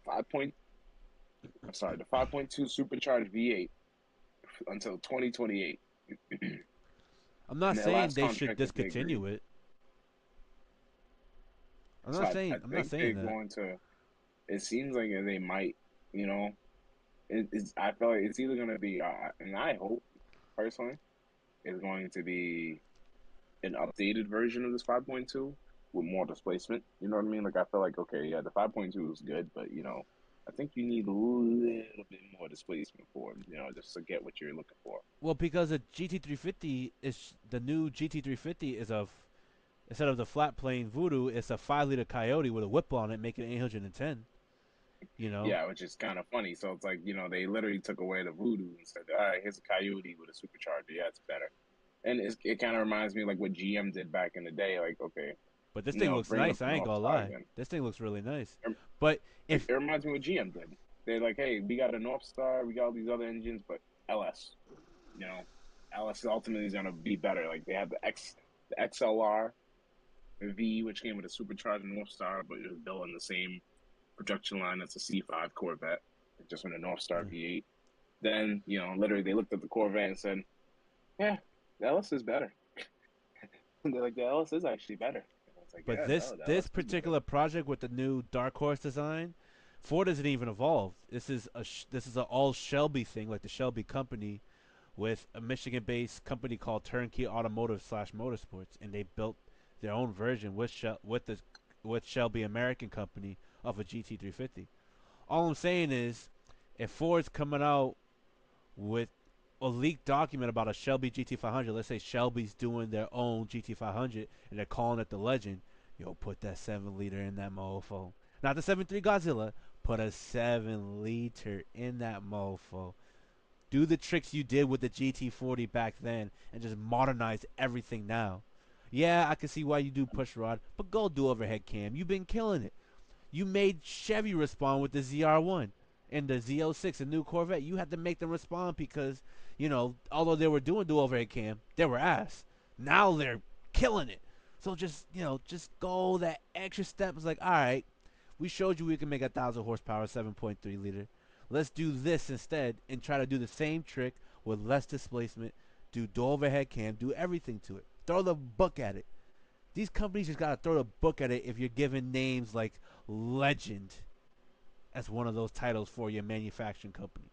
five point. I'm sorry, the 5.2 supercharged V8 until 2028. I'm not In their saying last they should contract that they agreed. discontinue it. I'm So not I saying I'm not think saying they're that. going to. It seems like they might. You know, I feel like it's either going to be, and I hope personally, it's going to be an updated version of this 5.2 with more displacement. You know what I mean? Like I feel like okay, yeah, the 5.2 is good, but I think you need a little bit more displacement for it. Just to get what you're looking for. Well, because a GT350 is the new GT350 is instead of the flat plane Voodoo, it's a 5-liter Coyote with a whip on it, making it 810. You know, Yeah, which is kind of funny. So it's like they literally took away the voodoo and said, "All right, here's a Coyote with a supercharger. Yeah, it's better." And it kind of reminds me like what GM did back in the day. Like, okay, but this thing looks bring up nice. the I ain't North gonna Star lie. again. This thing looks really nice. It, But like, if it reminds me what GM did. They're like, "Hey, we got a North Star, we got all these other engines, but LS, you know, LS ultimately is gonna be better." Like they have the XLR V, which came with a supercharged North Star, but it was built on the same production line as a C5 Corvette, just with a North Star V8. Then, literally they looked at the Corvette and said, yeah, the LS is better. And they're like, the LS is actually better. And I was like, but yeah, this no, the this LS is better. particular project with the new Dark Horse design, Ford isn't even involved. This is a all Shelby thing, like the Shelby company with a Michigan-based company called Turnkey Automotive slash Motorsports, and they built their own version with Shelby American company of a GT350. All I'm saying is, if Ford's coming out with a leaked document about a Shelby GT500, let's say Shelby's doing their own GT500 and they're calling it the Legend, yo, put that 7-liter in that mofo. Not the 7.3 Godzilla, put a 7-liter in that mofo. Do the tricks you did with the GT40 back then and just modernize everything now. Yeah, I can see why you do push rod, but go do overhead cam. You've been killing it. You made Chevy respond with the ZR1 and the Z06, a new Corvette. You had to make them respond because, although they were doing dual overhead cam, they were ass. Now they're killing it. So just go that extra step. It's like, all right, we showed you we can make 1,000 horsepower, 7.3-liter. Let's do this instead and try to do the same trick with less displacement. Do dual overhead cam. Do everything to it. Throw the book at it. These companies just gotta throw the book at it if you're giving names like Legend as one of those titles for your manufacturing company.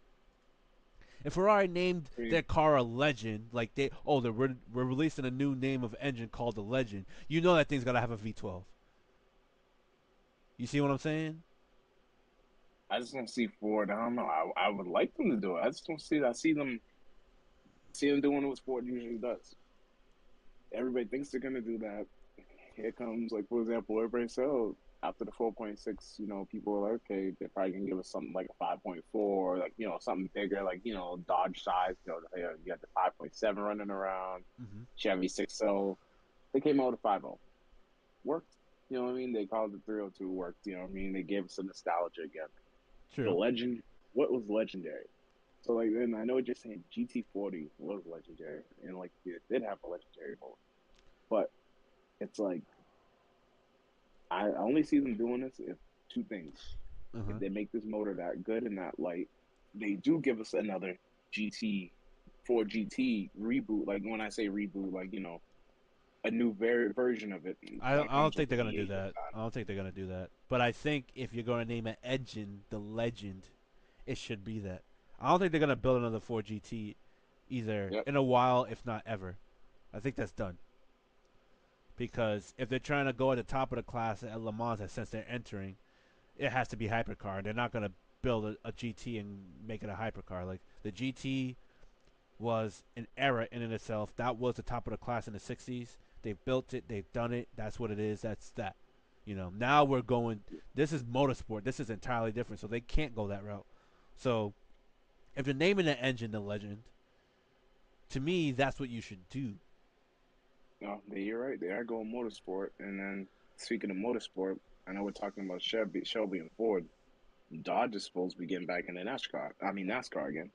If Ferrari named I their mean, car a Legend, like we're releasing a new name of engine called the Legend, you know that thing's gotta have a V12. You see what I'm saying? I just don't see Ford. I don't know. I would like them to do it. I just don't see it. I see them doing what Ford usually does. Everybody thinks they're gonna do that. Here comes, like, for example, everybody said, oh, after the 4.6, people are like, okay, they're probably gonna give us something like a 5.4, like, something bigger, like, Dodge size. You got the 5.7 running around, Mm-hmm. Chevy 6.0. They came out with a 5.0. Worked. You know what I mean? They called it 302, worked. You know what I mean? They gave us some nostalgia again. The True. legend, what was legendary? So, like, then I know what you're saying, GT40 was legendary, and, like, it did have a legendary mode. But it's like, I only see them doing this if two things. If Uh-huh. they make this motor that good and that light, they do give us another GT, Ford GT reboot. Like when I say reboot, like a new version of it that I don't comes with think the they're gonna do V8 this that. time. I don't think they're gonna do that. But I think if you're gonna name an engine the Legend, it should be that. I don't think they're gonna build another 4GT either Yep. in a while, if not ever. I think that's done because if they're trying to go at the top of the class at Le Mans, and since they're entering, it has to be hypercar. They're not gonna build a GT and make it a hypercar. Like the GT was an era in itself. That was the top of the class in the '60s. They've built it. They've done it. That's what it is. That's that. Now we're going. This is motorsport. This is entirely different. So they can't go that route. So if you're naming the engine the Legend, to me, that's what you should do. No, you're right. They are going motorsport. And then speaking of motorsport, I know we're talking about Shelby and Ford. Dodge is supposed to be getting back into NASCAR. I mean NASCAR again.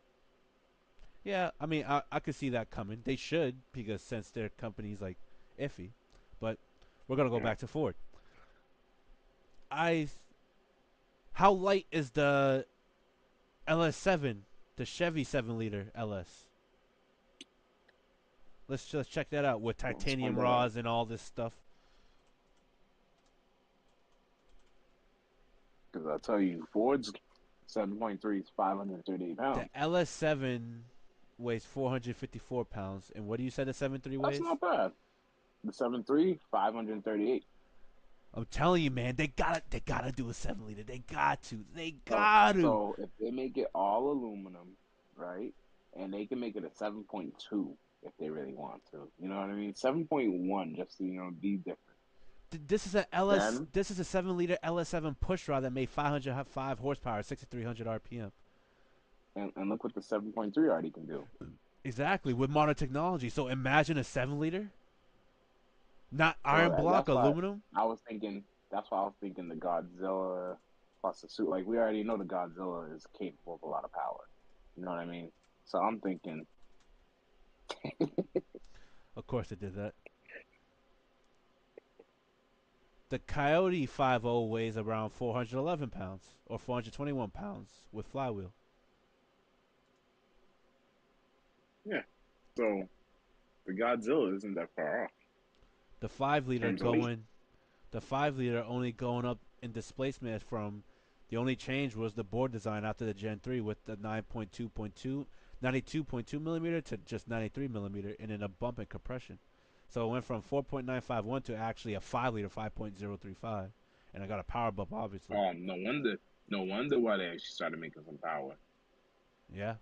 Yeah, I mean, I could see that coming. They should because since their company's like iffy, but we're gonna go Yeah. back to Ford. I How light is the LS7, the Chevy 7-liter LS? Let's just check that out with Let's titanium find that out. rods and all this stuff. Because I'll tell you, Ford's 7.3 is 538 pounds. The LS7 weighs 454 pounds, and what do you say the 7.3 That's weighs? not bad. The 7.3, 538. I'm telling you, man, they gotta do a 7-liter. They So, got to. so if they make it all aluminum, right, and they can make it a 7.2 if they really want to, you know what I mean? 7.1 just to be different. This is a LS. Then This is a 7-liter LS7 pushrod that made 505 horsepower, 6,300 RPM. and look what the 7.3 already can do. Exactly, with modern technology. So imagine a 7-liter, not So iron block, that's why aluminum. I was thinking. That's why I was thinking the Godzilla plus the suit. Like we already know the Godzilla is capable of a lot of power. You know what I mean? So I'm thinking, Of course, they did that. The Coyote 5.0 weighs around 411 pounds or 421 pounds with flywheel. yeah. So the Godzilla isn't that far off The 5-liter in terms of weight. going, the 5-liter only going up in displacement from. The only change was the board design after the Gen 3 with the 92.2 millimeter to just 93 millimeter, and then a bump in compression. So it went from 4.951 to actually a 5-liter 5.035, and I got a power bump obviously. No wonder, no wonder why they actually started making some power. Yeah,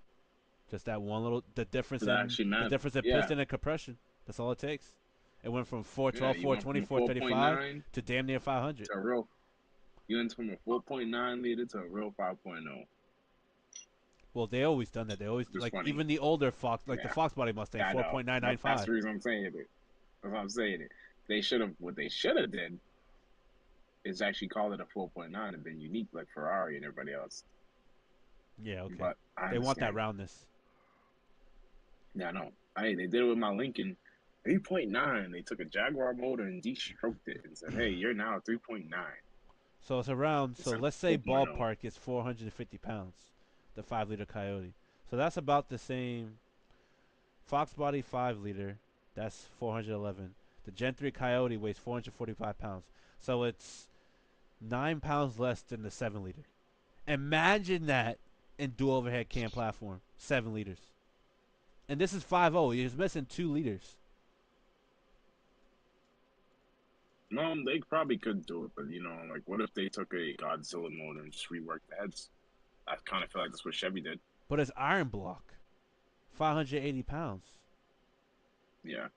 just that one little So that actually the matters. difference in Yeah, piston and compression. That's all it takes. It went from yeah. 412, You went 420, from a 435 4.9 to damn near 500. to a real. You went from a 4.9 liter to a real 5.0. Well, they always done that. They always Just like funny. even the older Fox, like the Yeah, Fox body Mustang, I know. That's 4.995. the reason I'm saying it. That's what I'm saying it. They should have. What they should have did is actually call it a 4.9 and been unique like Ferrari and everybody else. Yeah, okay. But I They want that understand. roundness. Yeah, I know. They did it with my Lincoln 3.9. They took a Jaguar motor and de-stroked it and said, "Hey, you're now 3.9 So it's around. So instead of let's say 4.0." ballpark is 450 pounds, the 5-liter Coyote. So that's about the same. Fox body 5-liter, that's 411. The Gen 3 Coyote weighs 445 pounds. So it's 9 pounds less than the 7-liter. Imagine that in dual overhead cam platform, 7 liters. And this is 5.0. You're missing 2 liters. No, they probably could do it, but like, what if they took a Godzilla motor and just reworked the heads? I kind of feel like that's what Chevy did. But it's iron block, 580 pounds. Yeah,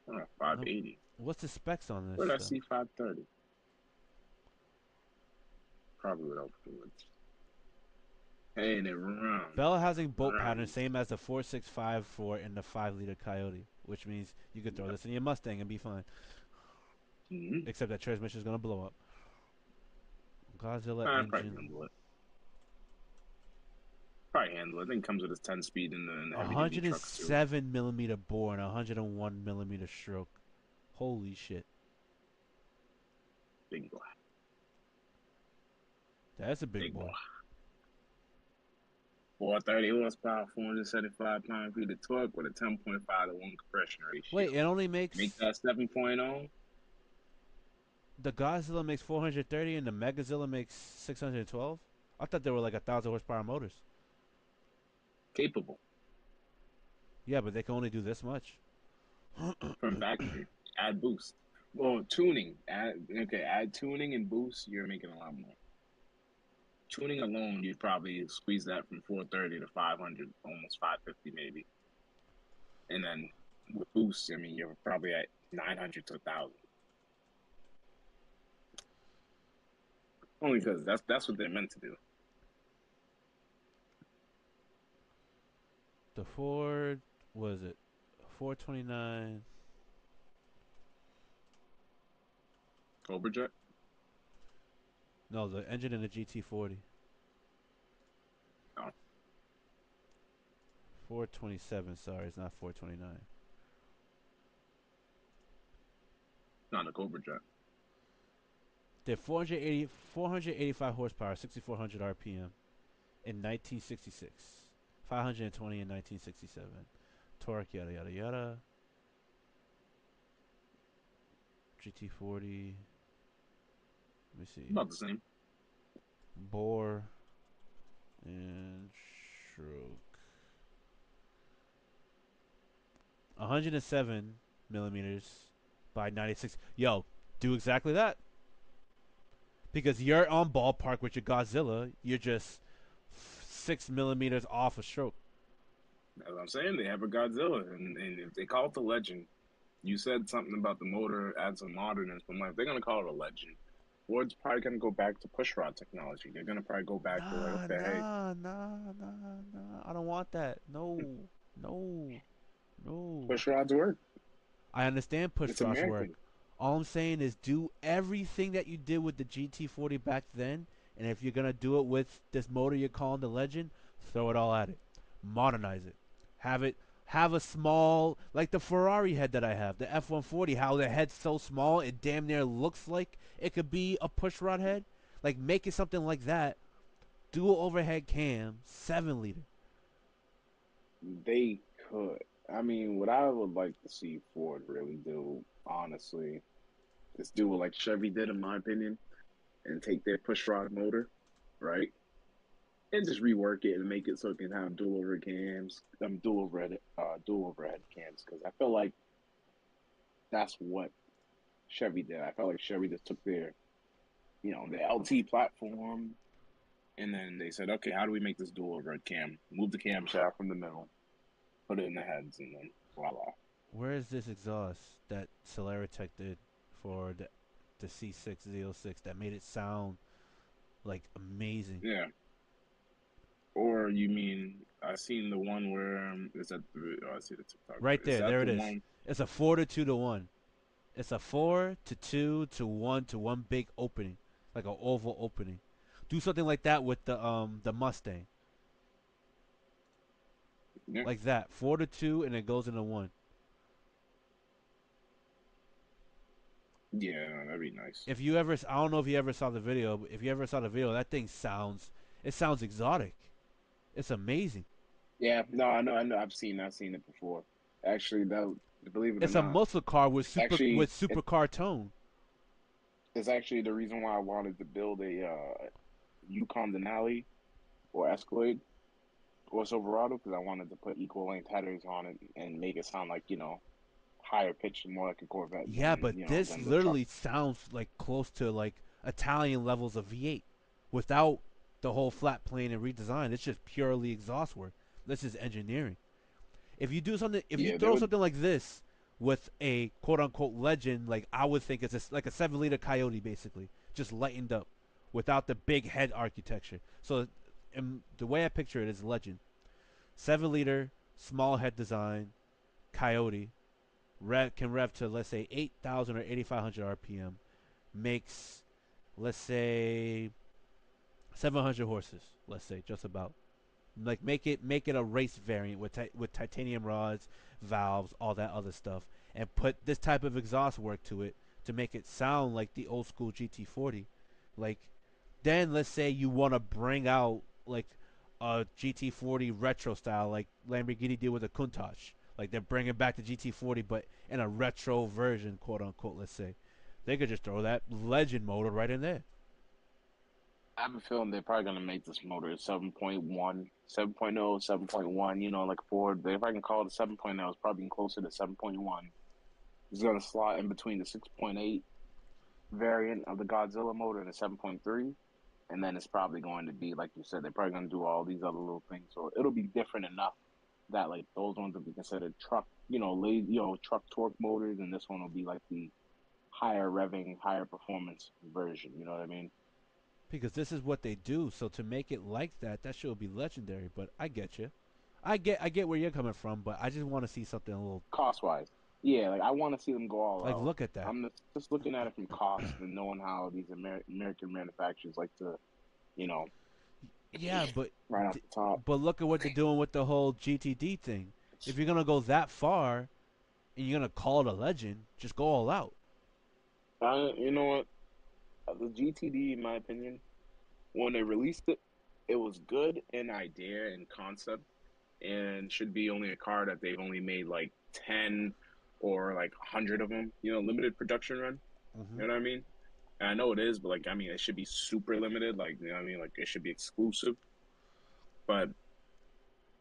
oh, No, 580. what's the specs on this Where did I though? see 530? Probably without fluids. Hey, and it Bell housing bolt pattern runs. same as the 4654 in the 5-liter Coyote, which means you could throw Yep. this in your Mustang and be fine. Mm-hmm. Except that transmission is gonna blow up. Godzilla I probably engine, handle it. Probably handle it. I think it comes with a 10 speed in the heavy duty trucks too. 107 millimeter bore and 101 millimeter stroke. Holy shit! Big boy. That's a big Big boy. boy. 430 horsepower, 475 pound-feet of torque with a 10.5 to 1 compression Wait, ratio. it only Make makes that 7.0 the Godzilla makes 430 and the Megazilla makes 612. I thought they were like 1,000 horsepower motors. capable Yeah, but they can only do this much. from factory. Add boost. Well, tuning. Add tuning and boost. You're making a lot more. Tuning alone, you'd probably squeeze that from 430 to 500, almost 550 maybe. And then with boost, I mean, you're probably at 900 to 1,000. Only because that's what they're meant to do. The Ford was it 429? Cobra Jet. No, the engine in the GT40. No, 427. Sorry, it's not 429. not a Cobra Jet. Did 485 horsepower, 6,400 RPM in 1966. 520 in 1967. Torque, yada yada yada. GT40. Let me see. About the same. Bore and stroke. 107 millimeters by 96. Yo, do exactly that. Because you're on ballpark with your Godzilla. You're just 6 millimeters off a stroke. As I'm saying, they have a Godzilla, and if they call it the Legend, you said something about the motor, add some modernness, but I'm like, they're gonna call it a Legend. Ford's probably gonna go back to pushrod technology. They're gonna probably go back to like, Nah, okay, hey, nah, nah, nah, nah. I don't want that. No, no, no. pushrods work. I understand push It's thrust work. American. All I'm saying is do everything that you did with the GT40 back then, and if you're gonna do it with this motor you're calling the Legend, throw it all at it. Modernize it. Have a small like the Ferrari head that I have, the F-140. How the head's so small it damn near looks like it could be a pushrod head. Like make it something like that. Dual overhead cam, 7 liter. They could. I mean, what I would like to see Ford really do, honestly, is do what like Chevy did, in my opinion, and take their pushrod motor, right, and just rework it and make it so it can have dual overhead cams, dual overhead cams. Because I feel like that's what Chevy did. I felt like Chevy just took the LT platform, and then they said, okay, how do we make this dual overhead cam? Move the camshaft from the middle, put it in the heads, and then voila. Where is this exhaust that Celeritech did for the C6 Z06 that made it sound like amazing? Yeah. Or you mean I seen the one where is that I see the TikTok. Right Is there, that there the it is. one? It's a 4 to 2 to 1. It's a 4 to 2 to 1 big opening, like an oval opening. Do something like that with the Mustang, Yeah, like that 4 to 2, and it goes into one. yeah, no, that'd be nice. If you ever, I don't know if you ever saw the video, but if you ever saw the video, that thing it sounds exotic. It's amazing. Yeah, no, I know, I've seen it before. Actually, that believe it or It's a not, muscle car with it's actually supercar tone. it's actually the reason why I wanted to build a Yukon Denali or Escalade or Silverado because I wanted to put equal length headers on it and make it sound like higher pitched and more like a Corvette Yeah, but this than the truck. literally sounds like close to like Italian levels of V8 without the whole flat plane and redesign. It's just purely exhaust work. This is engineering. If you Yeah, they throw would. something like this with a quote unquote Legend, like I would think it's like a 7 liter Coyote basically, just lightened up without the big head architecture. So, the way I picture it is Legend, 7 liter, small head design, Coyote, can rev to let's say 8,000 or 8,500 RPM, makes let's say 700 horses. Let's say just about like make it a race variant with titanium rods, valves, all that other stuff, and put this type of exhaust work to it to make it sound like the old school GT40. Like, then let's say you want to bring out like a GT40 retro style, like Lamborghini did with the Countach. Like they're bringing back the GT40, but in a retro version, quote unquote. Let's say they could just throw that Legend motor right in there. I have a feeling they're probably gonna make this motor 7.1, 7.0, 7.1. You know, like Ford. If I can call it a 7.0, it's probably closer to 7.1. It's gonna slot in between the 6.8 variant of the Godzilla motor and the 7.3, and then it's probably going to be like you said. They're probably gonna do all these other little things, so it'll be different enough that like those ones will be considered truck, truck torque motors, and this one will be like the higher revving, higher performance version. You know what I mean? Because this is what they do. So to make it like that, that should be legendary. But I get you. I get where you're coming from, but I just want to see something a little Cost wise, yeah, like I want to see them go all like out. look at that. I'm just looking at it from cost and knowing how these American manufacturers like to, you know, Yeah, right off the top. but look at what they're doing with the whole GTD thing. If you're gonna go that far and you're gonna call it a legend, just go all out. You know what? The GTD, in my opinion, when they released it, it was good in idea and concept, and should be only a car that they've only made like 10 or like 100 of them. You know, limited production run. Mm-hmm. You know what I mean? And I know it is, but like I mean, it should be super limited. Like you know what I mean? Like it should be exclusive. But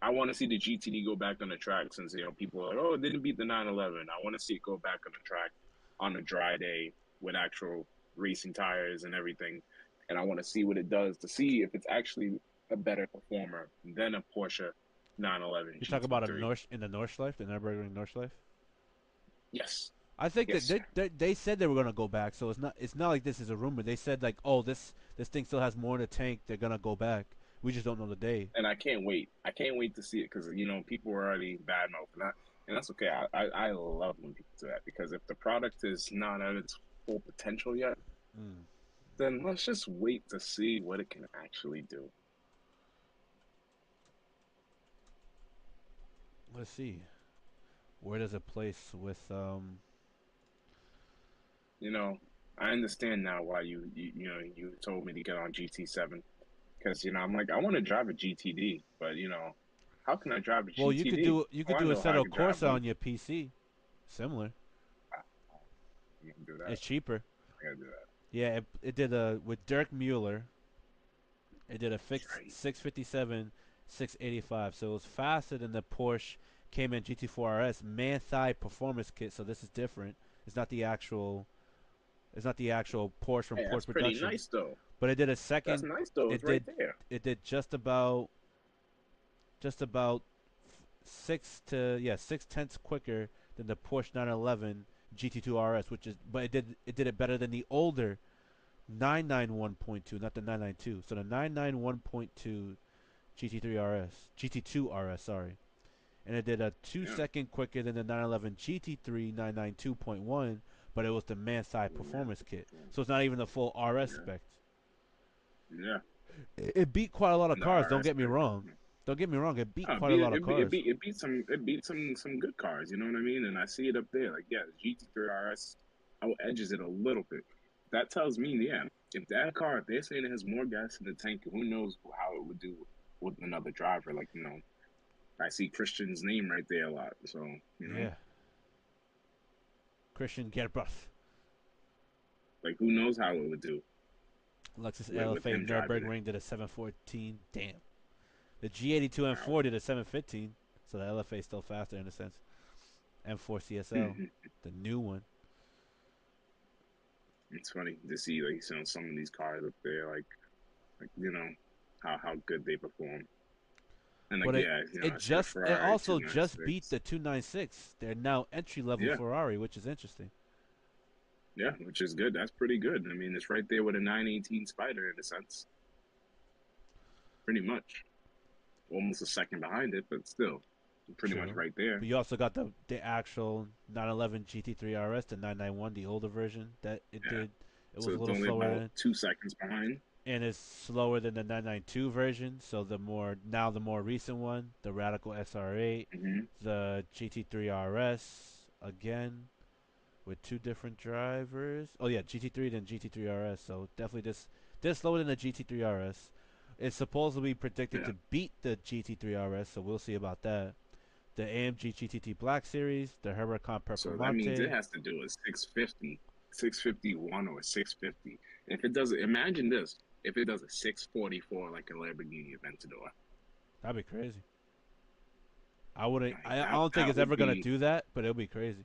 I want to see the GTD go back on the track since people are like, oh, it didn't beat the 911. I want to see it go back on the track on a dry day with actual racing tires and everything, and I want to see what it does to see if it's actually a better performer than a Porsche 911 You talk about a GT3. North in the Nordschleife, the Nürburgring Nordschleife. Yes, I think that yes, they said they were gonna go back, so it's not like this is a rumor. They said like, oh, this thing still has more in the tank. They're gonna go back. We just don't know the day. and I can't wait. I can't wait to see it because people were already bad mouthing that, and that's okay. I love when people do that because if the product is not at its full potential yet, Mm. then let's just wait to see what it can actually do. Let's see. Where does it place with You know, I understand now why you told me to get on GT7 because I'm like I want to drive a GTD, but how can I drive a Well, you could GTD? do you Oh, could I do a know how I Assetto can drive Corsa one. on your PC. Similar. Ah, I'm gonna do that. It's cheaper. I gotta do that. Yeah, it did a with Dirk Mueller. It did a That's fixed right. 657, 685. So it was faster than the Porsche Cayman GT4 RS man thigh performance kit. So this is different. It's not the actual. It's not the actual Porsche from Hey, Porsche that's pretty production, nice though. but it did a That's second. nice though. It's It right did. there. It did just about 6/10 quicker than the Porsche 911 GT2 RS, which is but it did it better than the older 991.2, not the 992. So the 991.2 GT3 RS, GT2 RS, sorry, and it did a two Yeah, second quicker than the 911 GT3 992.1, but it was the man side yeah, performance kit, so it's not even the full RS yeah, spec. yeah. It beat quite a lot of And the cars. Don't RS get me pick. wrong. Don't get me wrong. It beat Oh, quite a lot of cars. it beat some good cars. You know what I mean? And I see it up there. Like yeah, the GT3 RS out edges it a little bit. That tells me yeah, if that car, if they're saying it has more gas in the tank, who knows how it would do with another driver? Like I see Christian's name right there a lot. So Yeah, Christian Gerbrugh. like who knows how it would do Lexus with LFA him driving it. Nürburgring did a 714. Damn. The G82 Wow. M4 did a 715. So the LFA is still faster in a sense. M4 CSL, the new one. It's funny to see like some of these cars up there, like how good they perform. And like But it yeah, it I said a just it Ferrari also just beat 296. the 296. They're now entry level Yeah, Ferrari, which is interesting. yeah, which is good. That's pretty good. I mean, it's right there with a 918 Spider in a sense, pretty much. Almost a second behind it, but still, pretty much True. right there. But you also got the actual 911 GT3 RS, the 991, the older version that it Yeah. did. It So was a it's little only slower about than, 2 seconds behind. and it's slower than the 992 version. So the more recent one, the Radical SR8, Hmm. the GT3 RS again. with two different drivers. Oh yeah, GT3 then GT3 RS. So definitely this lower than the GT3 RS. It's supposedly predicted Yeah. to beat the GT3 RS, so we'll see about that. The AMG GTT Black Series, the Huracan So that means it Performante. has to do a 650, 651 or 650. If it does, imagine this: if it does a 644 like a Lamborghini Aventador, That'd be crazy. I wouldn't. like I that don't think that it's would ever gonna be do that, but it'll be crazy.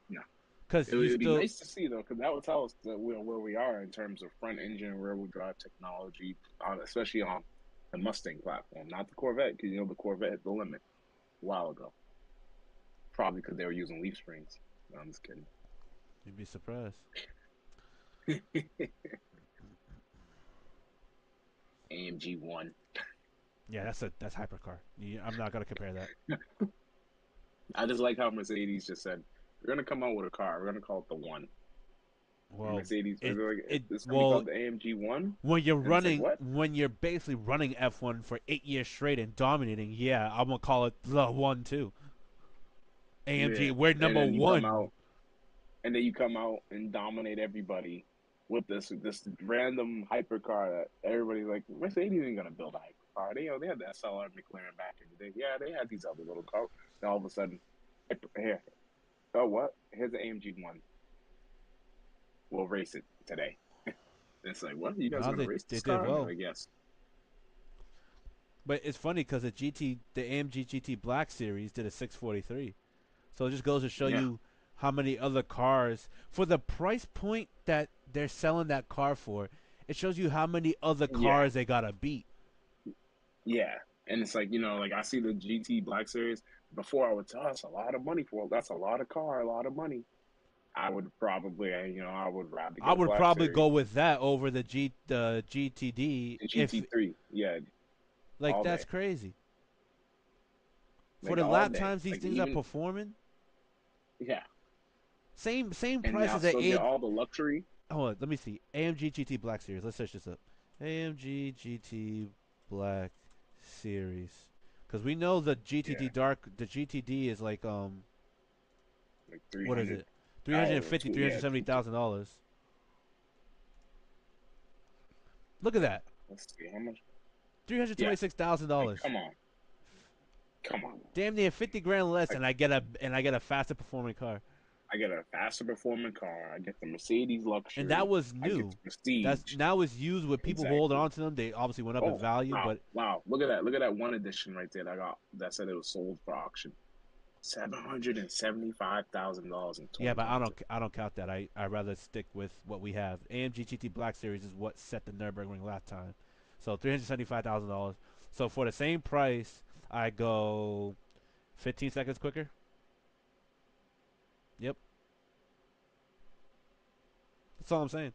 no. Cause you It would be still. nice to see though, because that would tell us that we're where we are in terms of front engine rear wheel drive technology, especially on the Mustang platform, not the Corvette, because you know the Corvette hit the limit a while ago. Probably because they were using leaf springs. No, I'm just kidding. You'd be surprised. AMG one. Yeah, that's hypercar. I'm not gonna compare that. I just like how Mercedes just said we're gonna come out with a car. We're gonna call it the one. And Well, Mercedes, it it it's gonna be well called the AMG one. And it's like what? when you're basically running F1 for 8 years straight and dominating, yeah, I'm gonna call it the one too. AMG, Yeah. we're And number then you come one. out, and then you come out and dominate everybody with this random hypercar that everybody's like Mercedes ain't gonna build a hypercar. They had the SLR McLaren back in the day. Yeah, they had these other little cars. Then all of a sudden, here, oh what? Here's the AMG one. We'll race it today. And it's like, what? You guys No, gonna race they this did car? And they're well. like, yes. But it's funny because the AMG GT Black Series did a 643. So it just goes to show Yeah, you how many other cars for the price point that they're selling that car for. It shows you how many other yeah, cars they gotta beat. yeah. And it's like, like I see the GT Black Series. Before I would tell that's a lot of money for it. That's a lot of car, a lot of money. I would probably, I would rather I get a would Black probably Series. go with that over the GTD The if GT3, yeah, like all that's day, crazy. For like the all lap day, times these like things are even performing, yeah. same And price I'll as the still get AM. all the luxury. Hold on, let me see. AMG GT Black Series. Let's search this up. AMG GT Black Series. Because we know the GTD Yeah, Dark, the GTD is like like three what is hundred it? Three hundred and thousand, fifty, two, three hundred yeah, seventy two. thousand dollars. Look at that. Let's see how much. Yeah, like $326,000. come on, come on. Damn near 50 grand less, Like and I get a faster performing car. I get a faster performing car. I get the Mercedes And that luxury. was I get the new. That's prestige. now it's used with people holding Exactly. on to them. They obviously went up in Oh value, wow, but wow! Look at that! Look at that one edition right there that I got that said it was sold for auction. $775,000 in yeah, but 2022. I don't count that. I rather stick with what we have. AMG GT Black Series is what set the Nurburgring lap time. So $375,000. So for the same price, I go 15 seconds quicker. Yep, that's all I'm saying.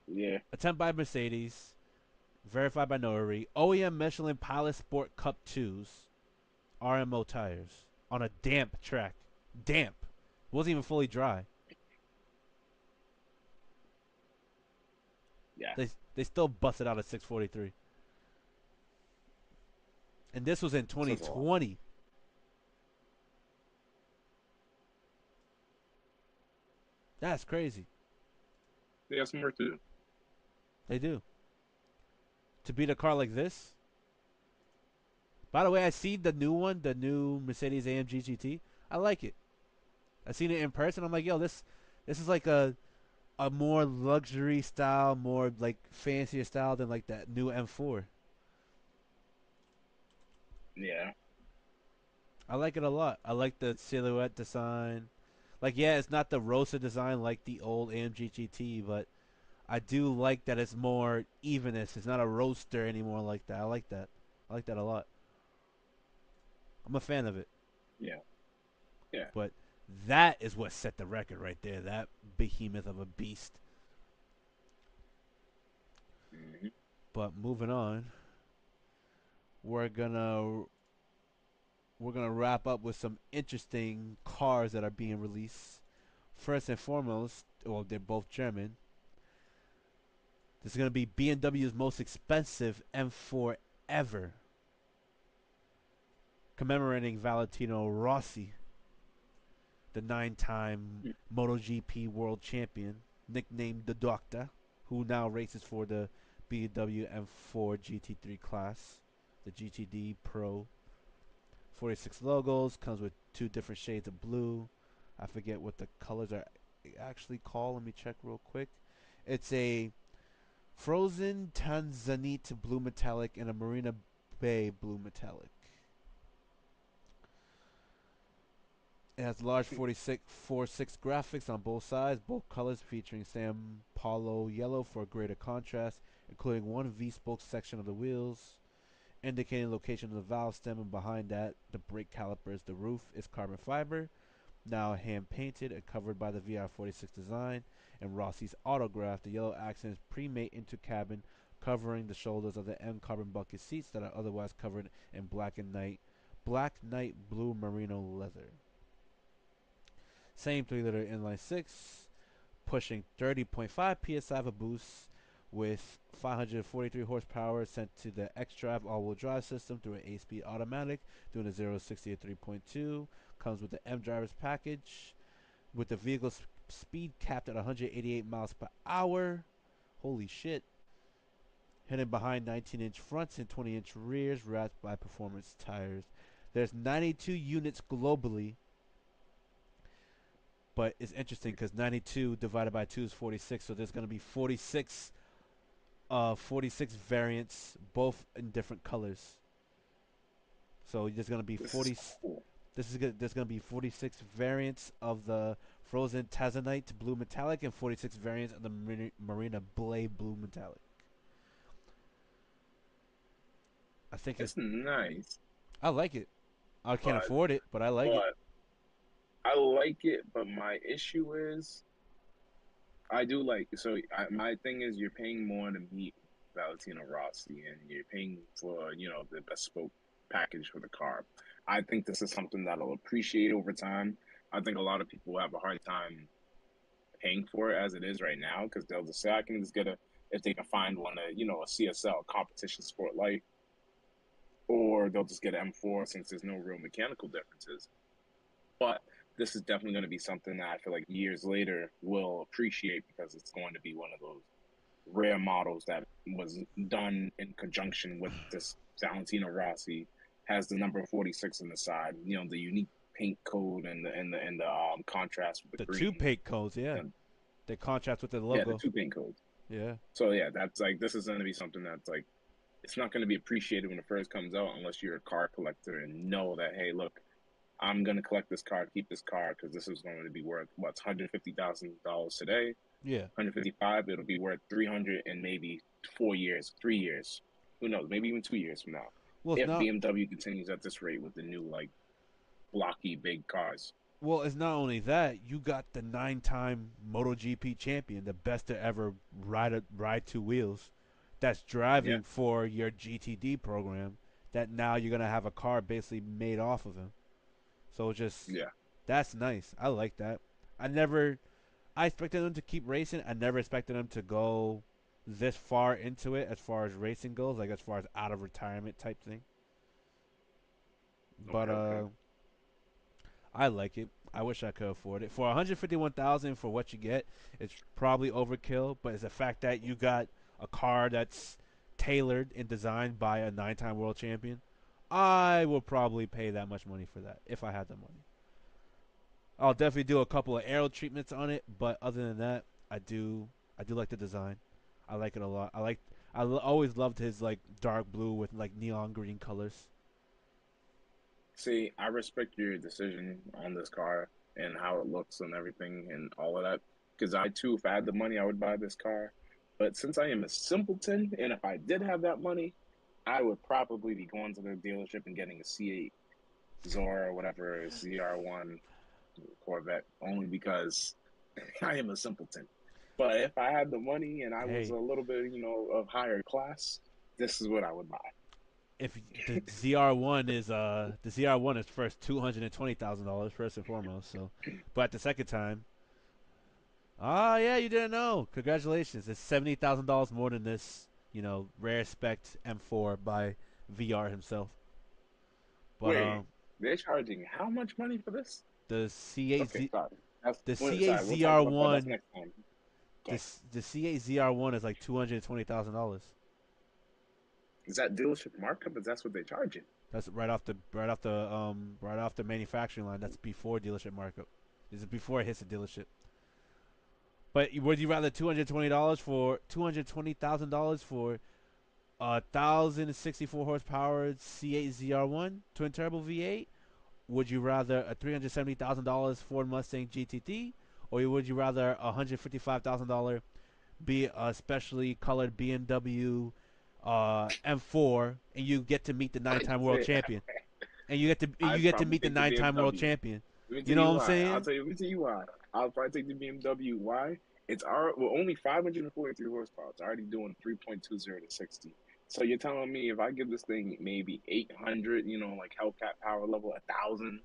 Yeah, Attempt by Mercedes, verified by Norrie. OEM Michelin Pilot Sport Cup 2s, RMO tires on a damp track. Damp. Wasn't even fully dry. yeah. They still busted out a 643. And this was in Says a lot. 2020. That's crazy. They have some work to do. They do. To beat a car like this. By the way, I see the new one, the new Mercedes AMG GT. I like it. I seen it in person. I'm like, yo, this is like a more luxury style, more like fancier style than like that new M4. Yeah, I like it a lot. I like the silhouette design. Like, yeah, it's not the roadster design like the old AMG GT, but I do like that it's more evenness. It's not a roadster anymore like that. I like that. I like that a lot. I'm a fan of it. yeah, yeah. But that is what set the record right there. That behemoth of a beast. Hmm. But moving on, we're gonna we're gonna wrap up with some interesting cars that are being released. First and foremost, well, they're both German. This is gonna be BMW's most expensive M4 ever, commemorating Valentino Rossi. the 9-time MotoGP world champion, nicknamed the Doctor, who now races for the BMW M4 GT3 class, the GTD Pro. 46 logos, comes with two different shades of blue. I forget what the colors are actually called. Let me check real quick. It's a frozen Tanzanite blue metallic and a Marina Bay blue metallic. It has large 46 graphics on both sides, both colors featuring San Paulo yellow for greater contrast, including one V-spoke section of the wheels, indicating location of the valve stem, and behind that, the brake calipers. The roof is carbon fiber, now hand painted and covered by the VR46 design and Rossi's autograph. The yellow accent is pre-made into cabin, covering the shoulders of the M carbon bucket seats that are otherwise covered in black night blue merino leather. Same 3-liter inline 6, pushing 30.5 psi of a boost with 543 horsepower sent to the X-Drive all-wheel drive system through an 8-speed automatic, doing a 0-60 at 3.2. Comes with the M drivers package, with the vehicle speed capped at 188 miles per hour. Holy shit. Hidden behind 19-inch fronts and 20-inch rears, wrapped by performance tires. There's 92 units globally, but it's interesting because 92 divided by 2 is 46, so there's going to be 46 variants, both in different colors. So there's going to be This is 40. cool. There's going to be 46 variants of the frozen Tanzanite blue metallic and 46 variants of the Marina Bay blue metallic. I think It's nice, I like it. I can't but afford it, but I like it. but I like it. But my issue is I do like my thing is you're paying more to meet Valentino Rossi, and you're paying for the bespoke package for the car. I think this is something that'll appreciate over time. I think a lot of people have a hard time paying for it as it is right now because they'll just say I can just get a if they can find one a CSL competition sport light, or they'll just get an M4 since there's no real mechanical differences. But this is definitely going to be something that I feel like years later will appreciate because it's going to be one of those rare models that was done in conjunction with this Valentino Rossi, has the number 46 on the side, the unique paint code and the contrast with The the two green. paint codes, yeah, And, they contrast with the yeah, the logo. two paint codes. Yeah, So yeah, that's like this is going to be something that's like it's not going to be appreciated when it first comes out unless you're a car collector and know that hey, look, I'm going to collect this car, keep this car because this is going to be worth what's $150,000 today. yeah. 155, it'll be worth 300 in maybe 4 years, 3 years. Who knows? Maybe even 2 years from now. Well, it's If not. BMW continues at this rate with the new like blocky big cars. Well, it's not only that. You got the 9-time MotoGP champion, the best to ever ride two wheels, that's Yeah, driving for your GTD program. That now you're gonna have a car basically made off of him. So just yeah. that's nice. I like that. I never. I expected them to keep racing. I never expected them to go this far into it as far as racing goes, like as far as out of retirement type thing. But Okay, okay. I like it. I wish I could afford it. For 151,000 for what you get, it's probably overkill. But it's the fact that you got a car that's tailored and designed by a 9-time world champion. I will probably pay that much money for that if I had the money. I'll definitely do a couple of aero treatments on it, but other than that, I do like the design. I like it a lot. Always loved his like dark blue with like neon green colors. See, I respect your decision on this car and how it looks and everything and all of that. Because I too, if I had the money, I would buy this car. But since I am a simpleton, and if I did have that money, I would probably be going to the dealership and getting a C8 Zora or whatever ZR1 Corvette, only because I am a simpleton. But if I had the money and I was a Hey, little bit, of higher class, this is what I would buy. if the ZR1 is first $220,000 first and foremost. So, but at the second time, yeah, you didn't know. Congratulations, it's $70,000 more than this. Rare spec M4 by VR himself. But Wait, they're charging how much money for this? The C8 Okay, Z sorry. That's the sorry. We'll talk about that. That's C8ZR1 next time. Okay. the C8ZR1 is like $220,000. Is that dealership markup? Is that's what they're charging? That's right off the manufacturing line. That's before dealership markup. This is before it hits the dealership. But would you rather $220,000 for 1,064 horsepower C8ZR1 twin turbo V8? Would you rather a $370,000 Ford Mustang GTD, or would you rather a $155,000 be a specially colored BMW M4, and you get to meet the I nine-time world say champion, and you I'd get to probably meet the take the nine-time world BMW. champion? Let me You tell know you what I'm why. saying? Let me tell you why. I'll probably take the BMW. Why? It's only 543 horsepower. It's already doing 3.20 to 60. So you're telling me if I give this thing maybe 800, like Hellcat power level, 1,000,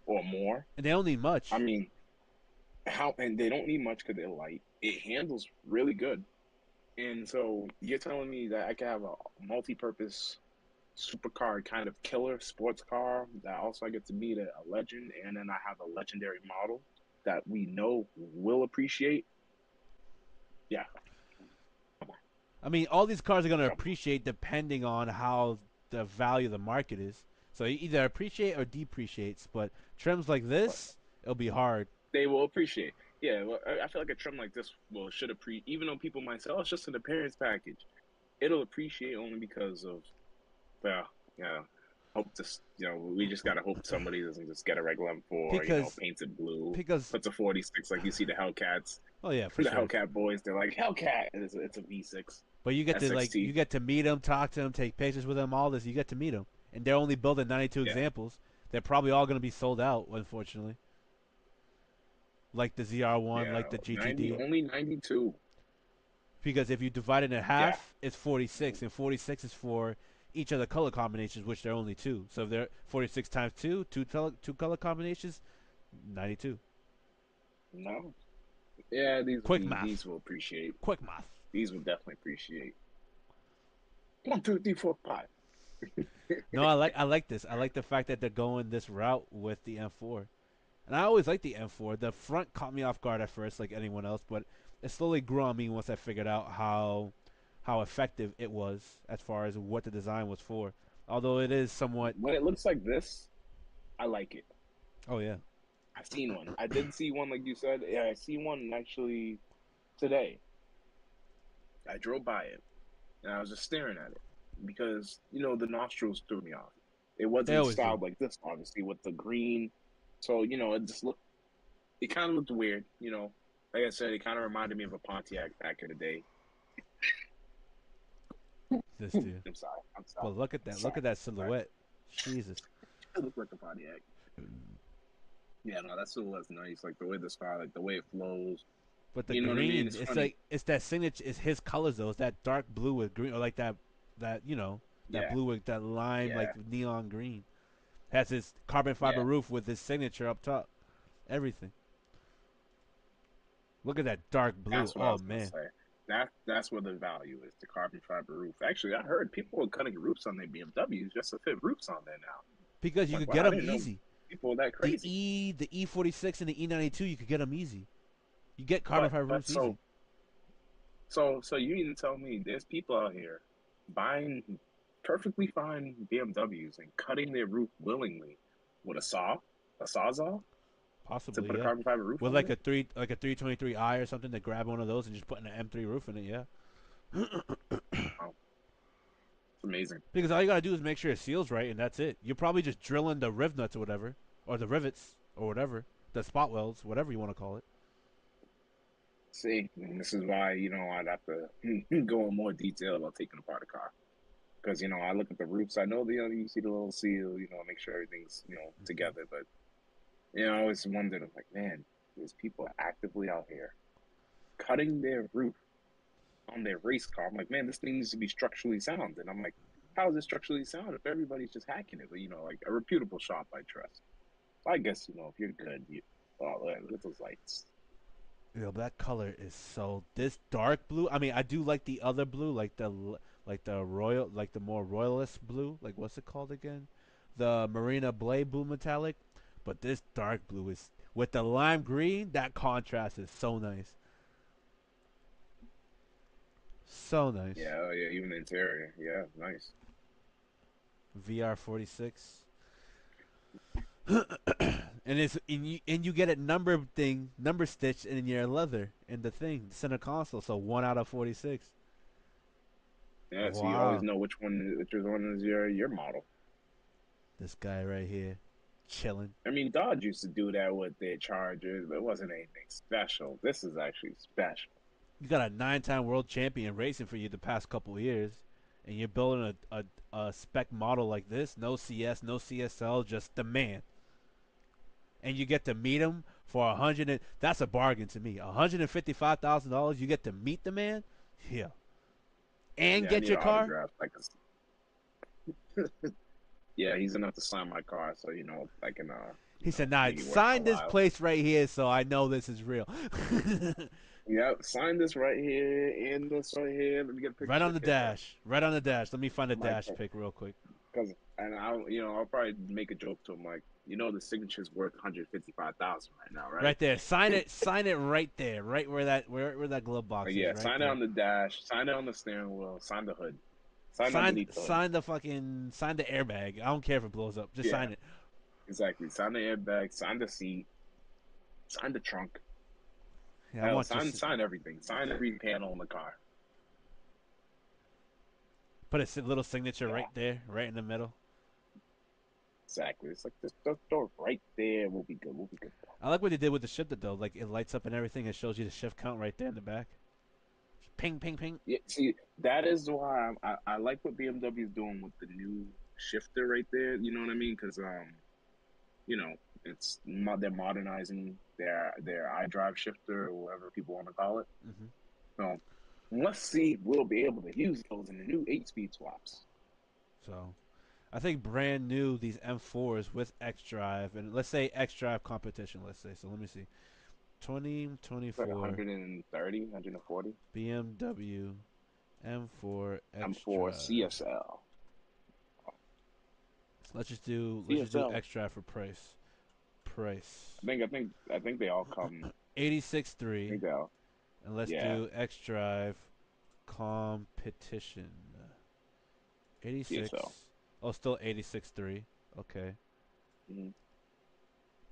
or more. And they don't need I much. mean, and they don't need much because they're light. It handles really good. And so you're telling me that I can have a multi-purpose supercar kind of killer sports car that also I get to meet a legend, and then I have a legendary model that we know will appreciate. Yeah, I mean, all these cars are going to come on. appreciate depending on how the value of the market is. So you either appreciate or depreciates. But trims like But this, it'll be hard. they will appreciate. Yeah, well, I feel like a trim like this will should appreciate, even though people might say, "Oh, it's just an appearance package." It'll appreciate only because of, well, yeah. Hope this, we just gotta hope somebody doesn't just get a regular M4, Because, paints it blue, because, puts a 46 like you see the Hellcats, oh yeah, for the sure. Hellcat boys. They're like Hellcat, and it's a V6 But you SXT. get to meet them, talk to them, take pictures with them, all this. You get to meet them, and they're only building 92 Yeah, examples. They're probably all going to be sold out, unfortunately. Like the ZR1, yeah, like the 90 GTD. only 92. Because if you divide it in Yeah, half, it's 46, and 46 is for each of the color combinations, which there are only two. So if they're 46 times two color combinations, 92. no, yeah, Quick math. these will appreciate. Quick math. These will definitely appreciate. 1, 2, 3, 4, 5. No, I like this. I like the fact that they're going this route with the M4. And I always liked the M4. The front caught me off guard at first, like anyone else, but it slowly grew on me once I figured out how effective it was as far as what the design was for. Although it is somewhat. When it looks like this, I like it. Oh yeah. I've seen one. I did see one, like you said. Yeah, I see one actually today. I drove by it and I was just staring at it because the nostrils threw me off. It They wasn't always do. styled like this, obviously, with the green. So it just looked. It kind of looked weird. Like I said, it kind of reminded me of a Pontiac back in the day. This dude. I'm sorry. I'm sorry. But look at that. Look Sorry. at that Sorry. silhouette. Jesus. It looked like a Pontiac. Yeah, no, that silhouette's nice. Like the way the sky, like the way it flows. But the You know what I mean? green, It's it's funny. like it's that signature. It's his colors though. It's that dark blue with green, or like that that Yeah, blue with that lime like yeah, neon green. Has his carbon fiber yeah. roof with his signature up top. Everything. Look at that dark blue. That's what I Oh was gonna man. say. That's where the value is, the carbon fiber roof. Actually, I heard people were cutting roofs on their BMWs just to fit roofs on there now. Because I'm you like, could wow, get I them didn't know easy. people were that crazy. The E46 and the E92, you could get them easy. You get carbon But fiber but roofs easy. so you need to tell me there's people out here buying perfectly fine BMWs and cutting their roof willingly with a sawzall to Possibly, put a yeah. carbon fiber roof With on it. like a 323i or something to grab one of those and just putting an M3 roof in it, yeah. Wow, it's amazing. Because all you gotta do is make sure it seals right, and that's it. You're probably just drilling the riv nuts or whatever, or the rivets or whatever, the spot welds, whatever you want to call it. See, and this is why I'd have to go in more detail about taking apart a car. Because I look at the roofs. I know you see the little seal. Make sure everything's together. But I always wondered. I'm like, man, there's people actively out here cutting their roof on their race car. I'm like, man, this thing needs to be structurally sound. And I'm like, how is it structurally sound if everybody's just hacking it? But like a reputable shop I trust. So I guess if you're good, look at those lights. Yo, that color is so this dark blue. I mean, I do like the other blue, like the royal, like the more royalist blue. Like what's it called again? The Marina Blade blue metallic. But this dark blue is with the lime green. That contrast is so nice, so nice. Yeah, oh, yeah, even the interior. Yeah, nice. VR 46. And you get it number stitched in your leather in the thing, the center console. So 1 out of 46. Yeah, so you always Wow, know which one is your model. this guy right here, chilling. I mean, Dodge used to do that with their Chargers, but it wasn't anything special. This is actually special. You got a 9-time world champion racing for you the past couple of years, and you're building a spec model like this. No CS, no CSL, just the man. And you get to meet him for that's a bargain to me. $155,000. You get to meet the man, yeah, and Yeah, I get need your an car. autograph. Yeah, he's enough to sign my car, so I can He said, "Nah, make it worth my sign this while. place right here, so I know this is real." Yeah, sign this right here and this right here. Let me get a Right on picture. the Yeah, dash. Right on the dash. Let me find a my dash pic real quick. because and I'll probably make a joke to him like, the signature's worth 155,000 right now, right? Right there. Sign it. Sign it right there. Right where that glove box is. Yeah, Right sign it there. on the dash, sign it on the steering wheel, sign the hood, sign Sign underneath the hood. sign the fucking sign the airbag. I don't care if it blows up. Just Yeah, sign it. exactly. Sign the airbag, sign the seat, sign the trunk. Yeah, I Hell, want your sign everything. Sign every panel in the car. put a little signature Yeah, right there, right in the middle. exactly. It's like this door right there. We'll be good. We'll be good. I like what they did with the shifter though. Like it lights up and everything. It shows you the shift count right there in the back. Ping, ping, ping. Yeah, see, that is why I like what BMW is doing with the new shifter right there. You know what I mean? Because you know, they're modernizing their iDrive shifter or whatever people want to call it. Hmm. So let's see if we'll be able to use those in the new 8-speed swaps. So I think brand new these M4s with X Drive and let's say X Drive competition. Let's say so. Let me see. Like 2024 130, 140. BMW M4 I'm X for Drive. CSL. Let's just do CSL. X Drive for price. Price. I think they all come. I 86.3 think they all. and let's Yeah, do X Drive competition. 86. CSL. Oh, still 86.3. Okay. Hmm.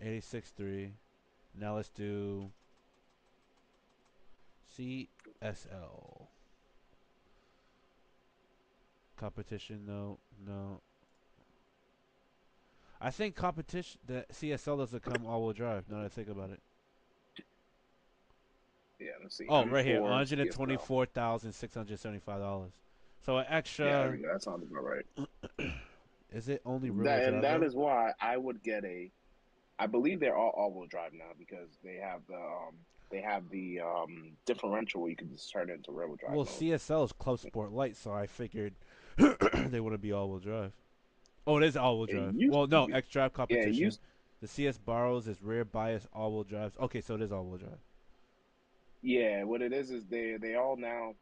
86.3. Now let's do CSL. Competition, no, no. I think competition, the CSL doesn't come all-wheel drive. Now that I think about it. Yeah, let's see. Oh, right here, one M4 hundred and CSL. twenty-four thousand $675. So an Yeah, there extra. we go. That sounds about right. Is it only rear-wheel That and drive that though? is why I would get a. I believe they're all-wheel drive now because they have the differential where you can just turn it into rear-wheel drive Well, mode. CSL is Club Sport Light, so I figured they wouldn't be all-wheel drive. Oh, it is all-wheel It drive. used Well, to no, be. X-Drive Yeah, it competition. used. The CS borrows is rear bias all-wheel drives. Okay, so it is all-wheel drive. Yeah, what it is they all now.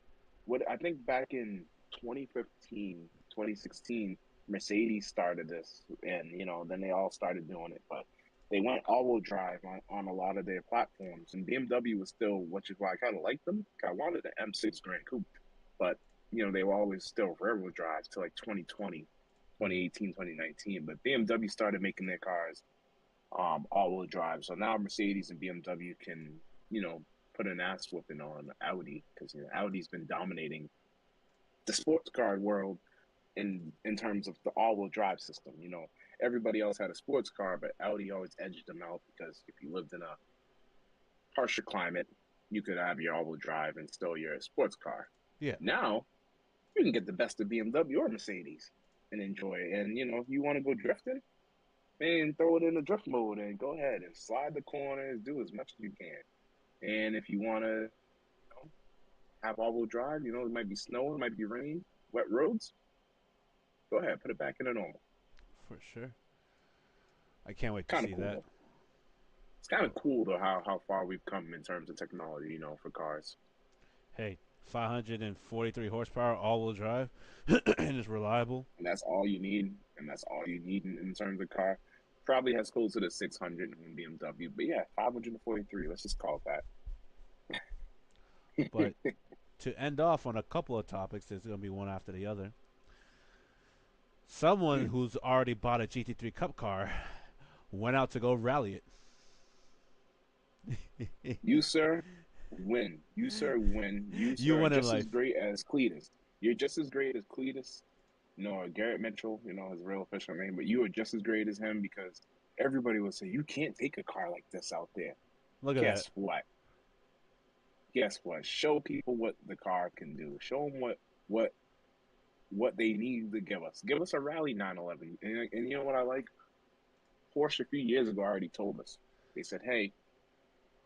What I think back in 2015, 2016, Mercedes started this, and then they all started doing it, but they went all-wheel drive on a lot of their platforms, and BMW was still, which is why I kind of like them. I wanted the M6 Grand Coupe, but they were always still rear-wheel drive to like 2020, Mm-hmm. 2018, 2019. But BMW started making their cars all-wheel drive, so now Mercedes and BMW can put an ass whooping on Audi because Audi's been dominating the sports car world in terms of the all-wheel drive system. Everybody else had a sports car, but Audi always edged them out because if you lived in a harsher climate, you could have your all-wheel drive and still your sports car. Yeah, Now you can get the best of BMW or Mercedes and enjoy it. And if you want to go drifting, man, throw it in the drift mode and go ahead and slide the corners, do as much as you can. And if you want to have all-wheel drive, it might be snow, it might be rain, wet roads. Go ahead, put it back in the normal. for sure. I can't wait to Kind of see cool that. though. It's kind of cool though how far we've come in terms of technology, for cars. Hey, 543 horsepower, all-wheel drive, and it's reliable. And that's all you need. And that's all you need in terms of car. Probably has closer to 600 in BMW, but yeah, 543. Let's just call it But that. to end off on a couple of topics, there's going to be one after the other. Someone who's already bought a GT3 Cup car went out to go rally it. You, sir, win. You, sir, win. You, You sir, are win in just as life. great as Cletus. You're just as great as Cletus. Garrett Mitchell, his real official name, but you are just as great as him because everybody would say, you can't take a car like this out there. Look at that. Guess what? Guess what? Show people what the car can do. Show them what what they need to give us. Give us a rally 911. And you know what I like? Porsche a few years ago already told us. They said, hey,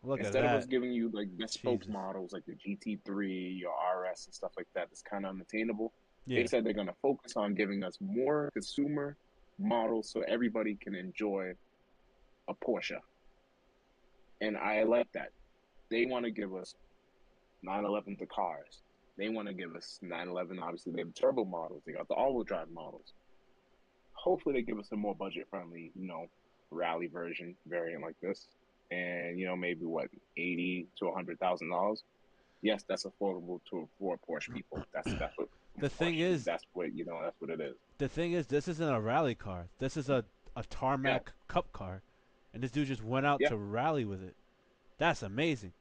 Look at instead of us that. giving you like bespoke Jesus. models like the GT3, your RS, and stuff like that, that's kind of unattainable, they Yeah. said they're going to focus on giving us more consumer models so everybody can enjoy a Porsche. And I like that. They want to give us 911 to cars. They want to give us 911. Obviously, they have turbo models. They got the all-wheel drive models. Hopefully, they give us a more budget-friendly, rally version variant like this. And maybe what, 80 to $100,000. Yes, that's affordable for Porsche people. That's what The thing Porsche. is, That's what that's what it is. this isn't a rally car. This is a Yeah, tarmac cup car, and this dude just went out yeah. to rally with it. That's amazing.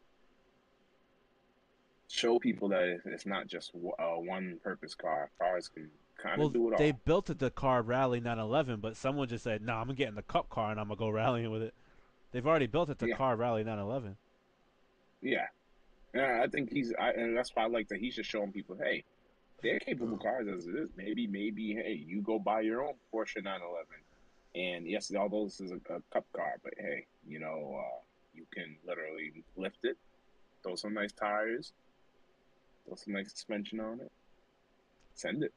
Show people that it's not just a one-purpose car. Cars can kind of Well, do it they all. built it the car rally 911, but someone just said, "Nah, I'm getting the cup car and I'm gonna go rallying with it." They've already built it to Yeah, car rally 911. yeah. Yeah, I think and that's why I like that he's just showing people, hey, they're capable cars as it is. Maybe, hey, you go buy your own Porsche 911. And yes, although this is a cup car, but hey, you can literally lift it, throw some nice tires, throw some nice suspension on it, send it.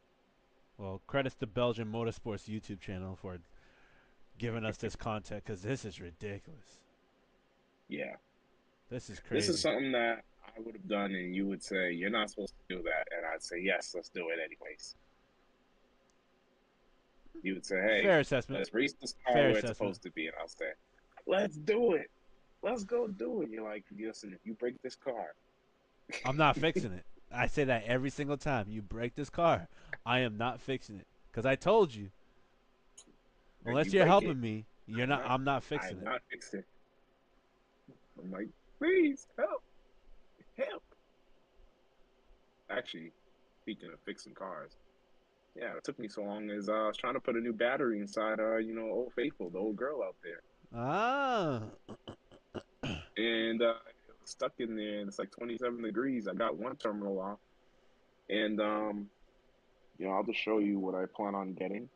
Well, credits to Belgian Motorsports YouTube channel for giving us this content because this is ridiculous. Yeah. This is This is crazy. something that I would have done, and you would say, you're not supposed to do that. And I'd say, yes, let's do it anyways. You would say, hey, Fair assessment. let's race this car Fair where it's assessment. supposed to be. And I'll say, let's do it. Let's go do it. You're like, listen, if you break this car, I'm not fixing it. I say that every single time. You break this car, I am not fixing it because I told you. if Unless you you're break it, helping me, you're I'm not. not. I'm not fixing I'm it. not fixing it. I'm like, please help, help. Actually, speaking of fixing cars, yeah, it took me so long as I was trying to put a new battery inside, Old Faithful, the old girl out there, Ah, and it was stuck in there, and it's like 27 degrees. I got one terminal off, and I'll just show you what I plan on getting.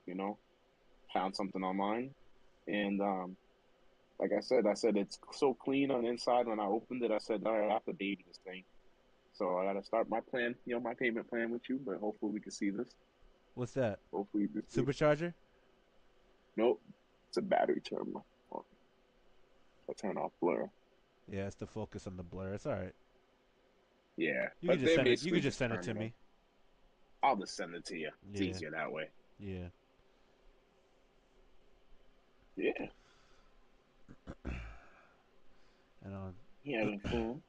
Found something online, and like I said it's so clean on the inside. When I opened it, I said, all right, I have to baby this thing. So I got to start my plan, my payment plan with you. But hopefully we can see this. what's that? Hopefully you can see it. Supercharger? Nope, it's a battery terminal. I turn off blur. Yeah, it's the focus on the blur. It's all right. Yeah, You can but just they're send it. You basically can just just send it to terminals. me. I'll just send it to you. It's Yeah, easier that way. yeah. Yeah, And you having fun?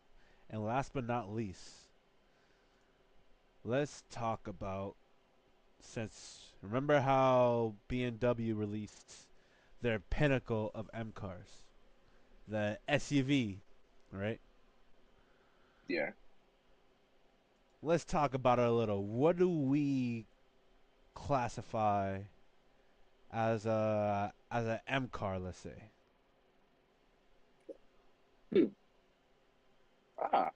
and last but not least, let's talk about since remember how BMW released their pinnacle of M cars, the SUV, right? Yeah. Let's talk about it a little. What do we classify as a M car? Let's say. Hmm. Ah,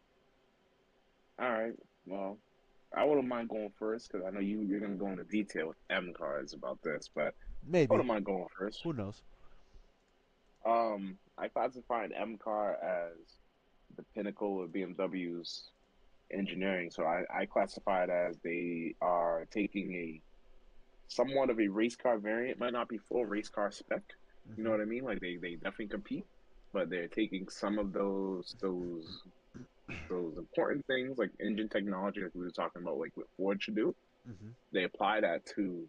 all right. Well, I wouldn't mind going first because I know you're gonna go into detail with M cards about this, but I Maybe. wouldn't mind going first. Who knows? I classify an M car as the pinnacle of BMW's engineering. So I classify it as they are taking a somewhat of a race car variant, might not be full race car spec. You know Hmm. what I mean? Like they definitely compete, but they're taking some of those important things like engine technology, like we were talking about, like what Ford should do. Hmm. They apply that to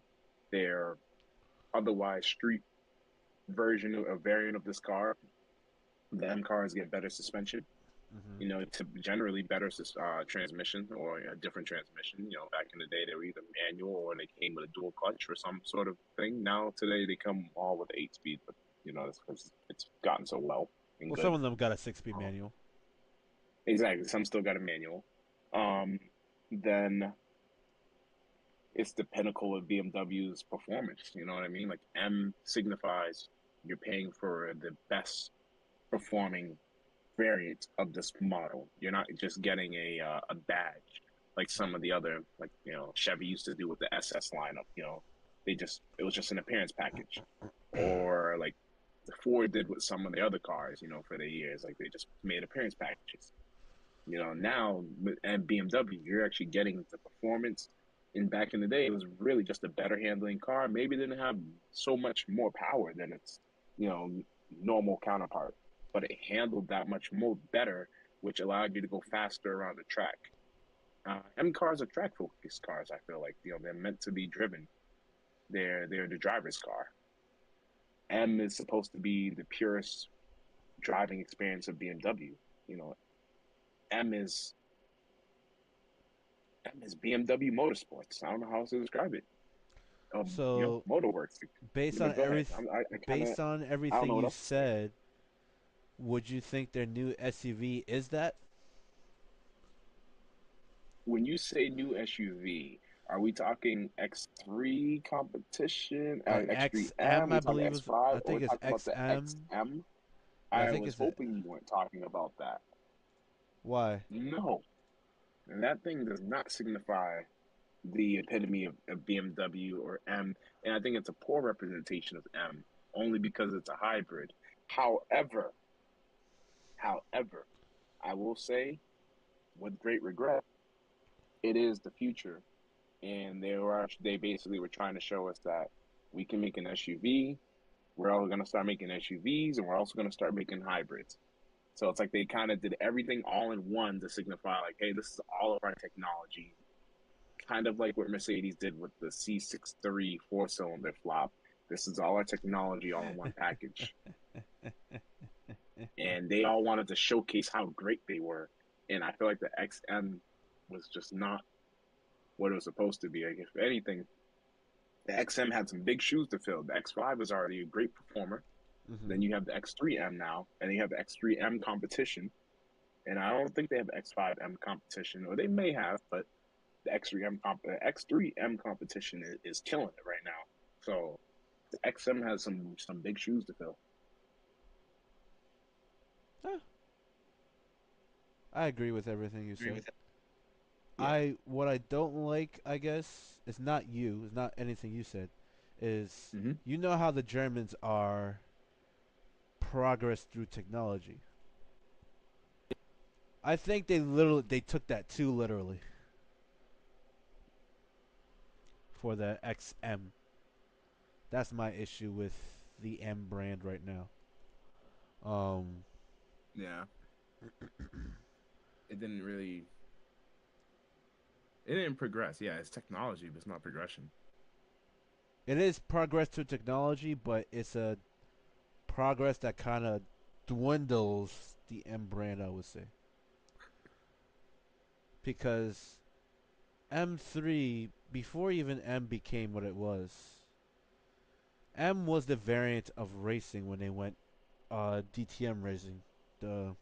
their otherwise street version, a variant of this car, the M cars get better suspension. Hmm. You know, to generally better transmission or a different transmission. You know, back in the day they were either manual or they came with a dual clutch or some sort of thing. Now today they come all with 8 speed, but you know, it's because it's gotten so well and Well, some good. of them got a 6-speed Um, manual. exactly, some still got a manual. Um, then it's the pinnacle of BMW's performance. You know what I mean? Like M signifies you're paying for the best performing variant of this model. You're not just getting a badge like some of the other, like, you know, Chevy used to do with the SS lineup. You know, it was just an appearance package, or like the Ford did with some of the other cars. You know, for the years, like they just made appearance packages. You know, now and BMW, you're actually getting the performance. And back in the day, it was really just a better handling car. Maybe it didn't have so much more power than its, you know, normal counterpart, but it handled that much more better, which allowed you to go faster around the track. M cars are track focused cars. I feel like, you know, they're meant to be driven. They're the driver's car. M is supposed to be the purest driving experience of BMW. You know, M is M is BMW Motorsports. I don't know how else to describe it. You know, So Motorworks. based on But go ahead. every I kind of based on I don't everything know what you else to say. said, would you think their new SUV is that? When you say new SUV, are we talking X3 competition, X3M? XM, We I talking believe was. X5, I or we think it's talking about the XM. XM? Yeah, I I think was it's a. hoping you weren't talking about that. Why? No, and that thing does not signify the epitome of BMW or M, and I think it's a poor representation of M, only because it's a hybrid. However, however, I will say with great regret, it is the future, and they basically were trying to show us that we can make an SUV. We're all going to start making SUVs, and we're also going to start making hybrids. So it's like they kind of did everything all in one to signify, like, hey, this is all of our technology. Kind of like what Mercedes did with the C63 four-cylinder flop. This is all our technology all in one package. And they all wanted to showcase how great they were. And I feel like the XM was just not what it was supposed to be. Like, if anything, the XM had some big shoes to fill. The X5 was already a great performer. Hmm. Then you have the X3M now, and you have the X3M competition. And I don't think they have X5M competition, or they may have, but the X3M competition is killing it right now. So the XM has some big shoes to fill. Eh, I agree with everything you Agree said. with it. Yeah. I what I don't like, I guess, it's not you, it's not anything you said, is Mm-hmm. you know how the Germans are progress through technology. I think they took that too literally for the XM. That's my issue with the M brand right now. Um, Yeah. It didn't really. It didn't progress. Yeah, it's technology, but it's not progression. it is progress through technology, but it's a progress that kind of dwindles the M brand, I would say, because M3 before even M became what it was. M was the variant of racing when they went DTM racing, the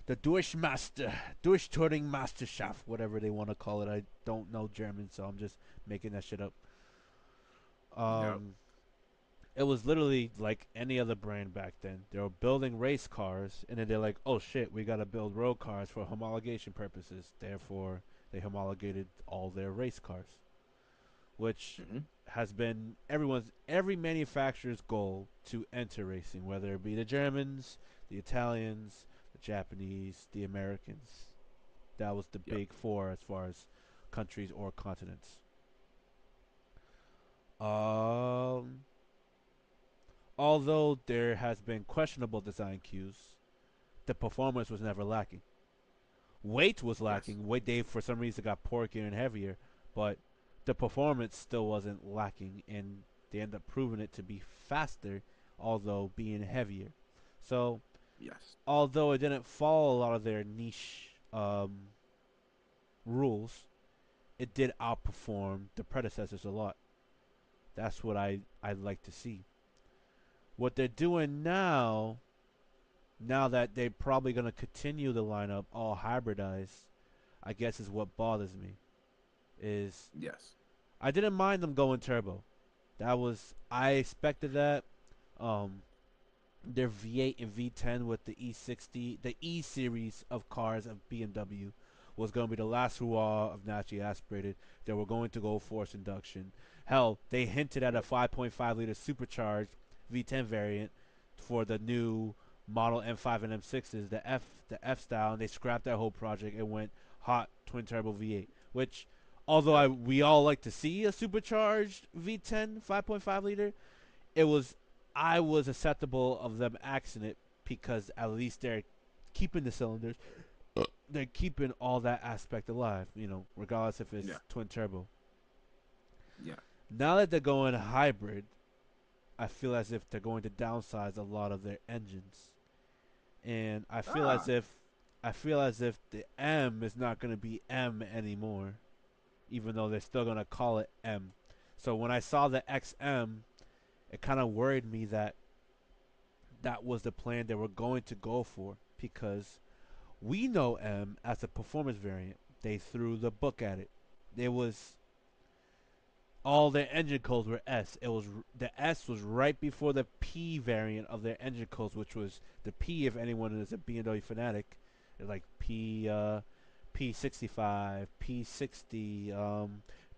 the Durchturing Meisterschaft, whatever they want to call it. I don't know German, so I'm just making that shit up. Yep. Um, it was literally like any other brand back then. They were building race cars, and then they're like, "Oh shit, we gotta build road cars for homologation purposes." Therefore, they homologated all their race cars, which Mm-hmm. has been every manufacturer's goal to enter racing, whether it be the Germans, the Italians, the Japanese, the Americans. That was the Yep. big four as far as countries or continents. Um, Although there has been questionable design cues, the performance was never lacking. Weight was Yes. lacking. Weight they for some reason got porkier and heavier, but the performance still wasn't lacking, and they end up proving it to be faster although being heavier. So Yes. although it didn't follow a lot of their niche rules, it did outperform the predecessors a lot. That's what I like to see. What they're doing now, now that they're probably gonna continue the lineup all hybridized, I guess is what bothers me. Is Yes. I didn't mind them going turbo. That was I expected that. Um, their V8 and V10 with the E60, the E series of cars of BMW was going to be the last hurrah of naturally aspirated. They were going to go forced induction. Hell, they hinted at a Yep. 5.5 liter supercharged V10 variant for the new Model M5 and M6s, the F style, and they scrapped that whole project and went hot twin turbo V8, which although Yep. we all like to see a supercharged V10 5.5 liter, it was I was acceptable of them axing it because at least they're keeping the cylinders. They're keeping all that aspect alive, regardless if Yeah. it's twin turbo. Yeah. Now that they're going hybrid, I feel as if they're going to downsize a lot of their engines. And Ah. I feel as if the M is not going to be M anymore, even though they're still going to call it M. So when I saw the XM, it kind of worried me that that was the plan they were going to go for because we know M as a performance variant. They threw the book at it. It was all their engine codes were S. It was the S was right before the P variant of their engine codes, which was the P. If anyone is a BMW fanatic, like P65, P60,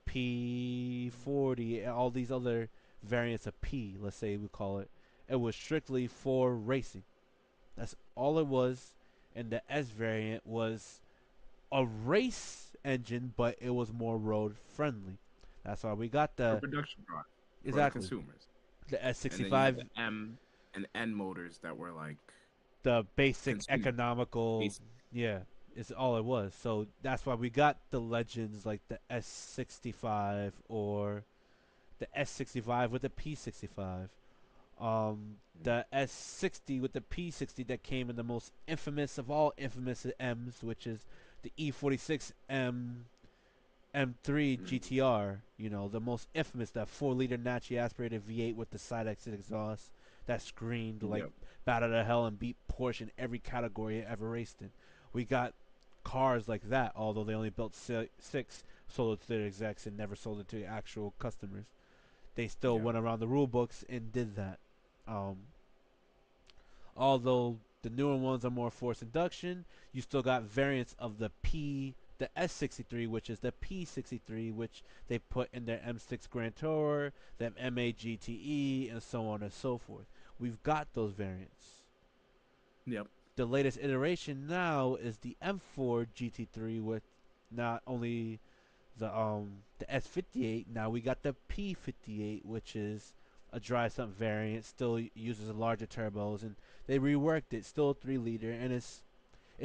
P40, all these other variants of P. Let's say we call it. It was strictly for racing. That's all it was. And the S variant was a race engine, but it was more road friendly. That's why we got For the production drive for the exactly consumers, the and then you had S65, the M and N motors that were like the basic consumer economical. basic. Yeah, is all it was. So that's why we got the legends like the S65 or the S65 with the P65. The S60 with the P60 that came in the most infamous of all infamous M's, which is the E46M M3 Mm-hmm. GTR. The most infamous, that 4-liter naturally aspirated V8 with the side exit exhaust that screamed like Yep. bat out of hell and beat Porsche in every category it ever raced in. We got cars like that, although they only built six, sold it to their execs, and never sold it to actual customers. They still Yeah. went around the rule books and did that. Um, Although the newer ones are more forced induction, you still got variants of the S63, which is the P63, which they put in their M6 Grand Tourer, the MA GTE, and so on and so forth. We've got those variants. Yep. The latest iteration now is the M4 GT3 with not only the S58. Now we got the P58, which is a dry sump variant. Still uses larger turbos, and they reworked it. Still 3 liter, and it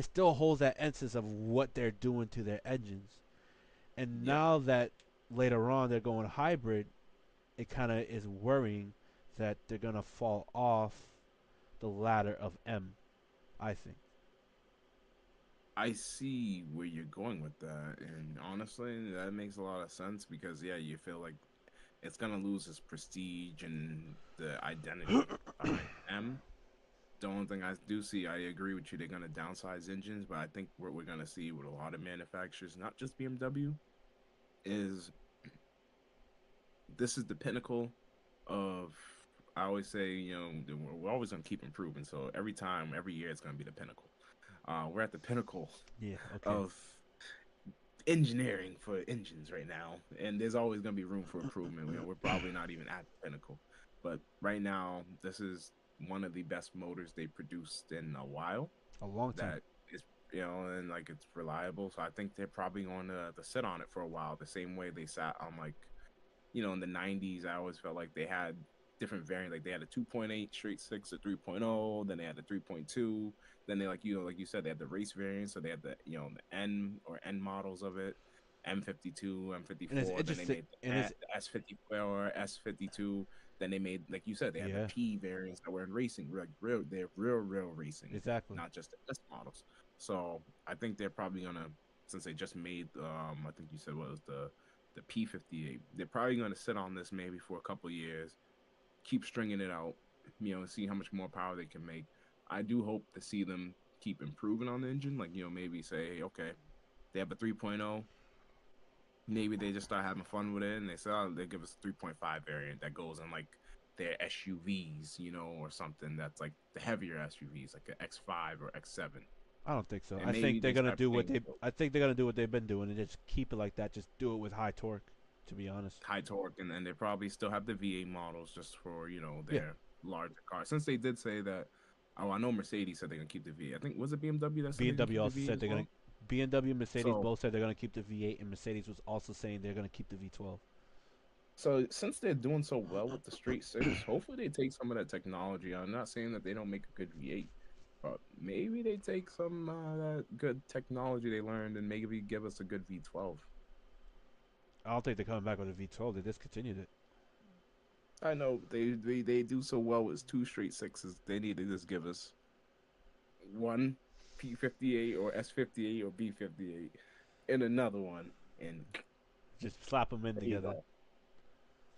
still holds that essence of what they're doing to their engines. And Yeah. now that later on they're going hybrid, it kind of is worrying that they're gonna fall off the ladder of M. I think. I see where you're going with that, and honestly, that makes a lot of sense because yeah, you feel like it's gonna lose its prestige and the identity behind M. The only thing I do see, I agree with you, they're gonna downsize engines, but I think what we're gonna see with a lot of manufacturers, not just BMW, is this is the pinnacle of. I always say, we're always gonna keep improving. So every time, every year, it's gonna be the pinnacle. We're at the pinnacle Yeah. Okay. of engineering for engines right now, and there's always going to be room for improvement. We're probably not even at the pinnacle, but right now, this is one of the best motors they produced in a while. A long time. That is, and like it's reliable. So I think they're probably going to sit on it for a while, the same way they sat on like, in the '90s. I always felt like they had different variants. Like they had a 2.8 straight six, a 3.0, then they had a 3.2. Then they like you said, they had the race variant, so they had the N or N models of it, M52, And it's M54. Then they interesting. made And the it's S54, S52. Then they made, like you said, they had the Yeah, P variants that were in racing, like real, they're real racing, exactly. not just the S models. So I think they're probably gonna, since they just made, I think you said what was the P58, they're probably gonna sit on this maybe for a couple years, keep stringing it out, see how much more power they can make. I do hope to see them keep improving on the engine, like maybe say, okay, they have a 3.0, maybe they just start having fun with it and they say, oh, they give us a 3.5 variant that goes in like their SUVs, or something that's like the heavier SUVs, like an X5 or X7. I don't think so. And I maybe think they're they gonna start do what playing they. with those I think they're gonna do what they've been doing and just keep it like that. Just do it with high torque. To be honest. high torque, and then they probably still have the V8 models just for, Yeah. their larger cars. Since they did say that, oh, I know Mercedes said they're going to keep the V8. I think, was it BMW that said B they're and going to W keep the also V8 said as they're gonna. well? BMW and Mercedes So, both said they're gonna keep the V8, and Mercedes was also saying they're gonna keep the V12. So since they're doing so well with the straight six, hopefully they take some of that technology. I'm not saying that they don't make a good V8, but maybe they take some that good technology they learned and maybe give us a good V12. I don't think they're coming back with a V12. They discontinued it. I know they do so well with two straight sixes. They need to just give us one P58 or S58 or B58 and another one, and Just slap them in there you together. go.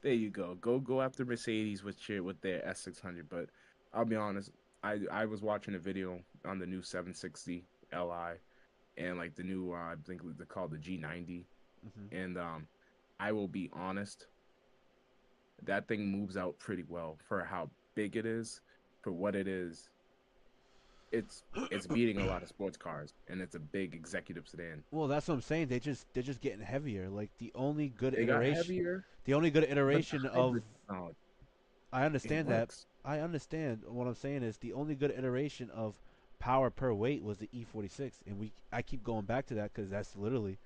There you go. Go after Mercedes with their S600. But I'll be honest, I was watching a video on the new 760 Li and like the new I think they're called the G90, Hmm. and I will be honest, that thing moves out pretty well for how big it is, for what it is. It's beating a lot of sports cars, and it's a big executive sedan. Well, that's what I'm saying. They're just getting heavier. Like They got heavier, the only good but the iteration of. hybrid technology, I it understand that. works. I understand what I'm saying is the only good iteration of power per weight was the E46, and I keep going back to that because that's literally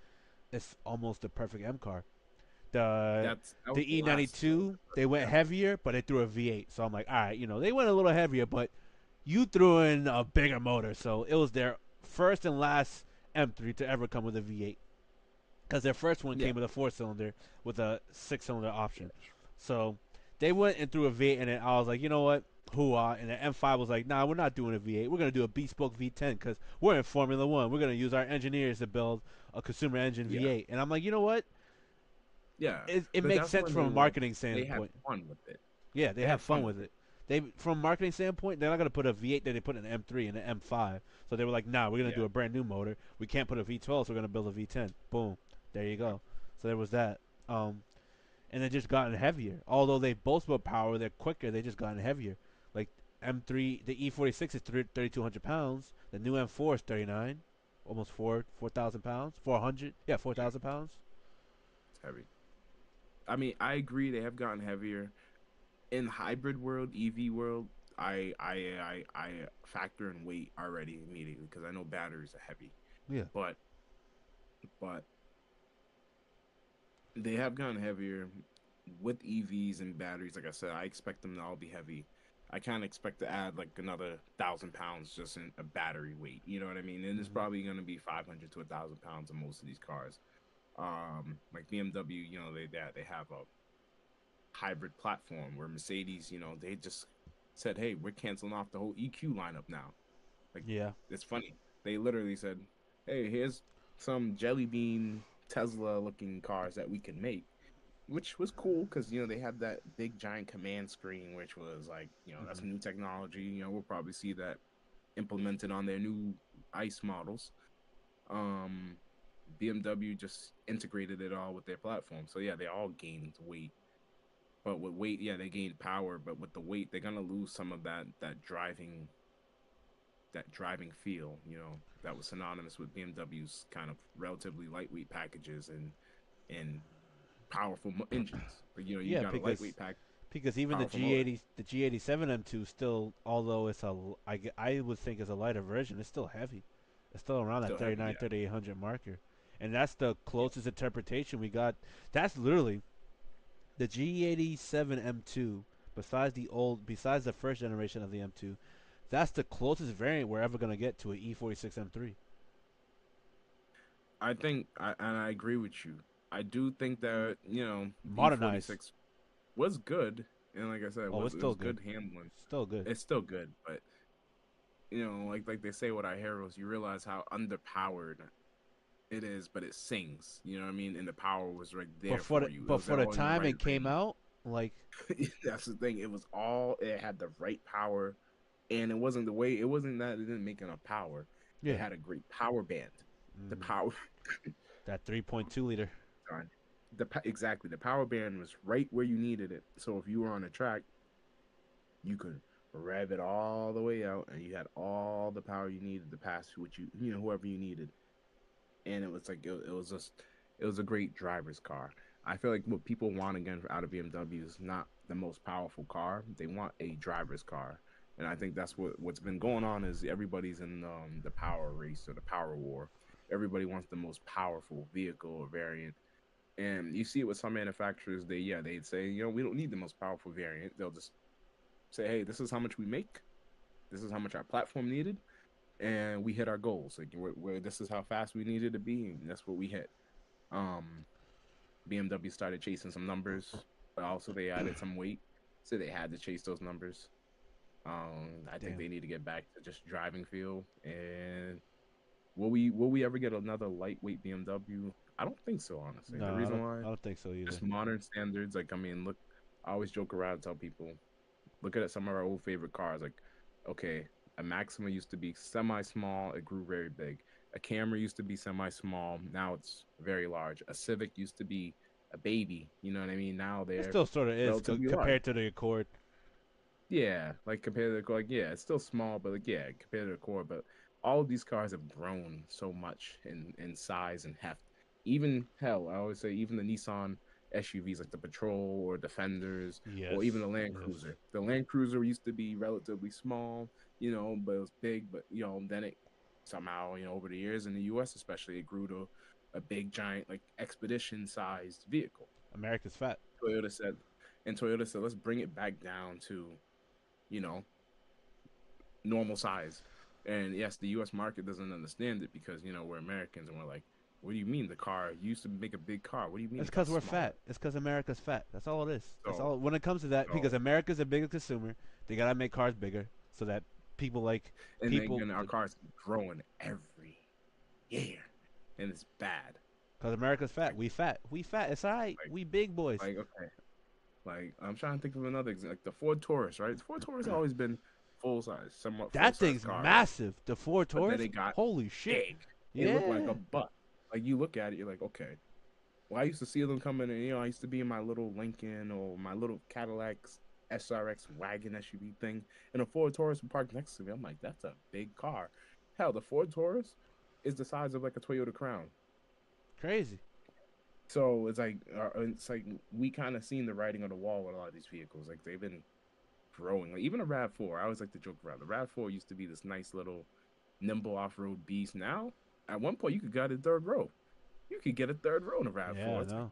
it's almost the perfect M car. The That was the the last. That was E92 the they went first. heavier, but they threw a V8. So I'm like, all right, they went a little heavier, but you threw in a bigger motor, so it was their first and last M3 to ever come with a V8 because their first one Yeah, came with a 4 cylinder with a 6 cylinder yeah, option. So they went and threw a V8, and then I was like, you know what? Hooah. And the M5 was like, nah, we're not doing a V8. We're going to do a bespoke V10 because we're in Formula One. We're going to use our engineers to build a consumer engine yeah, V8. And I'm like, you know what? yeah. It But makes that's sense when from a marketing they had standpoint. fun with it. Yeah, they They have had fun fun with with it. it. They from a marketing standpoint, they're not gonna put a V8 that they put in an M3 and an M5. So they were like, nah, we're gonna Yeah, do a brand new motor. We can't put a V12, so we're gonna build a V10. Boom, there you yeah, go. So there was that. And they just gotten heavier. Although they both build power, they're quicker. They just gotten heavier. Like M3, the E46 is 3,200 pounds. The new M4 is 39, almost 4,000 pounds. 400, yeah, four yeah. thousand pounds. It's heavy. I mean, I agree they have gotten heavier in hybrid world, EV world. I factor in weight already immediately because I know batteries are heavy, Yeah. but but they have gotten heavier with EVs and batteries. Like I said, I expect them to all be heavy. I can't expect to add like another 1,000 pounds just in a battery weight. You know what I mean? And it's Hmm. probably going to be 500 to 1,000 pounds in most of these cars. Like BMW, they have a hybrid platform where Mercedes, they just said, "Hey, we're canceling off the whole EQ lineup now." Like, Yeah. it's funny. They literally said, "Hey, here's some jelly bean Tesla looking cars that we can make," which was cool because they had that big giant command screen, which was like, that's Hmm. new technology. We'll probably see that implemented on their new ICE models. Um, BMW just integrated it all with their platform. So yeah, they all gained weight. But with weight, yeah, they gained power. But with the weight, they're gonna lose some of that driving feel. That was synonymous with BMW's kind of relatively lightweight packages and powerful engines. But you Yeah, got a lightweight pack, because even powerful motor. The G87 M2 still, although I would think it's a lighter version, it's still heavy. It's still around that Still heavy, 39, yeah, 3,800 marker, and that's the yeah. closest interpretation we got. That's literally the G87 M2. Besides the first generation of the M2, that's the closest variant we're ever gonna get to an E46 M3 I think, and I agree with you. I do think that modernized. E46 was good. And like I said, Oh, it's it still was good. good handling. Still good. It's still good, but like they say with our heroes, you realize how underpowered it is, but it sings. You know what I mean? And the power was right But there for for the you. It but was for the all in the time right it came range. out, like That's the thing. It had the right power, and it wasn't the way. It wasn't that it didn't make enough power. It yeah, had a great power band. The mm, power, that 3.2 liter. sorry, exactly the power band was right where you needed it. So if you were on a track, you could rev it all the way out, and you had all the power you needed to pass what whoever you needed. And it was like it was a great driver's car. I feel like what people want again out of BMW is not the most powerful car; they want a driver's car. And I think that's what's been going on is everybody's in the power race or the power war. Everybody wants the most powerful vehicle or variant, and you see it with some manufacturers. They'd say we don't need the most powerful variant. They'll just say, hey, this is how much we make. This is how much our platform needed, and we hit our goals. Like this is how fast we needed to be, and that's what we hit. Um, BMW started chasing some numbers, but also they added some weight, so they had to chase those numbers. I think Damn. they need to get back to just driving feel. And will we ever get another lightweight BMW? I don't think so, honestly. No, The I reason don't. why, I don't think so either. just modern standards. Like I mean, look, I always joke around and tell people, look at some of our old favorite cars. Like, okay, a Maxima used to be semi-small. It grew very big. A Camry used to be semi-small. Now it's very large. A Civic used to be a baby. You know what I mean? Now It they're still sort of is relatively large. compared to the Accord. Yeah, like compared to like yeah, it's still small, but like yeah, compared to the core. But all of these cars have grown so much in size and heft. Even hell, I always say even the Nissan SUVs like the Patrol or Defenders or even Yes. the Land Yes. Cruiser. The Land Cruiser used to be relatively small, but it was big. But then it somehow over the years in the U.S. especially it grew to a big giant like expedition sized vehicle. America's fat. Toyota said, and Toyota said let's bring it back down to you know normal size. And yes, the U.S. market doesn't understand it because we're Americans and we're like, what do you mean the car you used to make a big car? What do you mean It's it got because we're smaller? fat. It's because America's fat. That's all it is. That's So, all. When it comes to that, because so America's a bigger consumer, they gotta make cars bigger so that people like and then people. again, our cars keep growing every year, and it's bad. Because America's fat. Like, We fat. We fat. It's alright. like, We big boys. okay, like I'm trying to think of another example, like the Ford Taurus, right? The Ford Taurus has always been full size, somewhat full That size thing's car, right? massive. The Ford But then Taurus. it got Holy shit. big. It looked like Yeah. a butt. Like you look at it, you're like, okay. Well, I used to see them coming in. I used to be in my little Lincoln or my little Cadillac SRX wagon SUV thing, and a Ford Taurus would park next to me. I'm like, that's a big car. Hell, the Ford Taurus is the size of like a Toyota Crown. Crazy. So it's like we kind of seen the writing on the wall with a lot of these vehicles. Like they've been growing. Like even a Rav4, I always like to joke around. The Rav4 used to be this nice little nimble off-road beast. Now, at one point, you could get a third row. You could get a third row in a Yeah, Rav4. I It's like know.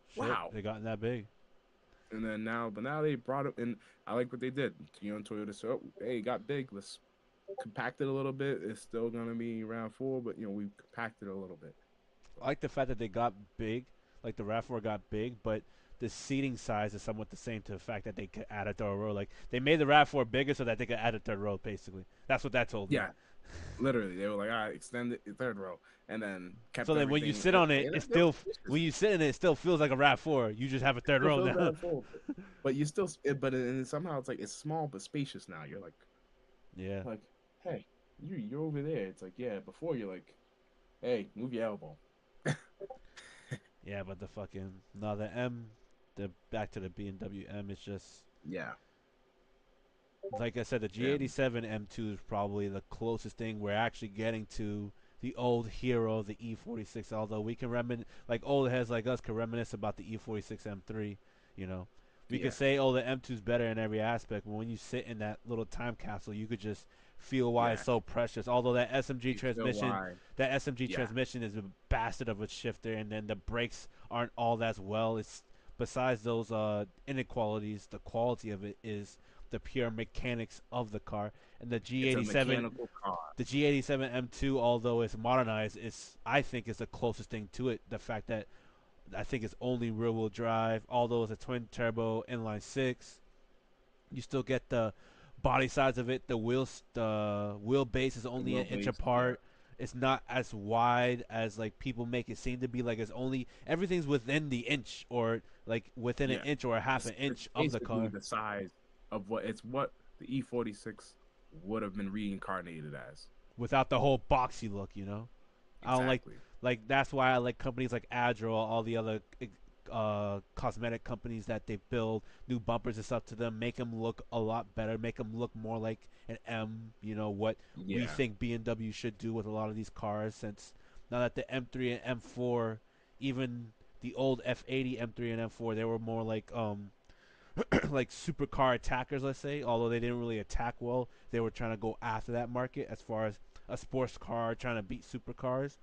Shit, wow. they gotten that big. And then but now they brought it in. I like what they did. Toyota said, oh, hey, it got big. Let's compact it a little bit. It's still gonna be Rav4, but we compacted it a little bit. I like the fact that they got big, like the RAV4 got big, but the seating size is somewhat the same to the fact that they could add a third row. Like they made the RAV4 bigger so that they could add a third row. Basically, that's what that told me. Yeah, literally, they were like, all right, extend it third row, and then kept So then when you everything. sit on it, And it they're still spacious. when you sit in it, it still feels like a RAV4. You just have a It third still row feels now. Rav4, but you still, and somehow it's like it's small but spacious now. You're Yeah. like, hey, you're over there. It's like, yeah. Before you're like, hey, move your elbow. Yeah, but the fucking no, the M, the back to the BMW M is just Yeah, like I said, the yeah, G87 M2 is probably the closest thing we're actually getting to the old hero, the E46. Although we can like old heads like us can reminisce about the E46 M3. You know, we could yeah. say, oh, the M2 is better in every aspect. But when you sit in that little time capsule, you could just feel why it's Yeah, so precious. Although you feel why. that SMG Yeah, transmission is a bastard of a shifter, and then the brakes aren't all that well. It's besides those inequalities, the quality of it is the pure mechanics of the car. And it's a mechanical car. the G87 M2, although it's modernized, is I think is the closest thing to it. The fact that I think it's only rear wheel drive. Although it's a twin turbo inline six, you still get the body size of it. The wheelbase is The only an inch wheelbase, yeah, apart. It's not as wide as like people make it seem to be. Like it's only everything's within the inch or like within an yeah. inch or a half an It's inch of the basically car the size of what the E46 would have been reincarnated as. without the whole boxy look. You know, I don't Exactly. like that's why I like companies like Adro, all the other cosmetic companies that they build new bumpers and stuff to them, make them look a lot better, make them look more like an M. You know what we Yeah. think BMW should do with a lot of these cars, since now that the M3 and M4, even the old F80 M3 and M4, they were more like like supercar attackers, let's say. Although they didn't really attack well, they were trying to go after that market as far as a sports car trying to beat supercars.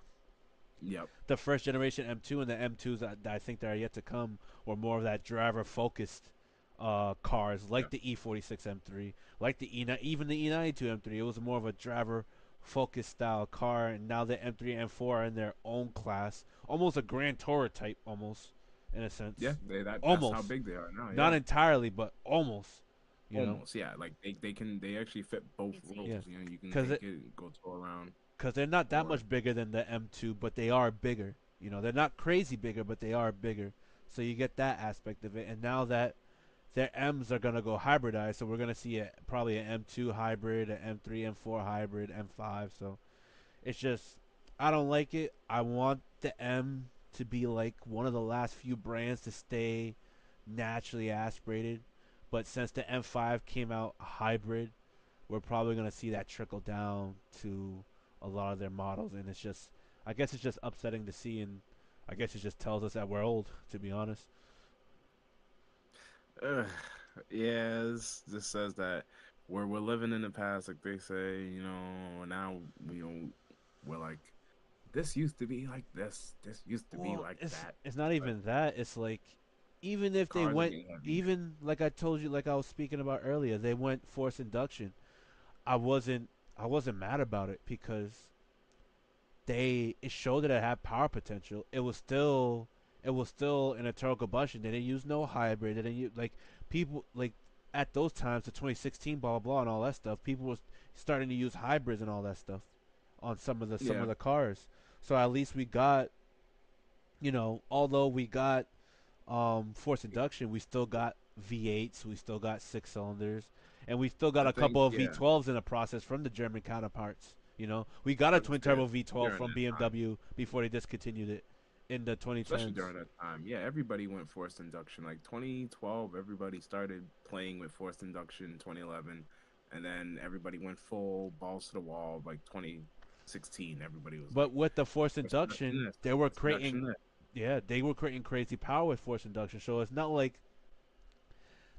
Yep. The first generation M2 and the M2s that I think that are yet to come were more of that driver focused cars, like Yep. the E46 M3, like the even the E92 M3. It was more of a driver focused style car, and now the M3 and M4 are in their own class, almost a Grand Tourer type, almost in a Yeah. sense, That's how almost big they are now. not Yeah. entirely, but almost, you know, Almost. Yeah. Like they actually fit both yeah, roles. You know, you can because take it, go to around, they're not that or much bigger than the M2, but they are bigger. You know, they're not crazy bigger, but they are bigger. So you get that aspect of it. And now that their M's are gonna go hybridized, so we're gonna see probably an M2 hybrid, an M3, M4 hybrid, M5. So it's just I don't like it. I want the M to be like one of the last few brands to stay naturally aspirated. But since the M5 came out hybrid, we're probably going to see that trickle down to a lot of their models, and it's just I guess it's just upsetting to see, and I guess it just tells us that we're old, to be honest. uh, yeah, this says that we're living in the past, like they say. You know, now you know we're like this used to be like this. This used to be Well, like that. it's not But even that. It's like even if they cars are went, getting heavier. even like I told you, like I was speaking about earlier, they went forced induction. I wasn't I wasn't mad about it because it showed that it had power potential. It was still an internal combustion. They didn't use no hybrid. They didn't use like people like at those times, the 2016 blah blah blah and all that stuff. People was starting to use hybrids and all that stuff on some Yeah, of the cars. So at least we got, you know, although we got forced induction, we still got V8s, we still got six cylinders, and we still got I a think couple of yeah, V12s in the process from the German counterparts. You know, we got a I was twin scared turbo V12 during from that time, BMW before they discontinued it in the especially 2010s. during that time. Yeah, everybody went forced induction. Like 2012, everybody started playing with forced induction. 2011, and then everybody went full balls to the wall. Like 2016, everybody was like But with the forced forced induction induction, this, they were forced induction creating, that. yeah, they were creating crazy power with forced induction. So it's not like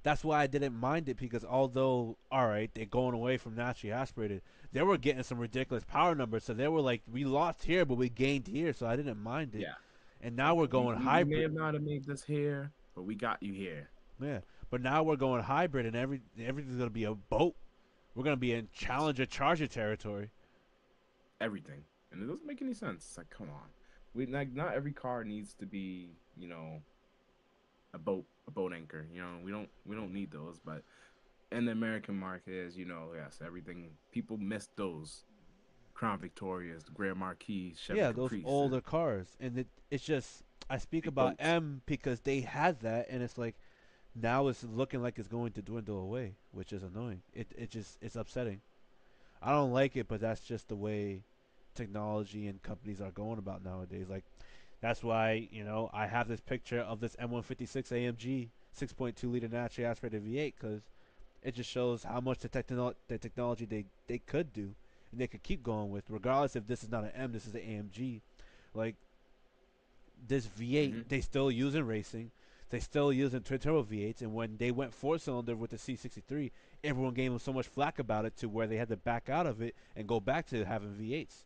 that's why I didn't mind it, because although all right, they're going away from naturally aspirated, they were getting some ridiculous power numbers. So they were like, we lost here, but we gained here. So I didn't mind it. Yeah, And now like we're we, going we may hybrid. have not have made this here, but we got you here. Yeah, but now we're going hybrid, and everything's gonna be a boat. We're gonna be in Yes, Challenger Charger territory. everything, and it doesn't make any sense. It's like, come on, we like not every car needs to be, you know, a boat anchor. You know, we don't need those, but in the American market, as you know, yes, everything people miss those Crown Victorias, the Grand Marquis, Chevy Yeah, those Caprice, older cars, and it's just I speak big about boats. M because they had that, and it's like now it's looking like it's going to dwindle away, which is annoying. It just it's upsetting. I don't like it, but that's just the way technology and companies are going about nowadays. Like that's why, you know, I have this picture of this M156 AMG 6.2 liter naturally aspirated V8 because it just shows how much the technology they could do and they could keep going with, regardless if this is not an M, this is an AMG. Like this V8, Hmm. they still use in racing. They still using twin turbo V8s, and when they went four cylinder with the C63, everyone gave them so much flack about it to where they had to back out of it and go back to having V8s.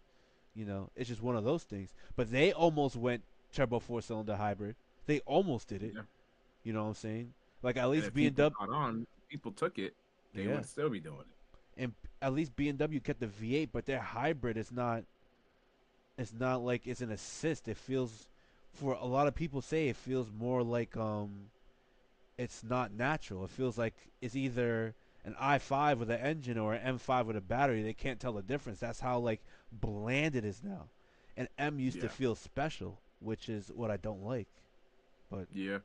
You know, it's just one of those things. But they almost went turbo four cylinder hybrid. They almost did it. Yeah, You know what I'm saying? Like at and least if people BMW, caught on, people took it, they yeah, would still be doing it. and at least BMW kept the V8, but their hybrid is not. It's not like it's an assist. It feels for a lot of people say it feels more like it's not natural. It feels like it's either an i5 with an engine or an M5 with a battery. They can't tell the difference. That's how like bland it is now. And M used to Yeah, feel special, which is what I don't like. But yeah.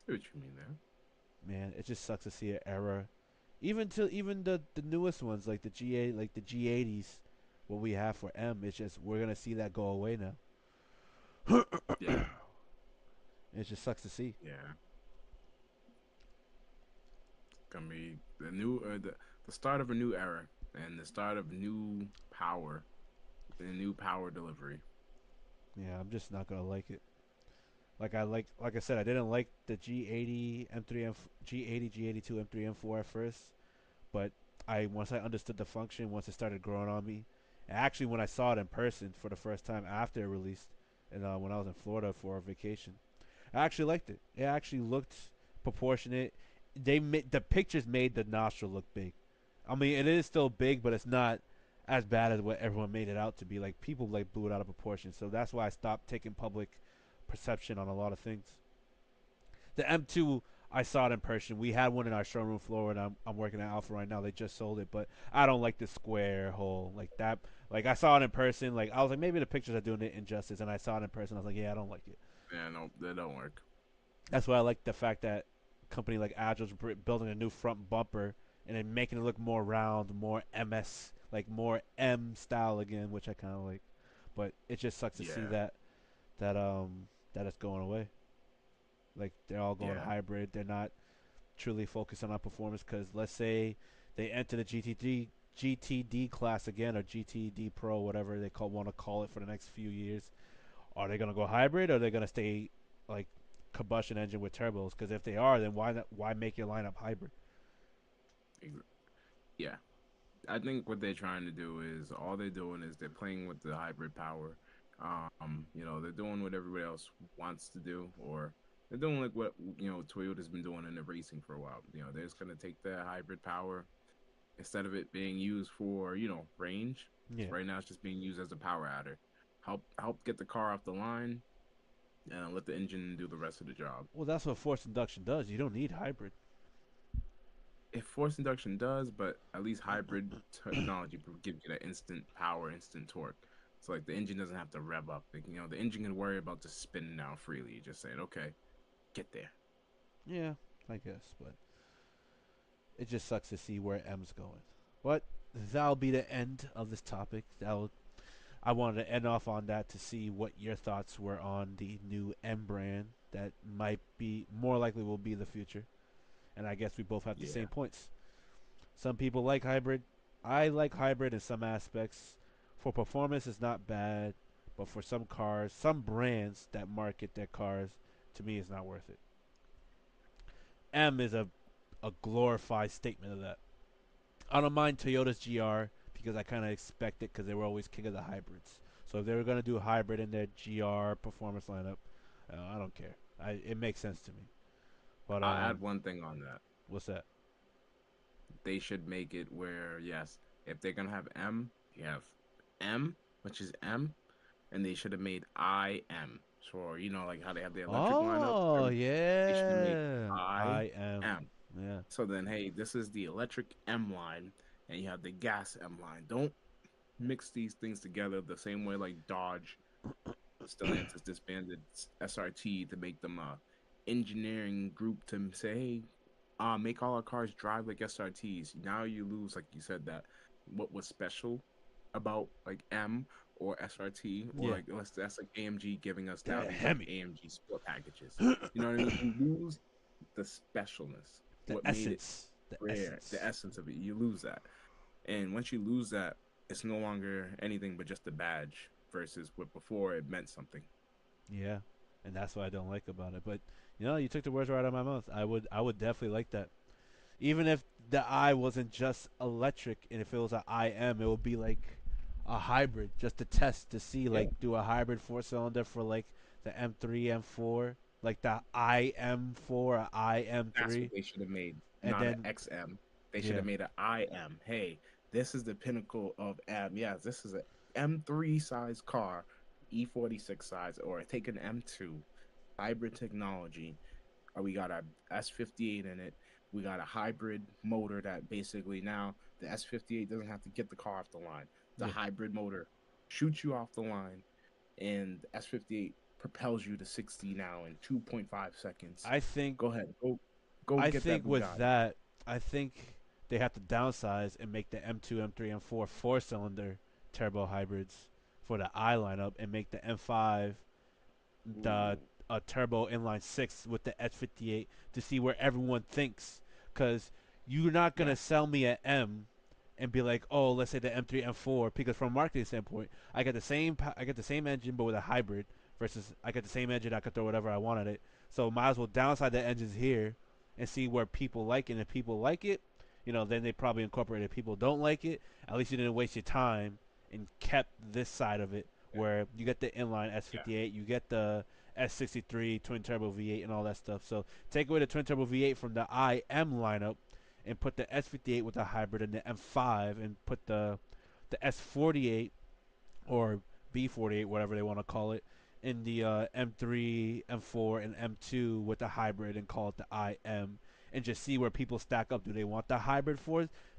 See what you mean there. man, it just sucks to see an era. Even the newest ones like the G8 like the G80s, what we have for M, it's just we're gonna see that go away now. Yeah, It just sucks to see. yeah. Gonna be the start of a new era and the start of new power and new power delivery. Yeah, I'm just not gonna like it. Like I said, I didn't like the G80 M3 M G80 G82 M3 M4 at first, but I once I understood the function, once it started growing on me, and actually when I saw it in person for the first time after it released, and when I was in Florida for a vacation, I actually liked it. It actually looked proportionate. The pictures made the nostril look big. I mean, it is still big, but it's not as bad as what everyone made it out to be. Like people like blew it out of proportion, so that's why I stopped taking public perception on a lot of things. The M2, I saw it in person. We had one in our showroom floor, and I'm working at Alpha right now. They just sold it, but I don't like the square hole like that. Like I saw it in person. Like I was like, maybe the pictures are doing it injustice, and I saw it in person. I was like, yeah, I don't like it. Yeah, no, that don't work. That's why I like the fact that a company like Agile's building a new front bumper and then making it look more round, more MS, like more M style again, which I kind of like. But it just sucks to see Yeah, that that it's going away. Like they're all going yeah, hybrid. They're not truly focusing on performance because let's say they enter the GTD class again or GTD Pro, whatever they want to call it for the next few years. Are they gonna go hybrid or are they gonna stay like combustion engine with turbos? Because if they are, then why make your lineup hybrid? ex- yeah. I think what they're trying to do is all they're doing is they're playing with the hybrid power. They're doing what everybody else wants to do, or they're doing like what Toyota's been doing in the racing for a while. They're just gonna take the hybrid power instead of it being used for range. Yeah. Right now, it's just being used as a power adder. Help get the car off the line and let the engine do the rest of the job. Well, that's what forced induction does. You don't need hybrid. If forced induction does, but at least hybrid technology gives you that instant power, instant torque. So like the engine doesn't have to rev up. Like, the engine can worry about just spinning out freely. You're just saying, okay, get there. Yeah, I guess, but it just sucks to see where M's going. But that'll be the end of this topic. I wanted to end off on that to see what your thoughts were on the new M brand that might be more likely will be the future. And I guess we both have the Yeah, same points. Some people like hybrid. I like hybrid in some aspects. For performance, it's not bad, but for some cars, some brands that market their cars, to me, it's not worth it. M is a glorified statement of that. I don't mind Toyota's GR because I kind of expect it because they were always king of the hybrids. So if they were gonna do a hybrid in their GR performance lineup, I don't care. It makes sense to me. But I'll add one thing on that. what's that? They should make it where yes, if they're gonna have M, you have M, which is M, and they should have made IM. So like how they have the electric lineup. Oh They should have made yeah, I I am. M. Yeah, So then, hey, this is the electric M line, and you have the gas M line. Don't mix these things together the same way like Dodge Stellantis disbanded SRT to make them a engineering group to say, hey, make all our cars drive like SRTs. Now you lose, like you said, that what was special about like M or SRT or yeah. like that's like AMG giving us now That these like Hemi, AMG sport packages. You know what I mean? You lose the specialness, the what made it essence, the rare, the essence. essence of it. You lose that, and once you lose that, it's no longer anything but just a badge. Versus what before it meant something. Yeah, and that's what I don't like about it. But you took the words right out of my mouth. I would definitely like that. Even if the I wasn't just electric, and if it was an IM, it would be like a hybrid, just to test to see Yeah, like do a hybrid 4 cylinder for like the M3 M4, like the IM4 or that's IM3, what they should have made, and not an then XM. They should yeah, have made an IM. Hey, this is the pinnacle of M. Yes, this is a M3 size car. E46 size or take an M2 hybrid technology, or we got a S58 in it. We got a hybrid motor that basically now the S58 doesn't have to get the car off the line. The Yeah. hybrid motor shoots you off the line, and the S58 propels you to 60 now in 2.5 seconds. I think Go ahead, go I get that think with Bugatti. that, I think they have to downsize and make the M2, M3, M4 four-cylinder turbo hybrids for the I lineup, and make the M5 the Ooh. a turbo inline six with the S58 to see where everyone thinks, because you're not gonna Yeah, sell me an M and be like, oh, let's say the M3, M4, because from a marketing standpoint, I get the same engine but with a hybrid versus I get the same engine, I could throw whatever I want at it. So might as well downside the engines here and see where people like it. And if people like it, then they probably incorporate it. If people don't like it, at least you didn't waste your time and kept this side of it yeah, where you get the inline yeah. S58, you get the S63 twin turbo V8 and all that stuff. So take away the twin turbo V8 from the IM lineup and put the S58 with the hybrid and the M5, and put the S48 or B48, whatever they want to call it, in the M3, M4, and M2 with the hybrid, and call it the IM, and just see where people stack up. Do they want the hybrid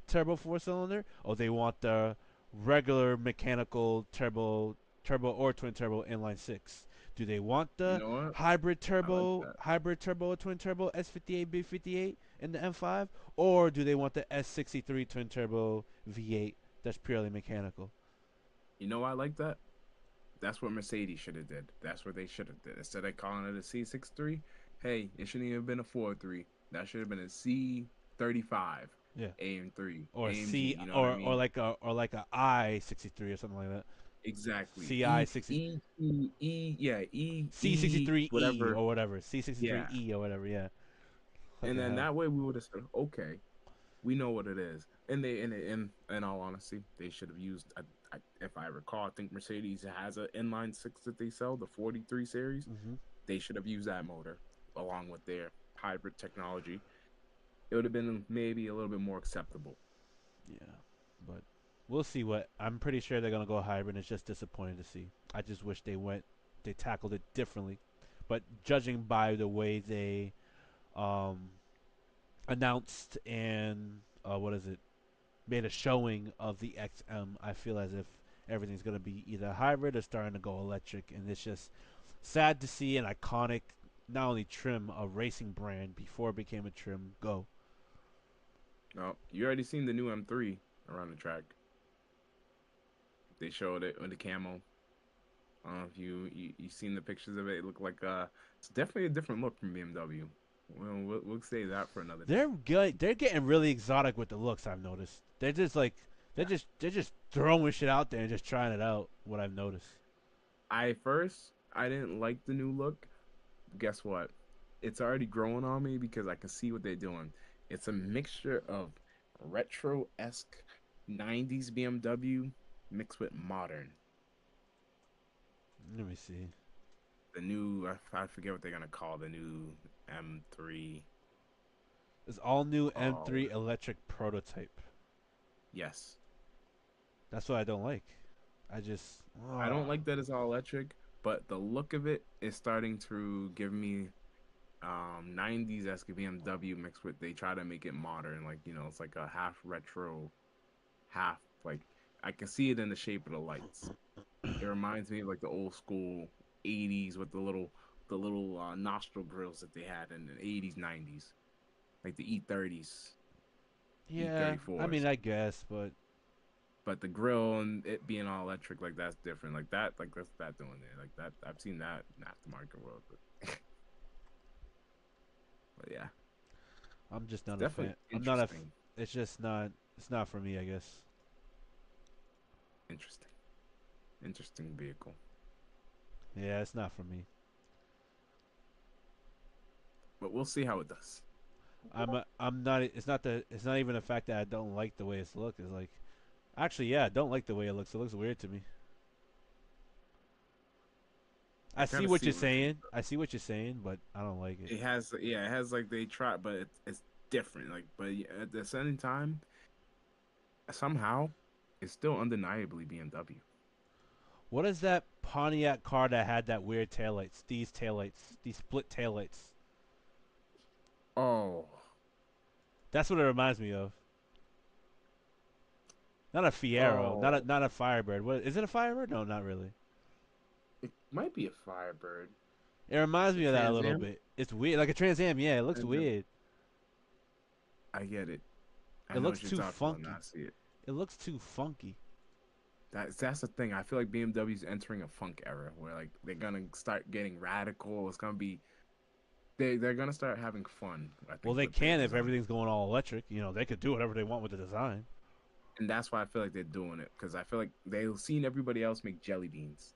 turbo four cylinder, or they want the regular mechanical turbo or twin turbo inline six? Do they want You the know what? I like that. hybrid turbo, twin turbo S58 B58 in the M5, or do they want the S63 twin turbo V8 that's purely mechanical? You know why I like that? That's what Mercedes should have did. That's what they should have did. Instead of calling it a C63, hey, it shouldn't even have been a 4.3. That should have been a C35 Yeah. AM3 Or AMG. C You know what I or mean? like a I-63 or something like that. Exactly. CI 60 Yeah, E, C63E whatever. or whatever. Yeah. C63E or whatever, yeah. What And the then hell? that way we would have said, okay, we know what it is. And they, in all honesty, they should have used. If I recall, I think Mercedes has an inline six that they sell, the 43 series. Mhm. They should have used that motor along with their hybrid technology. It would have been maybe a little bit more acceptable. Yeah. But we'll see what I'm pretty sure they're going to go hybrid. It's just disappointing to see. I just wish they tackled it differently. But judging by the way they um announced and what is it? Made a showing of the XM, I feel as if everything's going to be either hybrid or starting to go electric, and it's just sad to see an iconic, not only trim, a racing brand before it became a trim go. No, you already seen the new M3 around the track. They showed it with the camo. I don't know if you seen the pictures of it. It looked like it's definitely a different look from BMW. We'll say that for another day. They're good. They're getting really exotic with the looks. I've noticed. They're just like Yeah. they're just throwing shit out there and just trying it out. What I've noticed. I didn't like the new look. Guess what? It's already growing on me because I can see what they're doing. It's a mixture of retro esque 90s BMW mixed with modern. Let me see. The new, I forget what they're going to call the new M3. This all new Oh, M3 electric prototype. yes. That's what I don't like. I just I don't like that it's all electric, but the look of it is starting to give me 90s esque BMW mixed with they try to make it modern. Like, it's like a half retro, half like I can see it in the shape of the lights. It reminds me of like the old school 80s with the little nostril grills that they had in the 80s, 90s, like the E30s, yeah. I mean, E34s. I guess, but But the grill and it being all electric, like that's different. Like that's that doing there. Like that, I've seen that in aftermarket world, but yeah, I'm just it's not a definitely fan. I'm not a. interesting. It's just not. It's not for me, I guess. Interesting, interesting vehicle. Yeah, it's not for me. But we'll see how it does. I'm not. It's not the. It's not even the fact that I don't like the way it's look. It's like, actually, yeah, I don't like the way it looks. It looks weird to me. I I kind see of what see you're where you're coming saying. I see what you're saying, but I don't like it. It has, yeah, it has like they try, but it's different. Like, but yeah, at the same time, somehow, it's still undeniably BMW. What is that Pontiac car that had that weird taillights? These taillights, these split taillights. Oh, That's what it reminds me of. Not a Fiero, oh, not a Firebird. What is it? A Firebird? No, not really. it might be a Firebird. It reminds A me of that a Trans little Am. bit. It's weird, like a Trans Am. Yeah, it looks Trans Am. weird. I get it. I It know looks what you're too talking about. Now funky. I see it. It looks too funky. That's the thing. I feel like BMW's entering a funk era where like they're gonna start getting radical. It's gonna be they're gonna start having fun. I Well, think they with their can if design, everything's going all electric. You know, they could do whatever they want with the design. and that's why I feel like they're doing it because I feel like they've seen everybody else make jelly beans.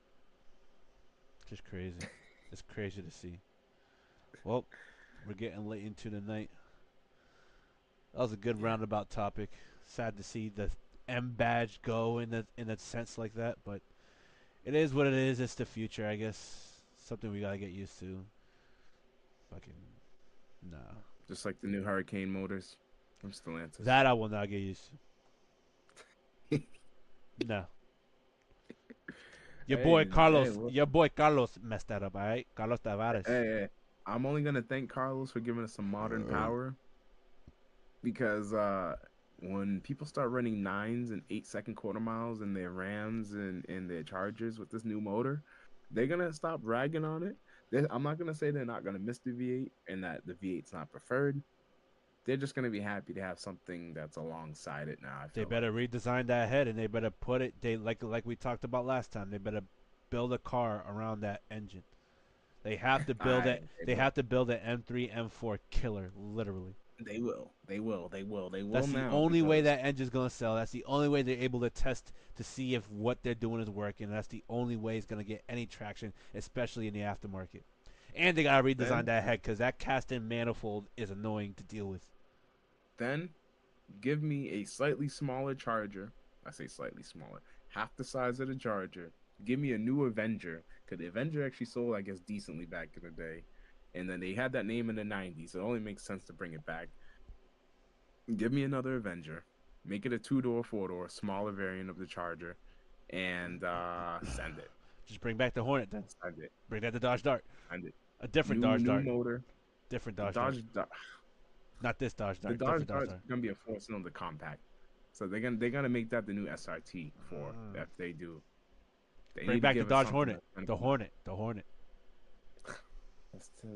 Just crazy. It's crazy to see. Well, we're getting late into the night. That was a good Yeah. roundabout topic. Sad to see the M badge go in a sense like that, but it is what it is. It's the future, I guess. Something we gotta get used to. Fucking nah. Just like the new Hurricane motors from Stellantis. That I will not get used to. No. Hey, hey, look, Your boy Carlos messed that up, alright? Carlos hey, Tavares. hey, I'm only gonna thank Carlos for giving us some modern power because when people start running 9s and 8-second quarter miles in their Rams and their Chargers with this new motor, they're gonna stop ragging on it. I'm not gonna say they're not gonna miss the V8 and that the V8's not preferred. They're just gonna be happy to have something that's alongside it now. I They feel better like. redesign that head and they better put it they like we talked about last time. They better build a car around that engine. They have to build I it. they They will. have to build an M3 M4 killer, literally. They will. They will. They will. They will That's the now only way because that engine's gonna sell. That's the only way they're able to test to see if what they're doing is working. That's the only way it's gonna get any traction, especially in the aftermarket. And they gotta redesign then that head because that cast-in manifold is annoying to deal with. then give me a slightly smaller Charger. I say slightly smaller, half the size of the Charger. Give me a new Avenger because the Avenger actually sold, I guess, decently back in the day, and then they had that name in the '90s. So it only makes sense to bring it back. Give me another Avenger. Make it a 2-door, 4-door, smaller variant of the Charger, and send it. Just bring back the Hornet then. Send it. Bring back the Dodge Dart. Send it. A different New Dodge new Dart. motor. Different The Dodge Dart. Not this Dodge The Dart. Dodge Different Dodge Dart's Dart. gonna be a 4-cylinder compact. So they're gonna make that the new SRT for if they do. They Bring need to back the give us Dodge something Hornet. that's gonna The be- Hornet. The Hornet.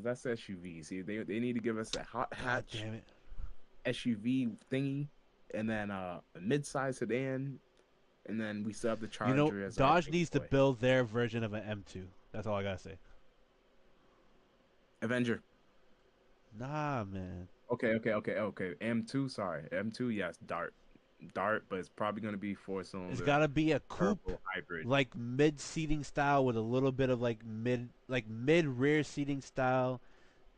That's SUV. See, they need to give us a hot God hatch damn it. SUV thingy, and then a mid-size sedan, and then we still have the You know, Charger as our Dodge big needs to boy. build their version of an M2. That's all I gotta say. Avenger. Nah, man. Okay. M2, sorry. M2, yes, Dart, but it's probably gonna be It's 4-cylinder gotta be a coupe, turbo hybrid. like mid seating style with a little bit of like mid rear seating style.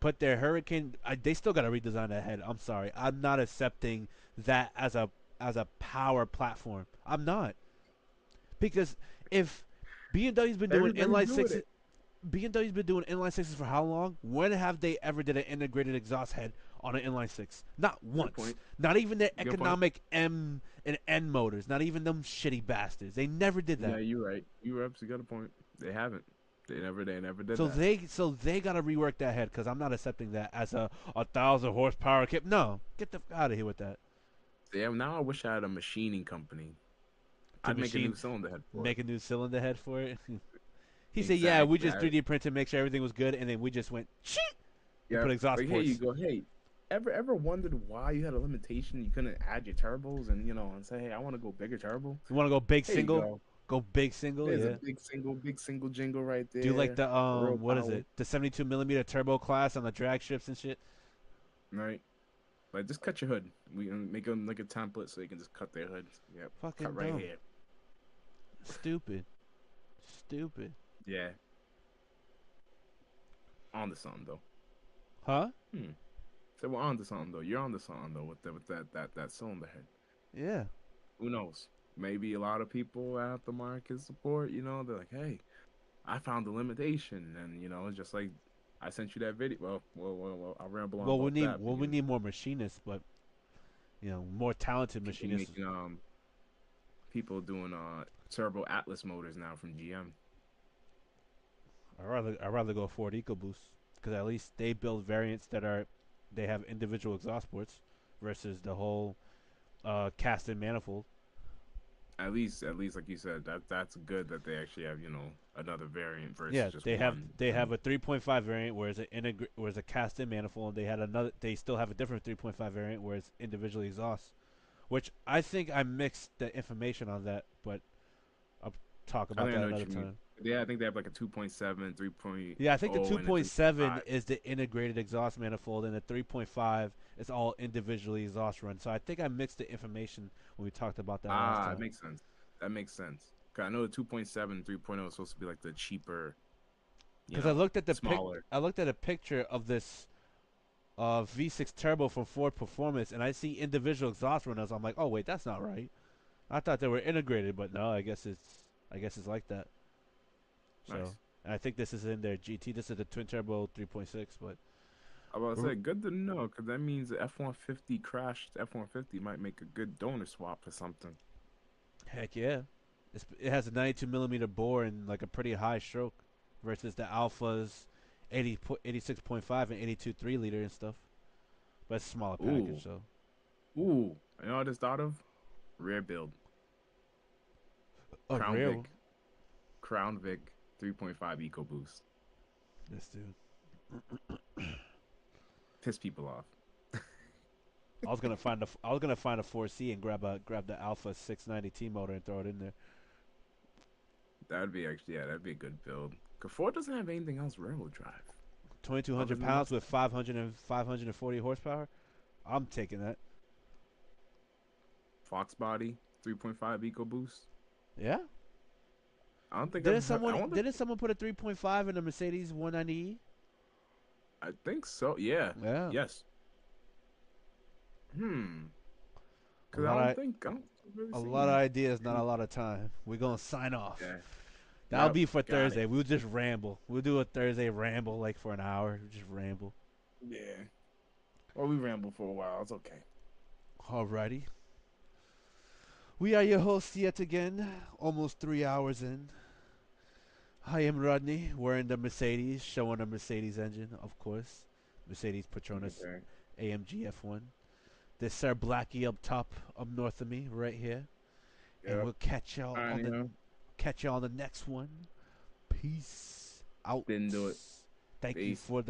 Put their Hurricane. They still gotta redesign that head. I'm sorry. I'm not accepting that as a power platform. I'm not because if BMW's been doing Everybody's inline doing sixes, it. BMW's been doing inline sixes for how long? When have they ever did an integrated exhaust head on an inline six? Not Good once. point. Not even their Good point. economic M and N motors. Not even them shitty bastards. They never did Yeah, that. you're right. You absolutely got a point. They haven't. They never did So that. they gotta rework that head because I'm not accepting that as a 1,000 horsepower kit. No, get the out of here with that. Yeah, now I wish I had a machining company. To I'd make a machine, new cylinder head for it. make a new cylinder head for it. He said, "Yeah, we Exactly. just 3D printed, make sure everything was good, and then we just went shit and Yeah, put exhaust like here you ports." go. Hey, ever wondered why you had a limitation? You couldn't add your turbos and and say, hey, I want to go bigger turbo. You want to go big Here you single? go. Go big single, There's a yeah. big single jingle right Do like there. the Real what is power, it? The 72 millimeter turbo class on the drag strips and shit. right? Like just cut your hood. We can make them like a template so you can just cut their hood. Yep, Fucking cut right dumb. here. Stupid. Stupid. Yeah. On to something though. Huh? So we're on to something though. You're on to something though with that cylinder head. Yeah. Who knows? Maybe a lot of people at the market support. They're like, hey, I found the limitation, and it's just like I sent you that video. Well, I ramble on Well, about that. we need more machinists, but more talented People machinists. making people doing turbo Atlas motors now from GM. I'd rather go Ford EcoBoost because at least they build variants they have individual exhaust ports versus the whole cast-in manifold. At least, like you said, that's good that they actually have another variant versus Yeah, just they have one. they have a 3.5 variant where it's a cast-in manifold, and they still have a different 3.5 variant where it's individually exhaust, which I think I mixed the information on that, but I'll talk I about think I that know what another you mean. time. Yeah, I think they have like a 2.7, 3.0, Yeah, I think the and a 2.7 3.5. is the integrated exhaust manifold, and the 3.5 is all individually exhaust run. So I think I mixed the information when we talked about that last Ah, it time. makes sense. That makes sense. 'Cause I know the 2.7, 3.0 is supposed to be like the cheaper, Because smaller. I looked at a picture of this V6 turbo from Ford Performance, and I see individual exhaust runners. I'm like, oh wait, that's not right. I thought they were integrated, but no, I guess it's like that. So, Nice. and I think this is in their GT. This is the twin turbo 3.6, but I was about to say, good to know, because that means the F-150 crashed. F-150 might make a good donor swap for something. heck yeah, it has a 92 millimeter bore and like a pretty high stroke, versus the Alpha's 86.5 and 82 3-liter and stuff. But it's a smaller Ooh, package, so ooh. You know what I just thought of? Rear build. a Crown real Vic. Crown Vic 3.5 EcoBoost. this dude. Piss people off. I was gonna find a 4C and grab the Alpha 690T motor and throw it in there. That'd be actually, yeah, that'd be a good build. Cause Ford doesn't have anything else rear-wheel drive. Other 2,200 than pounds with Mustang. 540 horsepower. I'm taking that. Fox body 3.5 EcoBoost. Yeah. I don't think I've heard. Didn't someone put a 3.5 in a Mercedes 190E? I think so. Yeah. Yeah. Yes. A Cause lot of I don't really a lot of seen ideas, not a any. lot of time. We're gonna sign off. Yeah. That'll Yep. be for Got it. Thursday. We'll just ramble. We'll do a Thursday ramble like for an hour. Just ramble. Yeah. Well, we rambled for a while. It's okay. Alrighty. We are your hosts yet again. Almost 3 hours in. I am Rodney. We're in the Mercedes, showing the Mercedes engine, of course. Mercedes Petronas Okay. AMG F1. This Sir Blackie up top, up north of me, right here. And Yep. we'll catch y'all I on the know. next one. Peace out. Didn't do it. Thank you Peace. for the